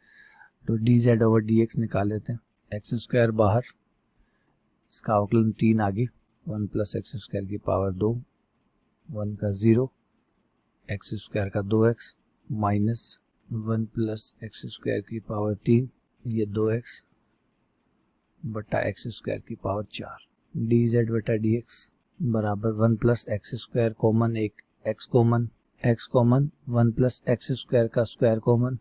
तो dz ओवर dx निकाल लेते हैं, एक्स स्क्वायर बाहर, इसका अवकलन 3 आगे, 1 प्लस एक्स स्क्वायर की पावर 2, 1 का 0, एक्स स्क्वायर का 2x minus 1 plus x square की पावर 3, ये 2x बटा एक्स स्क्वायर की पावर 4, dz बटा dx बराबर 1 प्लस एक्स स्क्वायर कॉमन, एक x common, 1 plus x square का स्क्वायर कॉमन,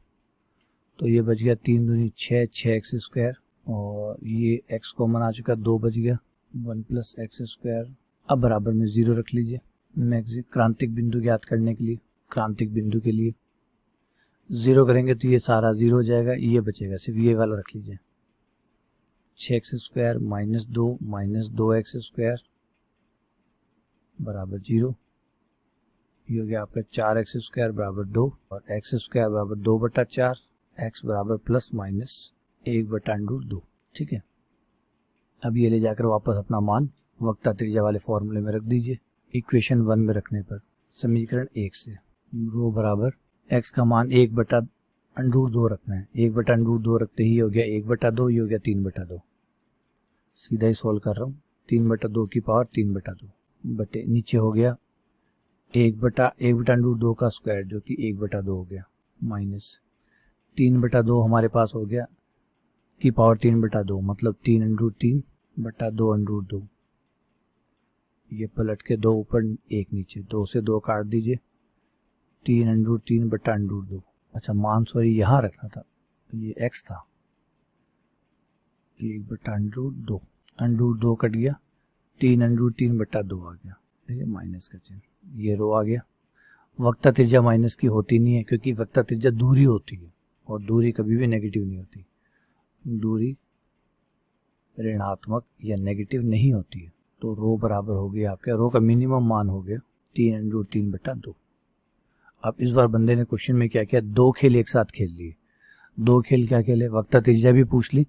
तो ये बच गया 3 दूनी 6, 6x स्क्वायर, और ये x कॉमन आ चुका, 2 बच गया, 1 प्लस एक्स स्क्वायर। अब बराबर में 0 रख लीजिए, क्रांतिक बिंदु ज्ञात करने के लिए, क्रांतिक बिंदु के लिए 0 करेंगे तो ये सारा 0 हो जाएगा, ये बचेगा, सिर्फ ये वाला रख लीजिए, 6x square minus 2x square बराबर 0, ये हो गया आपका 4x² बराबर 2 और x² बराबर 2/4, x बराबर प्लस माइनस 1/√2। ठीक है, अब ये ले जाकर वापस अपना मान वक्रता त्रिज्या वाले फॉर्मूले में रख दीजिए। इक्वेशन 1 में रखने पर समीकरण 1 से रो बराबर x का मान 1/√2 रखना है। 1/√2 रखते ही हो गया 1/2, ये हो गया 3/2। सीधा ही सॉल्व कर रहा हूँ। 3/2 की पावर 3/2 बटे नीचे हो गया 1/√2 का स्क्वायर जो कि 1/2 हो गया, माइनस 3/2 हमारे पास हो गया की पावर 3/2 मतलब 3√3/2√2। ये पलट के 2 ऊपर 1 नीचे, 2 से 2 काट दीजिए, 3√3/√2। अच्छा मान सॉरी यहाँ रखना था, ये x था, 1/√2, √2 कट गया, 3√3/2 आ गया, ये माइनस का चिन्ह, ये रो आ गया। वक्रता त्रिज्या माइनस की होती नहीं है क्योंकि वक्रता त्रिज्या दूरी होती है और दूरी कभी भी नेगेटिव नहीं होती, दूरी ऋणात्मक या नेगेटिव नहीं होती है। तो रो बराबर हो गया आपका, रो का मिनिमम मान हो गया 3√3/2। अब इस बार बंदे ने क्वेश्चन में क्या किया, 2 खेल एक साथ खेल लिए। 2 खेल क्या खेले, वक्रता त्रिज्या भी पूछ ली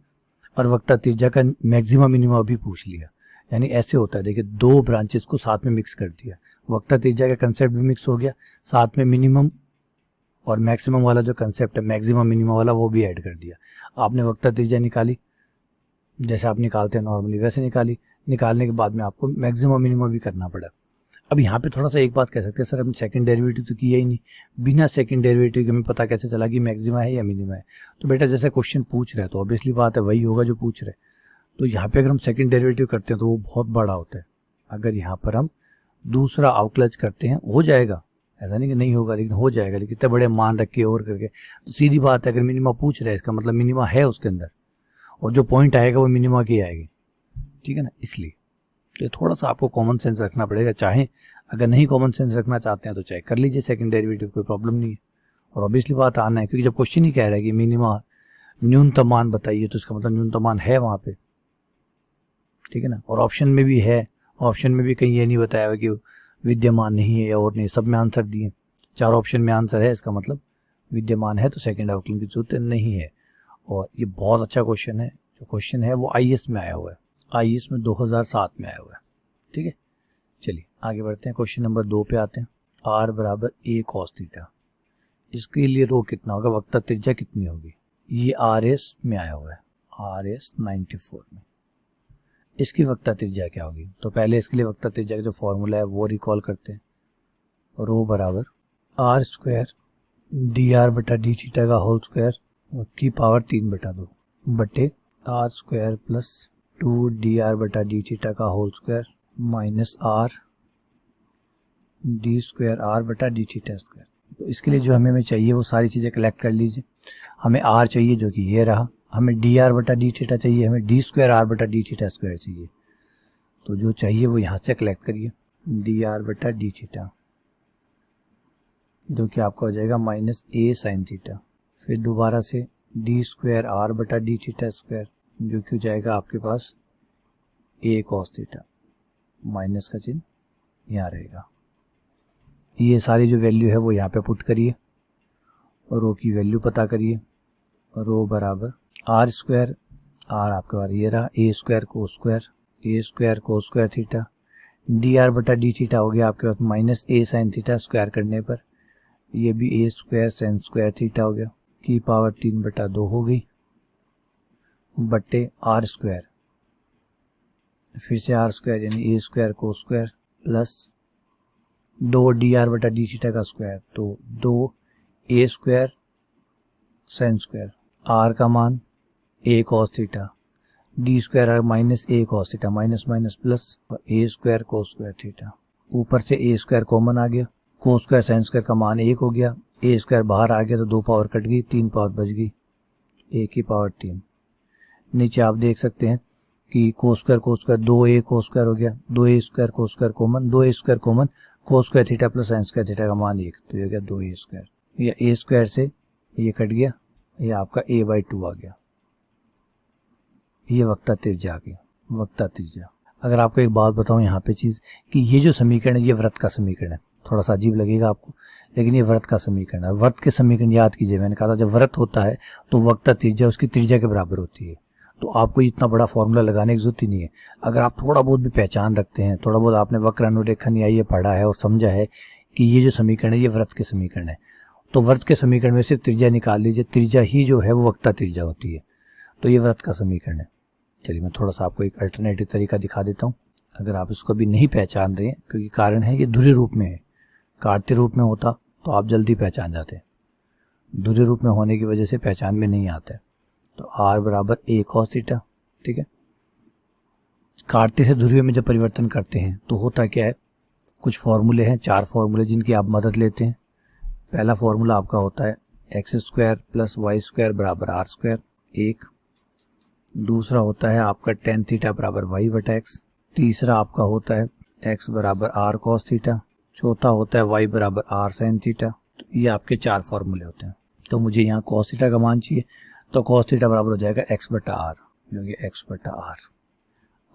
और वक्रता त्रिज्या का मैक्सिमम मिनिमम भी पूछ लिया। यानी ऐसे होता है, देखिए 2 ब्रांचेस को साथ में मिक्स कर दिया, वक्रता त्रिज्या का कंसेप्ट भी मिक्स हो गया, साथ में मिनिमम और मैक्सिमम वाला जो कंसेप्ट है मैक्सिमम मिनिमम वाला वो भी ऐड कर दिया। आपने वक्रता त्रिज्या निकाली, जैसे आप निकालते हैं नॉर्मली वैसे निकाली, निकालने के बाद में आपको मैक्सिमम मिनिमम भी करना पड़ा। अब यहाँ पे थोड़ा सा एक बात कह सकते हैं, सर हमने सेकंड डेरिवेटिव तो किया ही नहीं, बिना सेकंड डेरिवेटिव के हमें पता कैसे चला कि मैक्सिमा है या मिनिमा है। तो बेटा जैसे क्वेश्चन पूछ रहे हैं तो ऑब्वियसली बात है वही होगा जो पूछ रहे। तो यहाँ पे अगर हम सेकंड डेरिवेटिव करते हैं तो वो बहुत बड़ा होता है। अगर यहाँ पर हम दूसरा आउटक्लच करते हैं हो जाएगा, ऐसा नहीं कि नहीं होगा, लेकिन हो जाएगा, लेकिन इतने बड़े मान रख के और करके। तो सीधी बात है, अगर मिनिमा पूछ रहे हैं इसका मतलब मिनिमा है उसके अंदर और जो पॉइंट आएगा वो मिनिमा की आएगी। ठीक है ना, इसलिए तो थोड़ा सा आपको कॉमन सेंस रखना पड़ेगा। चाहे अगर नहीं कॉमन सेंस रखना चाहते हैं तो चाहे कर लीजिए सेकंड डेरिवेटिव, कोई प्रॉब्लम नहीं है। और ऑब्वियसली बात आना है क्योंकि जब क्वेश्चन ही कह रहा है कि मिनिमा न्यूनतम मान बताइए तो इसका मतलब न्यूनतम मान है वहाँ पे। ठीक है ना, और ऑप्शन में भी है, ऑप्शन में भी कहीं ये नहीं बताया हुआ कि विद्यमान नहीं है या और नहीं, सब में आंसर दिए, 4 ऑप्शन में आंसर है, इसका मतलब विद्यमान है तो सेकेंड आउटलाइन की जरूरत नहीं है। और ये बहुत अच्छा क्वेश्चन है, जो क्वेश्चन है वो IAS में आया हुआ है, IAS में 2007 में आया हुआ है। ठीक है, चलिए आगे बढ़ते हैं, क्वेश्चन नंबर 2 पे आते हैं। r बराबर a cos थीटा, इसके लिए रो कितना होगा, वक्रता त्रिज्या कितनी होगी, ये RS में आया हुआ है, RS 94 में। इसकी वक्रता त्रिज्या क्या होगी, तो पहले इसके लिए वक्रता त्रिज्या का जो फॉर्मूला है वो रिकॉल करते हैं। रो बराबर r² dr/d थीटा का होल स्क्वायर की पावर 3/2 बटे r² प्लस 2 dr/d थीटा का whole square minus r d² r/d theta square. तो इसके लिए जो हमें चाहिए वो सारी चीज़ें कलेक्ट कर लीजिए। हमें r चाहिए जो कि ये रहा, हमें dr/d थीटा चाहिए, हमें d² r/d थीटा स्क्वायर चाहिए। तो जो चाहिए वो यहाँ से कलेक्ट करिए, dr/d थीटा जो कि आपका हो जाएगा माइनस a sin थीटा, फिर दोबारा से d² r/d थीटा स्क्वायर जो कि हो जाएगा आपके पास a cos थीटा, माइनस का चिन्ह यहाँ रहेगा। ये सारी जो वैल्यू है वो यहाँ पे पुट करिए और रो की वैल्यू पता करिए। रो बराबर r², r आपके पास ये रहा, a² cos square theta, dr/d theta हो गया आपके पास minus a sin theta square करने पर ये भी a² sin स्क्वायर थीटा हो गया की पावर 3/2 हो गई बटे r², फिर से r² यानी a² cos square plus 2 dr/d theta का स्क्वायर, तो 2 a² sin स्क्वायर, r का मान a cos theta, d² minus a cos theta, minus minus plus और a² cos स्क्वायर थीटा, ऊपर से a² कॉमन आ गया, cos स्क्वायर sin स्क्वायर का मान 1 हो गया, a² बाहर आ गया तो 2 पावर कट गई, 3 पावर बच गई, a की पावर 3। नीचे आप देख सकते हैं कि cos square 2a cos square हो गया, 2a² cos square common, 2a² common, cos square theta plus sin square theta का मान 1, तो ये हो गया 2a², या a² से ये कट गया, ये आपका a/2 आ गया। ये वक्रता त्रिज्या आ गई, वक्रता त्रिज्या। अगर आपको एक बात बताऊं यहाँ पे चीज़ कि ये जो समीकरण है ये वृत्त का समीकरण है, थोड़ा सा अजीब लगेगा आपको, लेकिन ये वृत्त का समीकरण है। वृत्त के समीकरण याद कीजिए, मैंने कहा था जब वृत्त होता है तो वक्रता त्रिज्या उसकी त्रिज्या के बराबर होती है। तो आपको इतना बड़ा फॉर्मूला लगाने की जरूरत ही नहीं है। अगर आप थोड़ा बहुत भी पहचान रखते हैं, थोड़ा बहुत आपने वक्र अनुरेखण या ये पढ़ा है और समझा है कि ये जो समीकरण है ये वृत्त के समीकरण है, तो वृत्त के समीकरण में से त्रिज्या निकाल लीजिए, त्रिज्या ही जो है वो वक्रता त्रिज्या होती है। तो ये वृत्त का समीकरण है। चलिए मैं थोड़ा सा आपको एक अल्टरनेटिव तरीका दिखा देता हूँ, अगर आप इसको भी नहीं पहचान रहे हैं, क्योंकि कारण है ये ध्रुवीय रूप में है। कार्तीय रूप में होता तो आप जल्दी पहचान जाते, ध्रुवीय रूप में होने की वजह से पहचान में नहीं आता है। तो r बराबर a cos थीटा, ठीक है। कार्तीय से ध्रुवीय में जब परिवर्तन करते हैं तो होता क्या है, कुछ फॉर्मूले हैं, 4 फॉर्मूले जिनकी आप मदद लेते हैं। पहला फॉर्मूला आपका होता है x square plus y square बराबर आर स्क्वायर, एक। दूसरा होता है आपका टेन थीटा बराबर वाई बटा एक्स। तीसरा आपका होता है एक्स बराबर आर कॉस थीटा। चौथा होता है वाई बराबर आर साइन थीटा। तो ये आपके 4 फॉर्मूले होते हैं। तो मुझे यहाँ कॉस थीटा का मान चाहिए, तो कॉस थीटा बराबर हो जाएगा एक्स बटा आर, क्योंकि एक्स बटा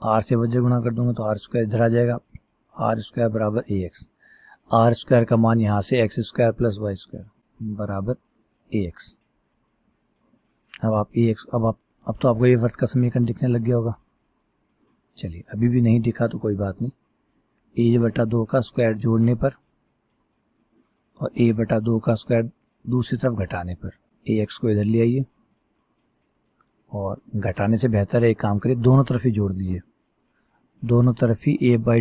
आर से वजह गुणा कर दूंगा तो आर स्क्वायर इधर आ जाएगा, आर स्क्वायर बराबर ए एक्स। आर स्क्वायर का मान यहाँ से x square plus y square बराबर ए एक्स। अब आप ए एक्स, अब तो आपको ये वृत्त का समीकरण दिखने लग गया होगा। चलिए अभी भी नहीं दिखा तो कोई बात नहीं, ए बटा 2 का स्क्वायर जोड़ने पर और ए बटा 2 का स्क्वायर दूसरी तरफ घटाने पर ए एक्स को इधर ले आइए, और घटाने से बेहतर है एक काम करिए, दोनों तरफ ही जोड़ दीजिए। दोनों तरफ ही ए बाई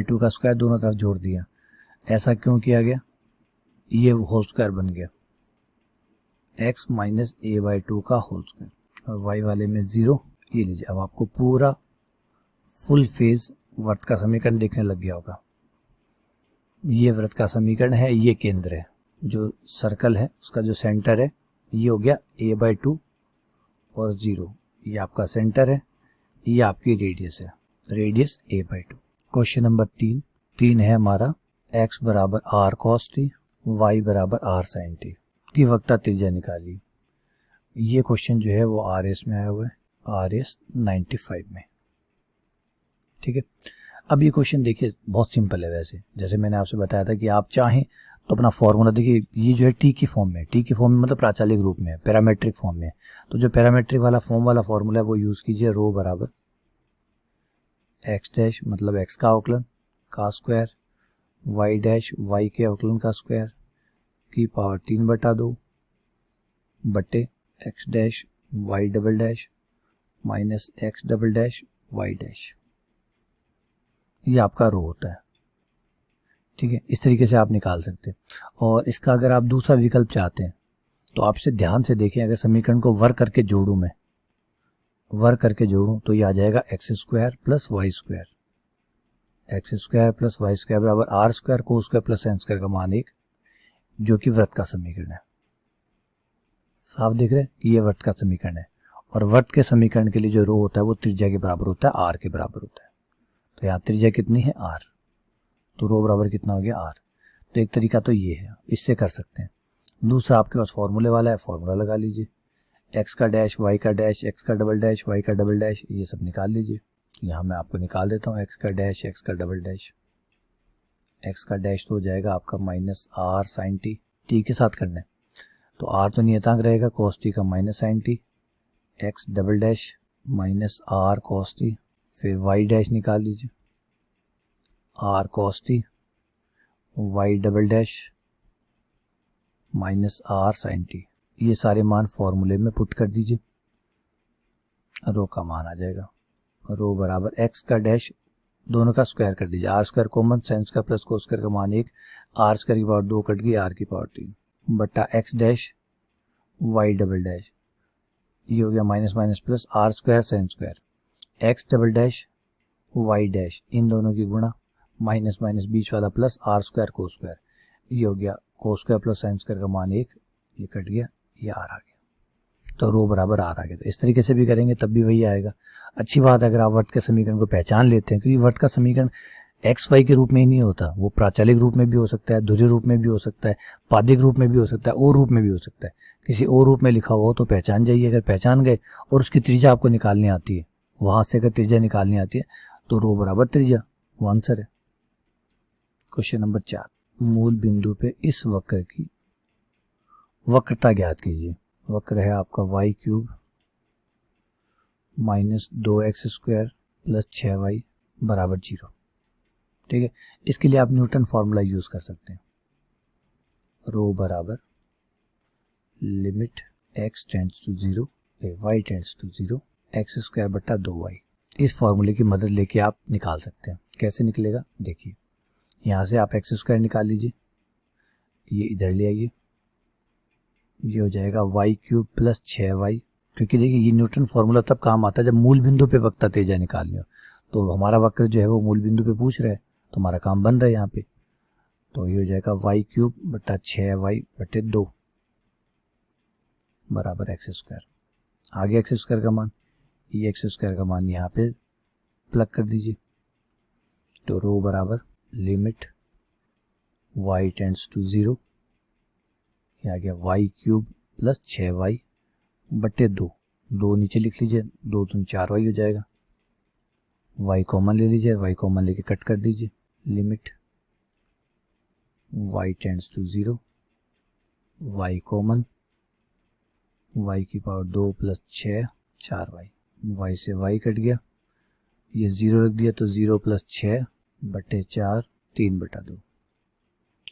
टू का स्क्वायर दोनों तरफ जोड़ दिया। ऐसा क्यों किया गया, ये होल स्क्वायर बन गया x माइनस ए बाई 2 का होल स्क्वायर, और y वाले में 0। ये लीजिए, अब आपको पूरा फुल फेज वृत्त का समीकरण देखने लग गया होगा। ये वृत्त का समीकरण है, ये केंद्र है, जो सर्कल है उसका जो सेंटर है ये हो गया a बाई 2 और 0, ये आपका सेंटर है, ये आपकी रेडियस है, radius a by 2। Question number 3 है हमारा x बराबर आर कॉस टी, y बराबर आर साइन टी की वक्रता त्रिज्या निकाली। ये क्वेश्चन जो है वो RS में आया हुआ है, RS 95 में, ठीक है। अब ये क्वेश्चन देखिए बहुत सिंपल है। वैसे जैसे मैंने आपसे बताया था कि आप चाहें तो अपना फॉर्मूला देखिए, ये जो है टी की फॉर्म में, टी की फॉर्म में मतलब प्राचालिक रूप में, पैरामेट्रिक फॉर्म में। तो जो पैरामेट्रिक वाला फॉर्म वाला फॉर्मूला है वो यूज़ कीजिए, रो बराबर एक्स डैश मतलब एक्स का अवकलन का स्क्वायर, वाई डैश वाई के अवकलन का स्क्वायर की पावर 3 बटा 2 बटे x dash y double dash minus x double dash y dash. ये आपका रो होता है, ठीक है। इस तरीके से आप निकाल सकते हैं। और इसका अगर आप दूसरा विकल्प चाहते हैं तो आप इसे ध्यान से देखें, अगर समीकरण को वर्ग करके जोड़ूं, मैं वर्ग करके जोड़ूं तो ये आ जाएगा x square plus y square, x square plus y square बराबर आर स्क्वायर को स्क्वायर प्लस साइन स्क्वायर का मान 1, जो कि वृत्त का समीकरण है। साफ देख रहे हैं कि ये वृत्त का समीकरण है, और वृत्त के समीकरण के लिए जो रो होता है वो त्रिज्या के बराबर होता है, आर के बराबर होता है। तो यहाँ त्रिज्या कितनी है, आर, तो रो बराबर कितना हो गया, आर। तो एक तरीका तो ये है, इससे कर सकते हैं। दूसरा आपके पास फॉर्मूले वाला है, फॉर्मूला लगा लीजिए, एक्स का डैश वाई का डैश एक्स का डबल डैश वाई का डबल डैश, ये सब निकाल लीजिए। यहाँ मैं आपको निकाल देता हूँ, एक्स का डैश एक्स का डबल डैश, एक्स का डैश तो हो जाएगा आपका minus r sine t, t के साथ करना है तो आर तो नियतांक रहेगा, कॉस टी का minus sine t, x double dash minus r cos t, फिर वाई डैश निकाल लीजिए, r cos t y double dash minus r sine t. ये सारे मान फॉर्मूले में पुट कर दीजिए, रो का मान आ जाएगा, रो बराबर एक्स का डैश दोनों का स्क्वायर कर दीजिए, r square common, sine square plus cos square का मान 1, आर स्क्वायर की पावर 2 कट गई, आर की पावर 3 बटा x dash y double dash, ये हो गया minus minus plus r square sine square, x double dash y dash, इन दोनों की गुणा, माइनस माइनस बीच वाला प्लस आर स्क्वायर को स्क्वायर, ये हो गया को स्क्वायर प्लस साइन स्क्वायर का मान 1, ये कट गया, ये आर आ गया। तो रो बराबर आर आ गया। तो इस तरीके से भी करेंगे तब भी वही आएगा। अच्छी बात है अगर आप वृत्त के समीकरण को पहचान लेते हैं, क्योंकि वृत्त का समीकरण एक्स वाई के रूप में ही नहीं होता, वो प्राचालिक रूप में भी हो सकता है, ध्रुवीय रूप में भी हो सकता है, पादिक रूप में भी हो सकता है, और रूप में भी हो सकता है। किसी और रूप में लिखा हुआ हो तो पहचान जाइए, अगर पहचान गए और उसकी त्रिज्या आपको निकालनी आती है, वहां से अगर त्रिज्या निकालनी आती है तो रो बराबर त्रिज्या, वो आंसर है। क्वेश्चन नंबर 4, मूल बिंदु पे इस वक्र की वक्रता ज्ञात कीजिए। वक्र है आपका Y cube minus 2x² plus 6y बराबर 0। ठीक है, इसके लिए आप न्यूटन फॉर्मूला यूज कर सकते हैं। रो बराबर limit x tends to 0 y tends to 0 x² बटा 2y। इस फॉर्मूले की मदद लेके आप निकाल सकते हैं। कैसे निकलेगा देखिए, यहाँ से आप x² निकाल लीजिए, ये इधर ले आइए, ये हो जाएगा y क्यूब प्लस 6y। क्योंकि देखिए ये न्यूटन फार्मूला तब काम आता है जब मूल बिंदु पे वक्रता त्रिज्या निकालनी हो। तो हमारा वक्र जो है वो मूल बिंदु पे पूछ रहा है, तो हमारा काम बन रहा है यहाँ पे। तो ये हो जाएगा y क्यूब बटा 6y बटे 2 बराबर x²। आगे x² का मान, ये x² का मान यहाँ पे प्लग कर दीजिए। तो रो बराबर लिमिट y टेंड्स टू 0, ये आ गया y क्यूब प्लस 6y बटे 2। 2 नीचे लिख लीजिए, 2 दूनी 4y हो जाएगा। y कॉमन ले लीजिए, y कॉमन लेके कट कर दीजिए। Limit y tends to 0, y common, y की पावर 2 प्लस 6 4y, y से y कट गया, ये 0 रख दिया तो 0 प्लस 6 बटे 4 3 बटा 2।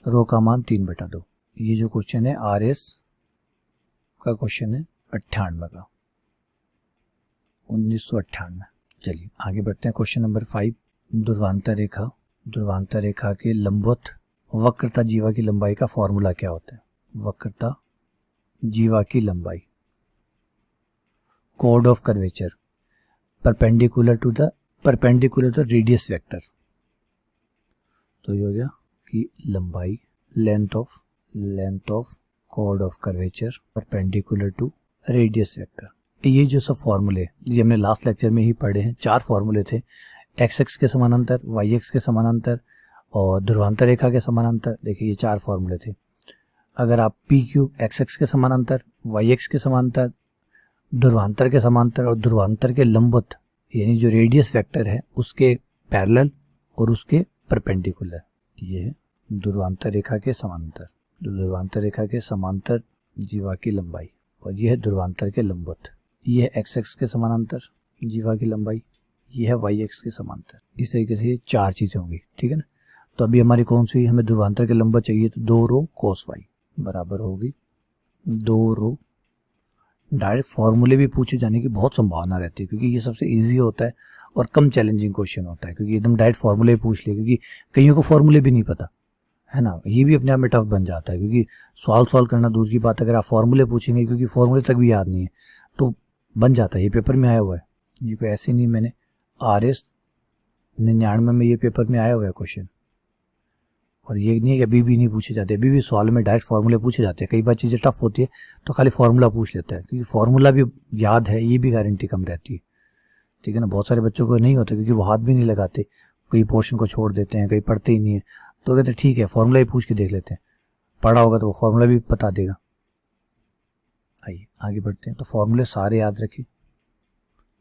रो का मान 3 बटा 2। ये जो क्वेश्चन है RS का क्वेश्चन है 98 का, 1998। चलिए आगे बढ़ते हैं। क्वेश्चन नंबर 5, ध्रुवांतर रेखा के लंबवत वक्रता जीवा की लंबाई का फॉर्मूला क्या होता है। वक्रता जीवा की लंबाई, कोड of curvature, perpendicular to radius vector. तो ये हो गया कि लंबाई लेंथ ऑफ कोड of curvature perpendicular to radius vector. ये जो सब फॉर्मूले ये हमने लास्ट लेक्चर में ही पढ़े हैं। 4 फॉर्मूले थे, x के समानांतर, y के समानांतर और ध्रुवांतर रेखा के समानांतर। देखिए ये 4 फॉर्मूले थे। अगर आप p क्यूब x के समानांतर, y के समांतर, ध्रुवांतर के समांतर और ध्रुवांतर के लंबवत यानी जो रेडियस वेक्टर है उसके पैरेलल और उसके परपेंडिकुलर, ये है ध्रुवांतर रेखा के समांतर। ध्रुवांतर रेखा के समांतर जीवा की लंबाई, और यह है ध्रुवांतर के लंबवत। यह है x के समानांतर जीवा की लंबाई, यह है y के समांतर। इस तरीके से ये 4 चीजें होंगी। ठीक है ना। तो अभी हमारी कौन सी, हमें ध्रुवांतर के लंबवत चाहिए, तो 2 रो cos y बराबर होगी 2 रो। डायरेक्ट फॉर्मूले भी पूछे जाने की बहुत संभावना रहती है, क्योंकि ये सबसे इजी होता है और कम चैलेंजिंग क्वेश्चन होता है, क्योंकि एकदम डायरेक्ट फॉर्मूले पूछ ले। क्योंकि कईयों को फॉर्मूले भी नहीं पता है ना, ये भी अपने आप में टफ बन जाता है, क्योंकि सॉल्व करना दूर की बात, अगर आप फॉर्मूले पूछेंगे, क्योंकि फॉर्मूले तक भी याद नहीं है, तो बन जाता है। ये पेपर में आया हुआ है, ये कोई ऐसे नहीं, मैंने RS 99 में ये पेपर में आया हुआ है क्वेश्चन। और ये नहीं है कि अभी भी नहीं पूछे जाते, अभी भी सवाल में डायरेक्ट फॉर्मूले पूछे जाते हैं। कई बार चीज़ें टफ होती है तो खाली फॉर्मूला पूछ लेता है, क्योंकि फॉर्मूला भी याद है, ये भी गारंटी कम रहती है। ठीक है ना। बहुत सारे बच्चों को नहीं होता, क्योंकि वो हाथ भी नहीं लगाते, कई पोर्शन को छोड़ देते हैं, कई पढ़ते ही नहीं है। तो कहते ठीक है फॉर्मूला ही पूछ के देख लेते हैं, पढ़ा होगा तो वो फॉर्मूला भी बता देगा। आइए आगे बढ़ते हैं। तो फॉर्मूले सारे याद रखिए,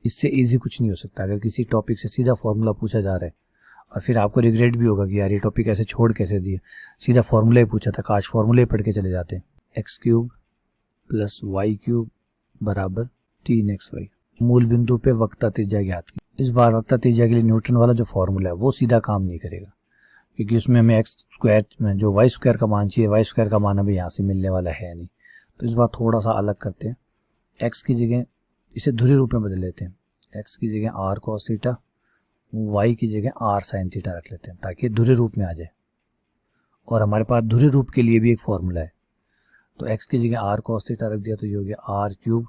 इससे इजी कुछ नहीं हो सकता। अगर किसी टॉपिक से सीधा फॉर्मूला पूछा जा रहा है और फिर आपको रिग्रेट भी होगा कि यार ये टॉपिक ऐसे छोड़ कैसे दिए, सीधा फॉर्मूला ही पूछा था, काश फॉर्मूले पढ़ के चले जाते हैं। X cube plus y cube बराबर 3xy। मूल बिंदु पे वक्रता त्रिज्या ज्ञात की। इस बार वक्रता त्रिज्या के लिए न्यूटन वाला जो फॉर्मूला है वो सीधा काम नहीं करेगा, क्योंकि उसमें हमें x² में जो y² का मान चाहिए, y² का मान हमें यहाँ से मिलने वाला है नहीं। तो इस बार थोड़ा सा अलग करते हैं। x की जगह इसे ध्रुवीय रूप में बदल लेते हैं। x की जगह r cos थीटा, y की जगह r sin थीटा रख लेते हैं, ताकि ध्रुवीय रूप में आ जाए। और हमारे पास ध्रुवीय रूप के लिए भी एक फॉर्मूला है। तो x की जगह r cos थीटा रख दिया, तो ये हो गया r cube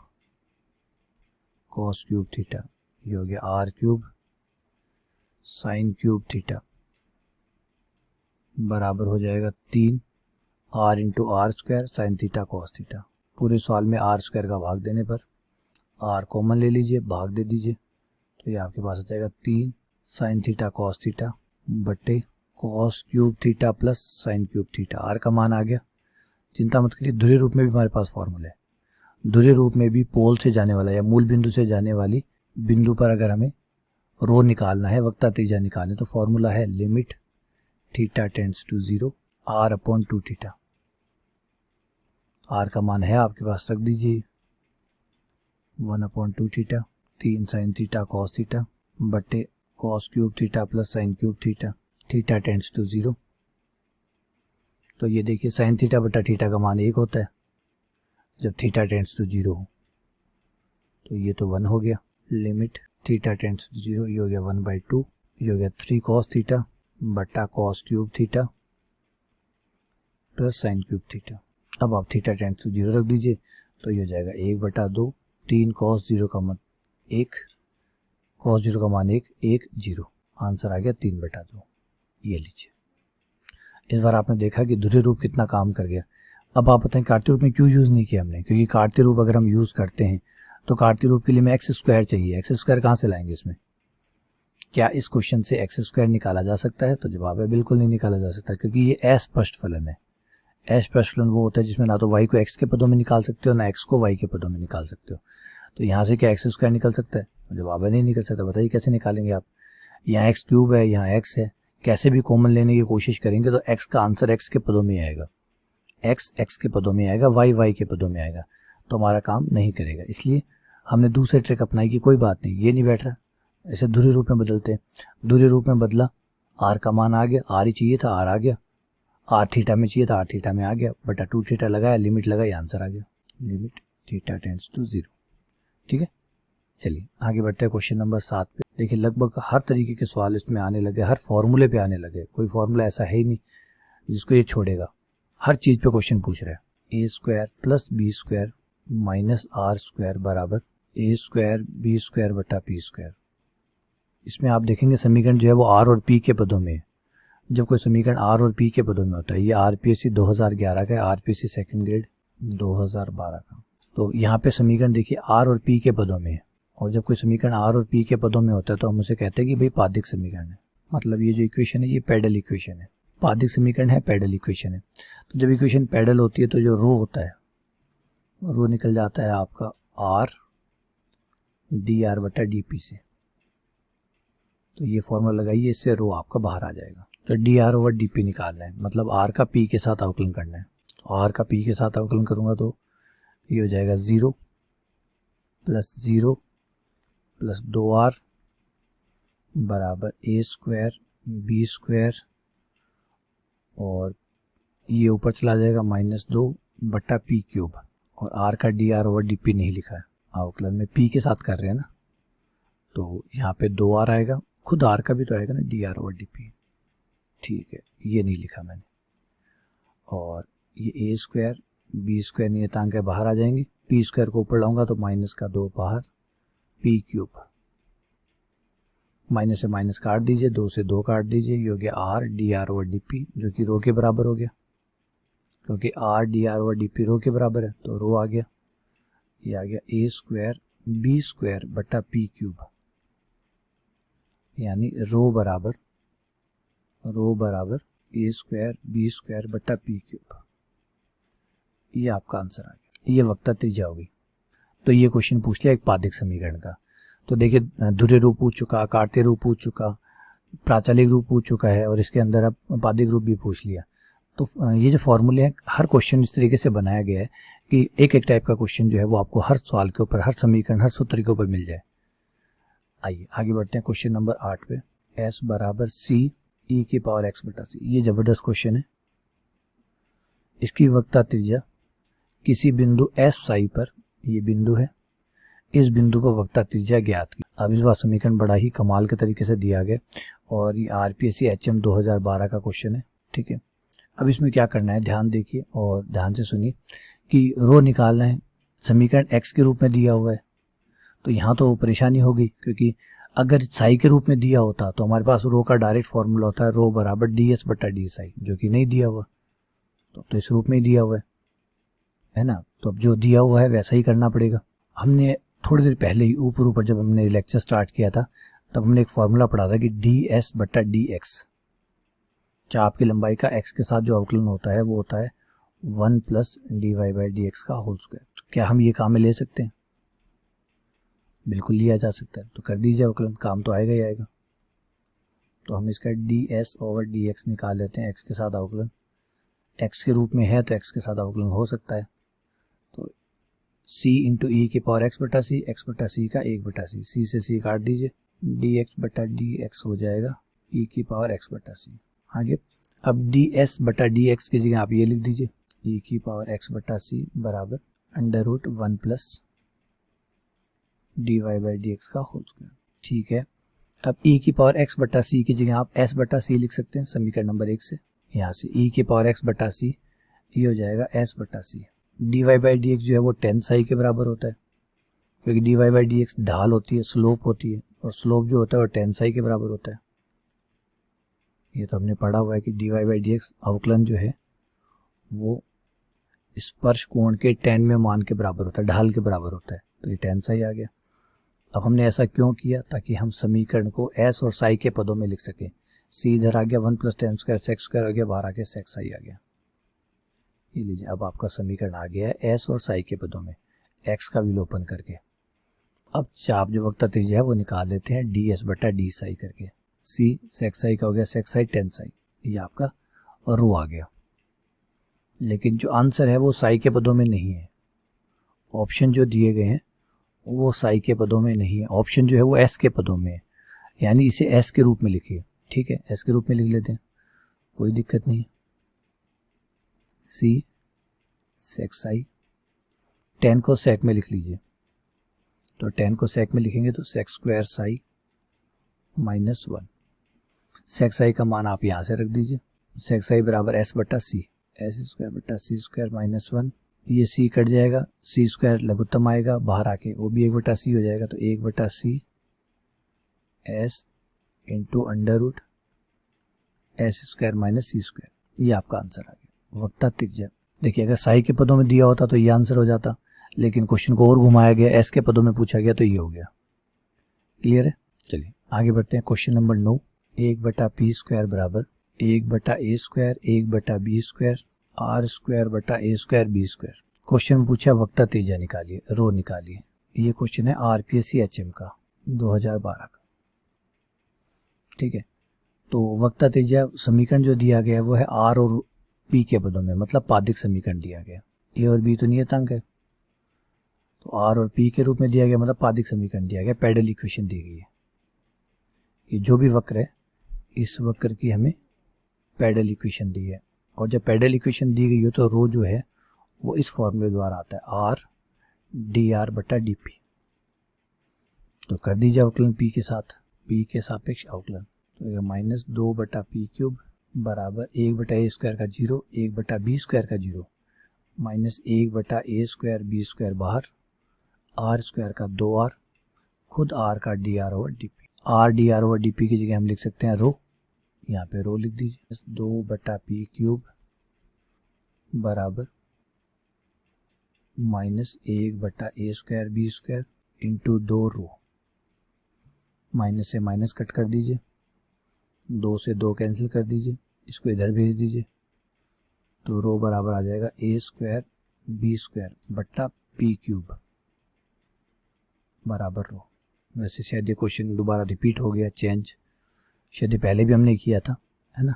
cos cube theta, ये हो गया r cube sin cube theta बराबर हो जाएगा 3 r into r² sin theta cos theta. पूरे सवाल में r² का भाग देने पर r कॉमन ले लीजिए, भाग दे दीजिए, तो ये आपके पास आ जाएगा 3 sin थीटा cos थीटा बटे cos cube theta plus sin cube theta. r का मान आ गया। चिंता मत करिए, ध्रुवीय रूप में भी हमारे पास फॉर्मूला है। ध्रुवीय रूप में भी पोल से जाने वाला या मूल बिंदु से जाने वाली बिंदु पर अगर हमें रो निकालना है, वक्रता त्रिज्या निकालनी, तो फॉर्मूला है limit theta tends to 0 r upon 2 theta. R का मान है आपके पास, रख दीजिए 1 upon 2 theta, 3 sine theta cos theta बटे cos cube theta plus sine cube theta, theta tends to 0। तो ये देखिए साइन थीटा बटा थीटा का मान 1 होता है जब थीटा टेंड्स टू 0 हो, तो ये तो 1 हो गया। लिमिट थीटा टेंड्स टू 0, ये हो गया 1/2, ये हो गया 3 कॉस थीटा बटा cos cube theta plus sine cube theta. अब आप थीटा टेंड्स टू 0 रख दीजिए, तो ये हो जाएगा 1/2, 3 कॉस 0 का मान 1, कॉस 0 का मान 1, 1 0, आंसर आ गया 3/2। ये लीजिए। इस बार आपने देखा कि ध्रुवीय रूप कितना काम कर गया। अब आप बताएं कार्तीय रूप में क्यों यूज़ नहीं किया हमने, क्योंकि कार्तीय रूप अगर हम यूज़ करते हैं तो कार्तीय रूप के लिए हमें एक्स स्क्वायर चाहिए। एक्स स्क्वायर कहाँ से लाएंगे इसमें? क्या इस क्वेश्चन से एक्स स्क्वायर निकाला जा सकता है? तो जवाब है बिल्कुल नहीं निकाला जा सकता, क्योंकि ये अस्पष्ट फलन है। अस्पष्ट फलन वो होता है जिसमें ना तो y को x के पदों में निकाल सकते हो ना x को y के पदों में निकाल सकते हो। तो यहाँ से क्या एक्स स्क्वायर निकल सकता है? जवाब है नहीं निकल सकता। बताइए कैसे निकालेंगे आप? यहाँ एक्स क्यूब है, यहाँ एक्स है, कैसे भी कॉमन लेने की कोशिश करेंगे तो एक्स का आंसर एक्स के पदों में आएगा, एक्स एक्स के पदों में आएगा, वाई वाई के पदों में आएगा, तो हमारा काम नहीं करेगा। इसलिए हमने दूसरे ट्रिक अपनाई कि कोई बात नहीं, ये नहीं बैठ रहा, इसे ध्रुवीय रूप में बदलते हैं। ध्रुवीय रूप में बदला, आर का मान आ गया, आर ही चाहिए था, आर आ गया, आर थीटा में चाहिए था, आर थीटा में आ गया, बटा 2 थीटा लगाया, लिमिट लगाई, आंसर आ गया, लिमिट थीटा टेंड्स टू 0। ठीक है, चलिए आगे बढ़ते हैं क्वेश्चन नंबर 7 पे। देखिए लगभग हर तरीके के सवाल इसमें आने लगे, हर फॉर्मूले पे आने लगे, कोई फॉर्मूला ऐसा है ही नहीं जिसको ये छोड़ेगा। हर चीज पे क्वेश्चन पूछ रहा है। a square plus b square minus r square बराबर a स्क्वायर बी स्क्वायर बटा पी स्क्वायर। इसमें आप देखेंगे समीकरण जो है वो आर और पी के पदों में है। जब कोई समीकरण आर और पी के पदों में होता है, ये आरपीएससी 2011 का है, आरपीएससी सेकंड ग्रेड 2012 का। तो यहाँ पे समीकरण देखिए आर और पी के पदों में है, और जब कोई समीकरण आर और पी के पदों में होता है तो हम उसे कहते हैं कि भाई पादिक समीकरण है। मतलब ये जो इक्वेशन है ये पैडल इक्वेशन है, पादिक समीकरण है, पैडल इक्वेशन है। तो जब इक्वेशन पैडल होती है तो जो रो होता है, रो निकल जाता है आपका आर डी आर बटा डी पी से। तो ये फॉर्मूला लगाइए, इससे रो आपका बाहर आ जाएगा। तो d r over d P निकालना है, मतलब आर का पी के साथ अवकलन करना है। आर का पी के साथ अवकलन करूंगा तो ये हो जाएगा 0 प्लस 0 प्लस 2r बराबर a स्क्वायर बी स्क्वायर, और ये ऊपर चला जाएगा -2 बटा पी क्यूब। और आर का d r over d P नहीं लिखा है, अवकलन में पी के साथ कर रहे हैं ना, तो यहाँ पे 2r आएगा, खुद आर का भी तो आएगा ना, D r over d P. ठीक है, ये नहीं लिखा मैंने। और ये a स्क्वायर बी स्क्वायर नियतांक है, बाहर आ जाएंगे, पी स्क्वायर को ऊपर लाऊंगा तो -2 बाहर, पी क्यूब, माइनस से माइनस काट दीजिए, 2 से 2 काट दीजिए, ये हो गया r d r over d p, जो कि रो के बराबर हो गया, क्योंकि r d r over d p rho के बराबर है, तो रो आ गया। ये आ गया a स्क्वायर बी स्क्वायर बटा पी क्यूब, यानी रो बराबर a स्क्वायर बी स्क्वायर बटा पी क्यूब। ये आपका आंसर आ गया, ये वक्ता त्रिज्या होगी। तो ये क्वेश्चन पूछ लिया एक पादिक समीकरण का। तो देखिए ध्रुवीय रूप पूछ चुका, कार्तीय रूप पूछ चुका, प्राचलिक रूप पूछ चुका है, और इसके अंदर अब पादिक रूप भी पूछ लिया। तो ये जो फॉर्मूले हैं, हर क्वेश्चन इस तरीके से बनाया गया है कि एक एक टाइप का क्वेश्चन जो है वो आपको हर सवाल के ऊपर, हर समीकरण, हर सूत्र के ऊपर मिल जाए। आइए आगे बढ़ते हैं क्वेश्चन नंबर 8 पे। s बराबर c e की पावर x बटा c, ये जबरदस्त क्वेश्चन है। इसकी वक्ता त्रिज्या किसी बिंदु s साई पर, ये बिंदु है, इस बिंदु को वक्ता त्रिज्या ज्ञात की। अब इस बार समीकरण बड़ा ही कमाल के तरीके से दिया गया, और ये आरपीएससी एचएम 2012 का क्वेश्चन है। ठीक है, अब इसमें क्या करना है, ध्यान देखिए और ध्यान से सुनिए कि रो निकालना है, समीकरण x के रूप में दिया हुआ है, तो यहाँ तो परेशानी होगी, क्योंकि अगर साई के रूप में दिया होता तो हमारे पास रो का डायरेक्ट फॉर्मूला होता है, रो बराबर डी एस बटा डी साई, जो कि नहीं दिया हुआ, तो इस रूप में ही दिया हुआ है ना। तो अब जो दिया हुआ है वैसा ही करना पड़ेगा। हमने थोड़ी देर पहले ही ऊपर जब हमने लेक्चर स्टार्ट किया था तब हमने एक फॉर्मूला पढ़ा था कि डी एस बटा डी एक्स, चाप की लंबाई का x के साथ जो अवकलन होता है वो होता है 1 plus d y by d x का होल स्क्वायर। तो क्या हम ये काम में ले सकते हैं? बिल्कुल लिया जा सकता है, तो कर दीजिए अवकलन, काम तो आएगा ही आएगा। तो हम इसका D s over D x निकाल लेते हैं, x के साथ अवकलन, एक्स के रूप में है तो एक्स के साथ अवकलन हो सकता है। तो c इंटू ई की पावर एक्स बटा सी, एक्स बटा सी का 1 बटा सी, सी से सी काट दीजिए, डी एक्स बटा डी एक्स हो जाएगा ई की पावर एक्स बटा सी। आगे अब डी एस बटा डी एक्स की जगह आप ये लिख दीजिए, ई की पावर एक्स बटा सी बराबर under root 1 plus d y by d x का होल स्क्वायर। ठीक है, अब ई की पावर एक्स बटा सी की जगह आप एस बटा सी लिख सकते हैं समीकरण नंबर 1 से। यहाँ से ई की पावर एक्स बटा सी ये हो जाएगा एस बटा c. D y by d x जो है वो 10 साई के बराबर होता है, क्योंकि d y by d x ढाल होती है, स्लोप होती है, और स्लोप जो होता है वो 10 साई के बराबर होता है। ये तो हमने पढ़ा हुआ है कि d y by d x अवकलन जो है वो स्पर्श कोण के 10 में मान के बराबर होता है, ढाल के बराबर होता है, तो ये 10 साई आ गया। अब हमने ऐसा क्यों किया, ताकि हम समीकरण को एस और साई के पदों में लिख सकें। सी इधर आ गया 1 plus ten square sex square हो गया, बाहर आके सेक्स साई आ गया। ये लीजिए, अब आपका समीकरण आ गया है एस और साई के पदों में एक्स का विलोपन करके। अब चाप जो वक्ता त्रिज्या है वो निकाल लेते हैं डी एस बटा डी साई करके। सी सेक्स साई का हो गया सेक्स साई 10 साई, ये आपका रो आ गया। लेकिन जो आंसर है वो साई के पदों में नहीं है, ऑप्शन जो दिए गए हैं वो साई के पदों में नहीं है, ऑप्शन जो है वो एस के पदों में है, यानी इसे एस के रूप में लिखिए। ठीक है, एस के रूप में लिख लेते हैं, कोई दिक्कत नहीं है। सी सेक साई, 10 को सेक में लिख लीजिए, तो 10 को सेक में लिखेंगे तो सेक स्क्वायर साई माइनस 1। सेक साई का मान आप यहाँ से रख दीजिए, सेक साई बराबर एस बटा सी, एस स्क्वायर बटा सी स्क्वायर माइनस 1। ये सी कट जाएगा, सी स्क्वायर लघुत्तम आएगा, बाहर आके वो भी 1 बटा सी हो जाएगा, तो 1 बटा c s into under root s square minus c square. ये आपका आंसर आ गया वक्ता त्रिज्या। देखिए, अगर साई के पदों में दिया होता तो ये आंसर हो जाता, लेकिन क्वेश्चन को और घुमाया गया, एस के पदों में पूछा गया तो ये हो गया। क्लियर है? चलिए आगे बढ़ते हैं। क्वेश्चन नंबर 9, 1 बटा पी स्क्वायर बराबर 1 बटा ए स्क्वायर 1 बटा बी स्क्वायर आर स्क्वायर बटा ए स्क्वायर बी स्क्वायर। क्वेश्चन में पूछा वक्ता त्रिज्या निकालिए, रो निकालिए। ये क्वेश्चन है आरपीएससी एचएम का 2012 का। ठीक है, तो वक्ता त्रिज्या समीकरण जो दिया गया है वो है आर और पी के पदों में, मतलब पादिक समीकरण दिया गया। ए और बी तो नियतांक है, तो आर और पी के रूप में दिया गया, मतलब पादिक समीकरण दिया गया, पैडल इक्वेशन दी गई है। ये जो भी वक्र है इस वक्र की हमें पैडल इक्वेशन दी है, और जब पैडल इक्वेशन दी गई हो तो रो जो है वो इस फॉर्मूले द्वारा आता है, आर डी आर बटा डी पी। तो कर दीजिए अवकलन पी के साथ, पी के सापेक्ष अवकलन, तो माइनस 2 बटा पी क्यूब बराबर 1 बटा ए स्क्वायर का 0 1 बटा बी स्क्वायर का 0 माइनस 1 बटा ए स्क्वायर बी स्क्वायर बाहर, आर स्क्वायर का 2r, खुद आर का d r over d P. Are d r over d P की जगह हम लिख सकते हैं रो, यहाँ पे रो लिख दीजिए, 2 बटा पी क्यूब बराबर माइनस 1 बटा ए स्क्वायर बी स्क्वायर इंटू 2 रो, माइनस से माइनस कट कर दीजिए, 2 से 2 कैंसिल कर दीजिए, इसको इधर भेज दीजिए, तो रो बराबर आ जाएगा ए स्क्वायर बी स्क्वायर बट्टा पी क्यूब बराबर रो। वैसे शायद ये क्वेश्चन दोबारा रिपीट हो गया, चेंज शायद पहले भी हमने किया था, है ना,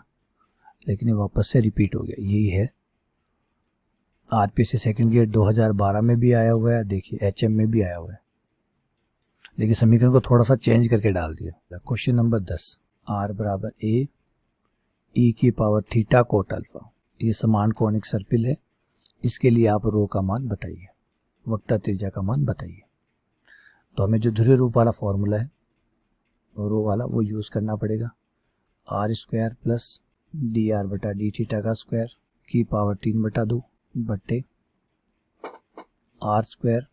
लेकिन ये वापस से रिपीट हो गया। यही है, आरपीएससी सेकंड ग्रेड 2012 में भी आया हुआ है, देखिए एचएम में भी आया हुआ है, लेकिन समीकरण को थोड़ा सा चेंज करके डाल दिया। क्वेश्चन नंबर 10, आर बराबर ए ई की पावर थीटा कोट अल्फा, ये समान कोणिक सर्पिल है, इसके लिए आप रो का मान बताइए, वक्ता त्रिज्या का मान बताइए। तो हमें जो ध्रुवीय रूप वाला फॉर्मूला है रो वाला वो यूज़ करना पड़ेगा, r square plus d r बटा डी थीटा का स्क्वायर की पावर 3 बटा 2 बट्टे r square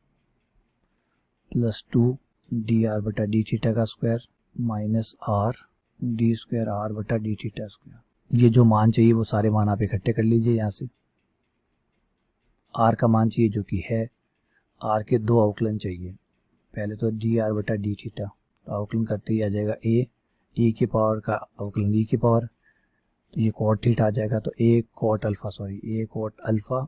plus 2 d r बटा डी थीटा का square minus r d square r बटा डी थीटा स्क्वायर। ये जो मान चाहिए वो सारे मान आप इकट्ठे कर लीजिए। यहाँ से आर का मान चाहिए जो कि है, आर के 2 अवकलन चाहिए, पहले तो डी आर बटा डी थीटा, तो अवकलन करते ही आ जाएगा ए ई की पावर का अवकलन ई की पावर, तो ये कॉट थीटा आ जाएगा, तो ए कॉट अल्फा ए कॉट अल्फा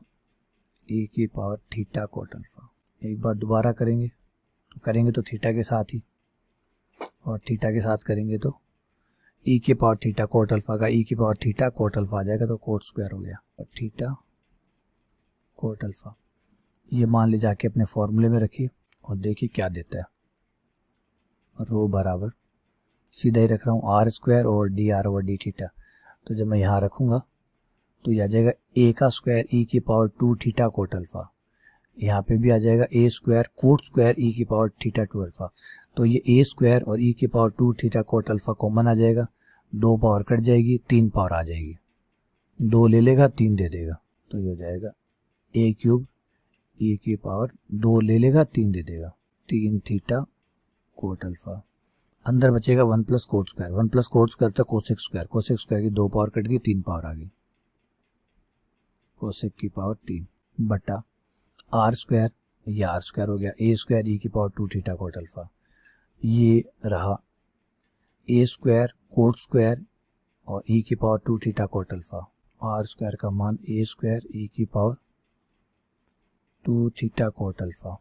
ए की पावर थीटा कॉट अल्फा। एक बार दोबारा करेंगे तो थीटा के साथ ही, और थीटा के साथ करेंगे तो ई की पावर थीटा कोट अल्फा का ई की पावर थीटा कोट अल्फा आ जाएगा, तो कोट स्क्वायर हो गया और थीटा कोट अल्फा। ये मान ले जाके अपने फॉर्मूले में रखिए और देखिए क्या देता है। रो बराबर सीधा ही रख रहा हूँ आर स्क्वायर और D r over D theta. तो जब मैं यहाँ रखूँगा तो ये आ जाएगा ए का स्क्वायर ई की पावर 2 थीटा कोट अल्फा। यहाँ पे भी आ जाएगा ए स्क्वायर कोट स्क्वायर ई की पावर थीटा 2 अल्फा। तो ये ए स्क्वायर और ई की power 2 theta cot alpha common आ जाएगा, 2 पावर कट जाएगी, 3 पावर आ जाएगी, 2 ले लेगा 3 दे देगा, तो ये हो जाएगा ए क्यूब ई की पावर 2 ले लेगा 3 दे देगा, 3 थीटा कोट अल्फा। अंदर बचेगा 1 plus coat square, 1 plus coat square था कोसेक स्क्वायर, कोसेक स्क्वायर की 2 पावर कट गई, 3 पावर आ गई, कोसेक की पावर 3 बटा आर स्क्वायर, ये आर स्क्वायर हो गया, ए स्क्वायर ई की पावर 2 थीटा कोट अल्फा। ये रहा ए स्क्वायर कोट स्क्वायर और ई की power 2 theta cot alpha. R square का मान ए स्क्वायर ई की power 2 theta cot alpha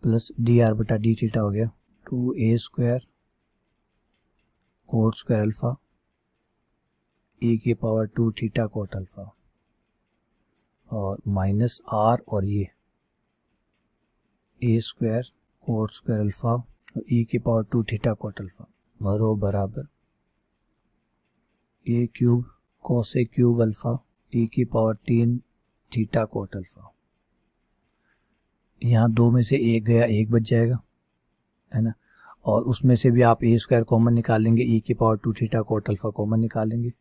plus d r बटा डी थीटा हो गया 2 a square cot square alpha e की पावर 2 थीटा कोट अल्फा और माइनस आर और ये a square cot square alpha और ई की पावर 2 थीटा कोट अल्फा बराबर a cube cosec cube alpha e की पावर 3 थीटा कोट अल्फा। यहाँ 2 में से 1 गया, 1 बच जाएगा, है ना। और उसमें से भी आप ए स्क्वायर कॉमन निकालेंगे, ई की power 2 theta cot alpha common निकालेंगे,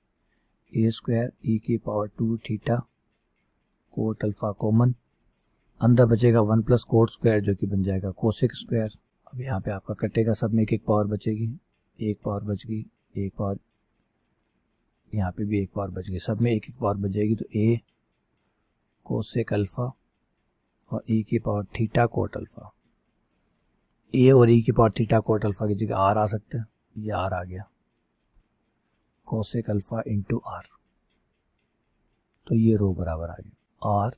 ए स्क्वायर ई की power 2 theta cot alpha common. अंदर बचेगा 1 प्लस कोट स्क्वायर जो कि बन जाएगा कोसेक स्क्वायर। अब यहाँ पे आपका कटेगा, सब में 1 पावर बचेगी, 1 पावर बच गई, 1 पावर यहाँ पे भी 1 पावर बच गई, सब में 1 पावर बच जाएगी। तो ए कोसेक अल्फा और ई की पावर थीटा कोट अल्फा। ए और ई की पावर थीटा कोट अल्फा की जगह आर आ सकता है, ये आर आ गया, कोसेक अल्फा इंटू आर। तो ये रो बराबर आ गया आर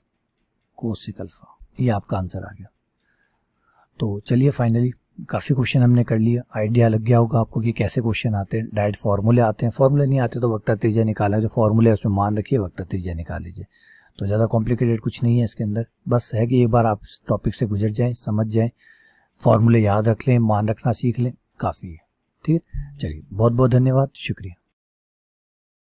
कोसेक अल्फा। ये आपका आंसर आ गया। तो चलिए फाइनली काफ़ी क्वेश्चन हमने कर लिया, आइडिया लग गया होगा आपको कि कैसे क्वेश्चन आते हैं। डायरेक्ट फार्मूले आते हैं, फार्मूले नहीं आते तो वक्ता त्रिज्या निकाला, जो फार्मूले है उसमें मान रखिए, वक्ता त्रिज्या निकाल लीजिए। तो ज़्यादा कॉम्प्लिकेटेड कुछ नहीं है इसके अंदर, बस है कि एक बार आप इस टॉपिक से गुजर जाएं, समझ जाएं, फार्मूले याद रख लें, मान रखना सीख लें, काफ़ी है। ठीक है, चलिए बहुत बहुत धन्यवाद, शुक्रिया।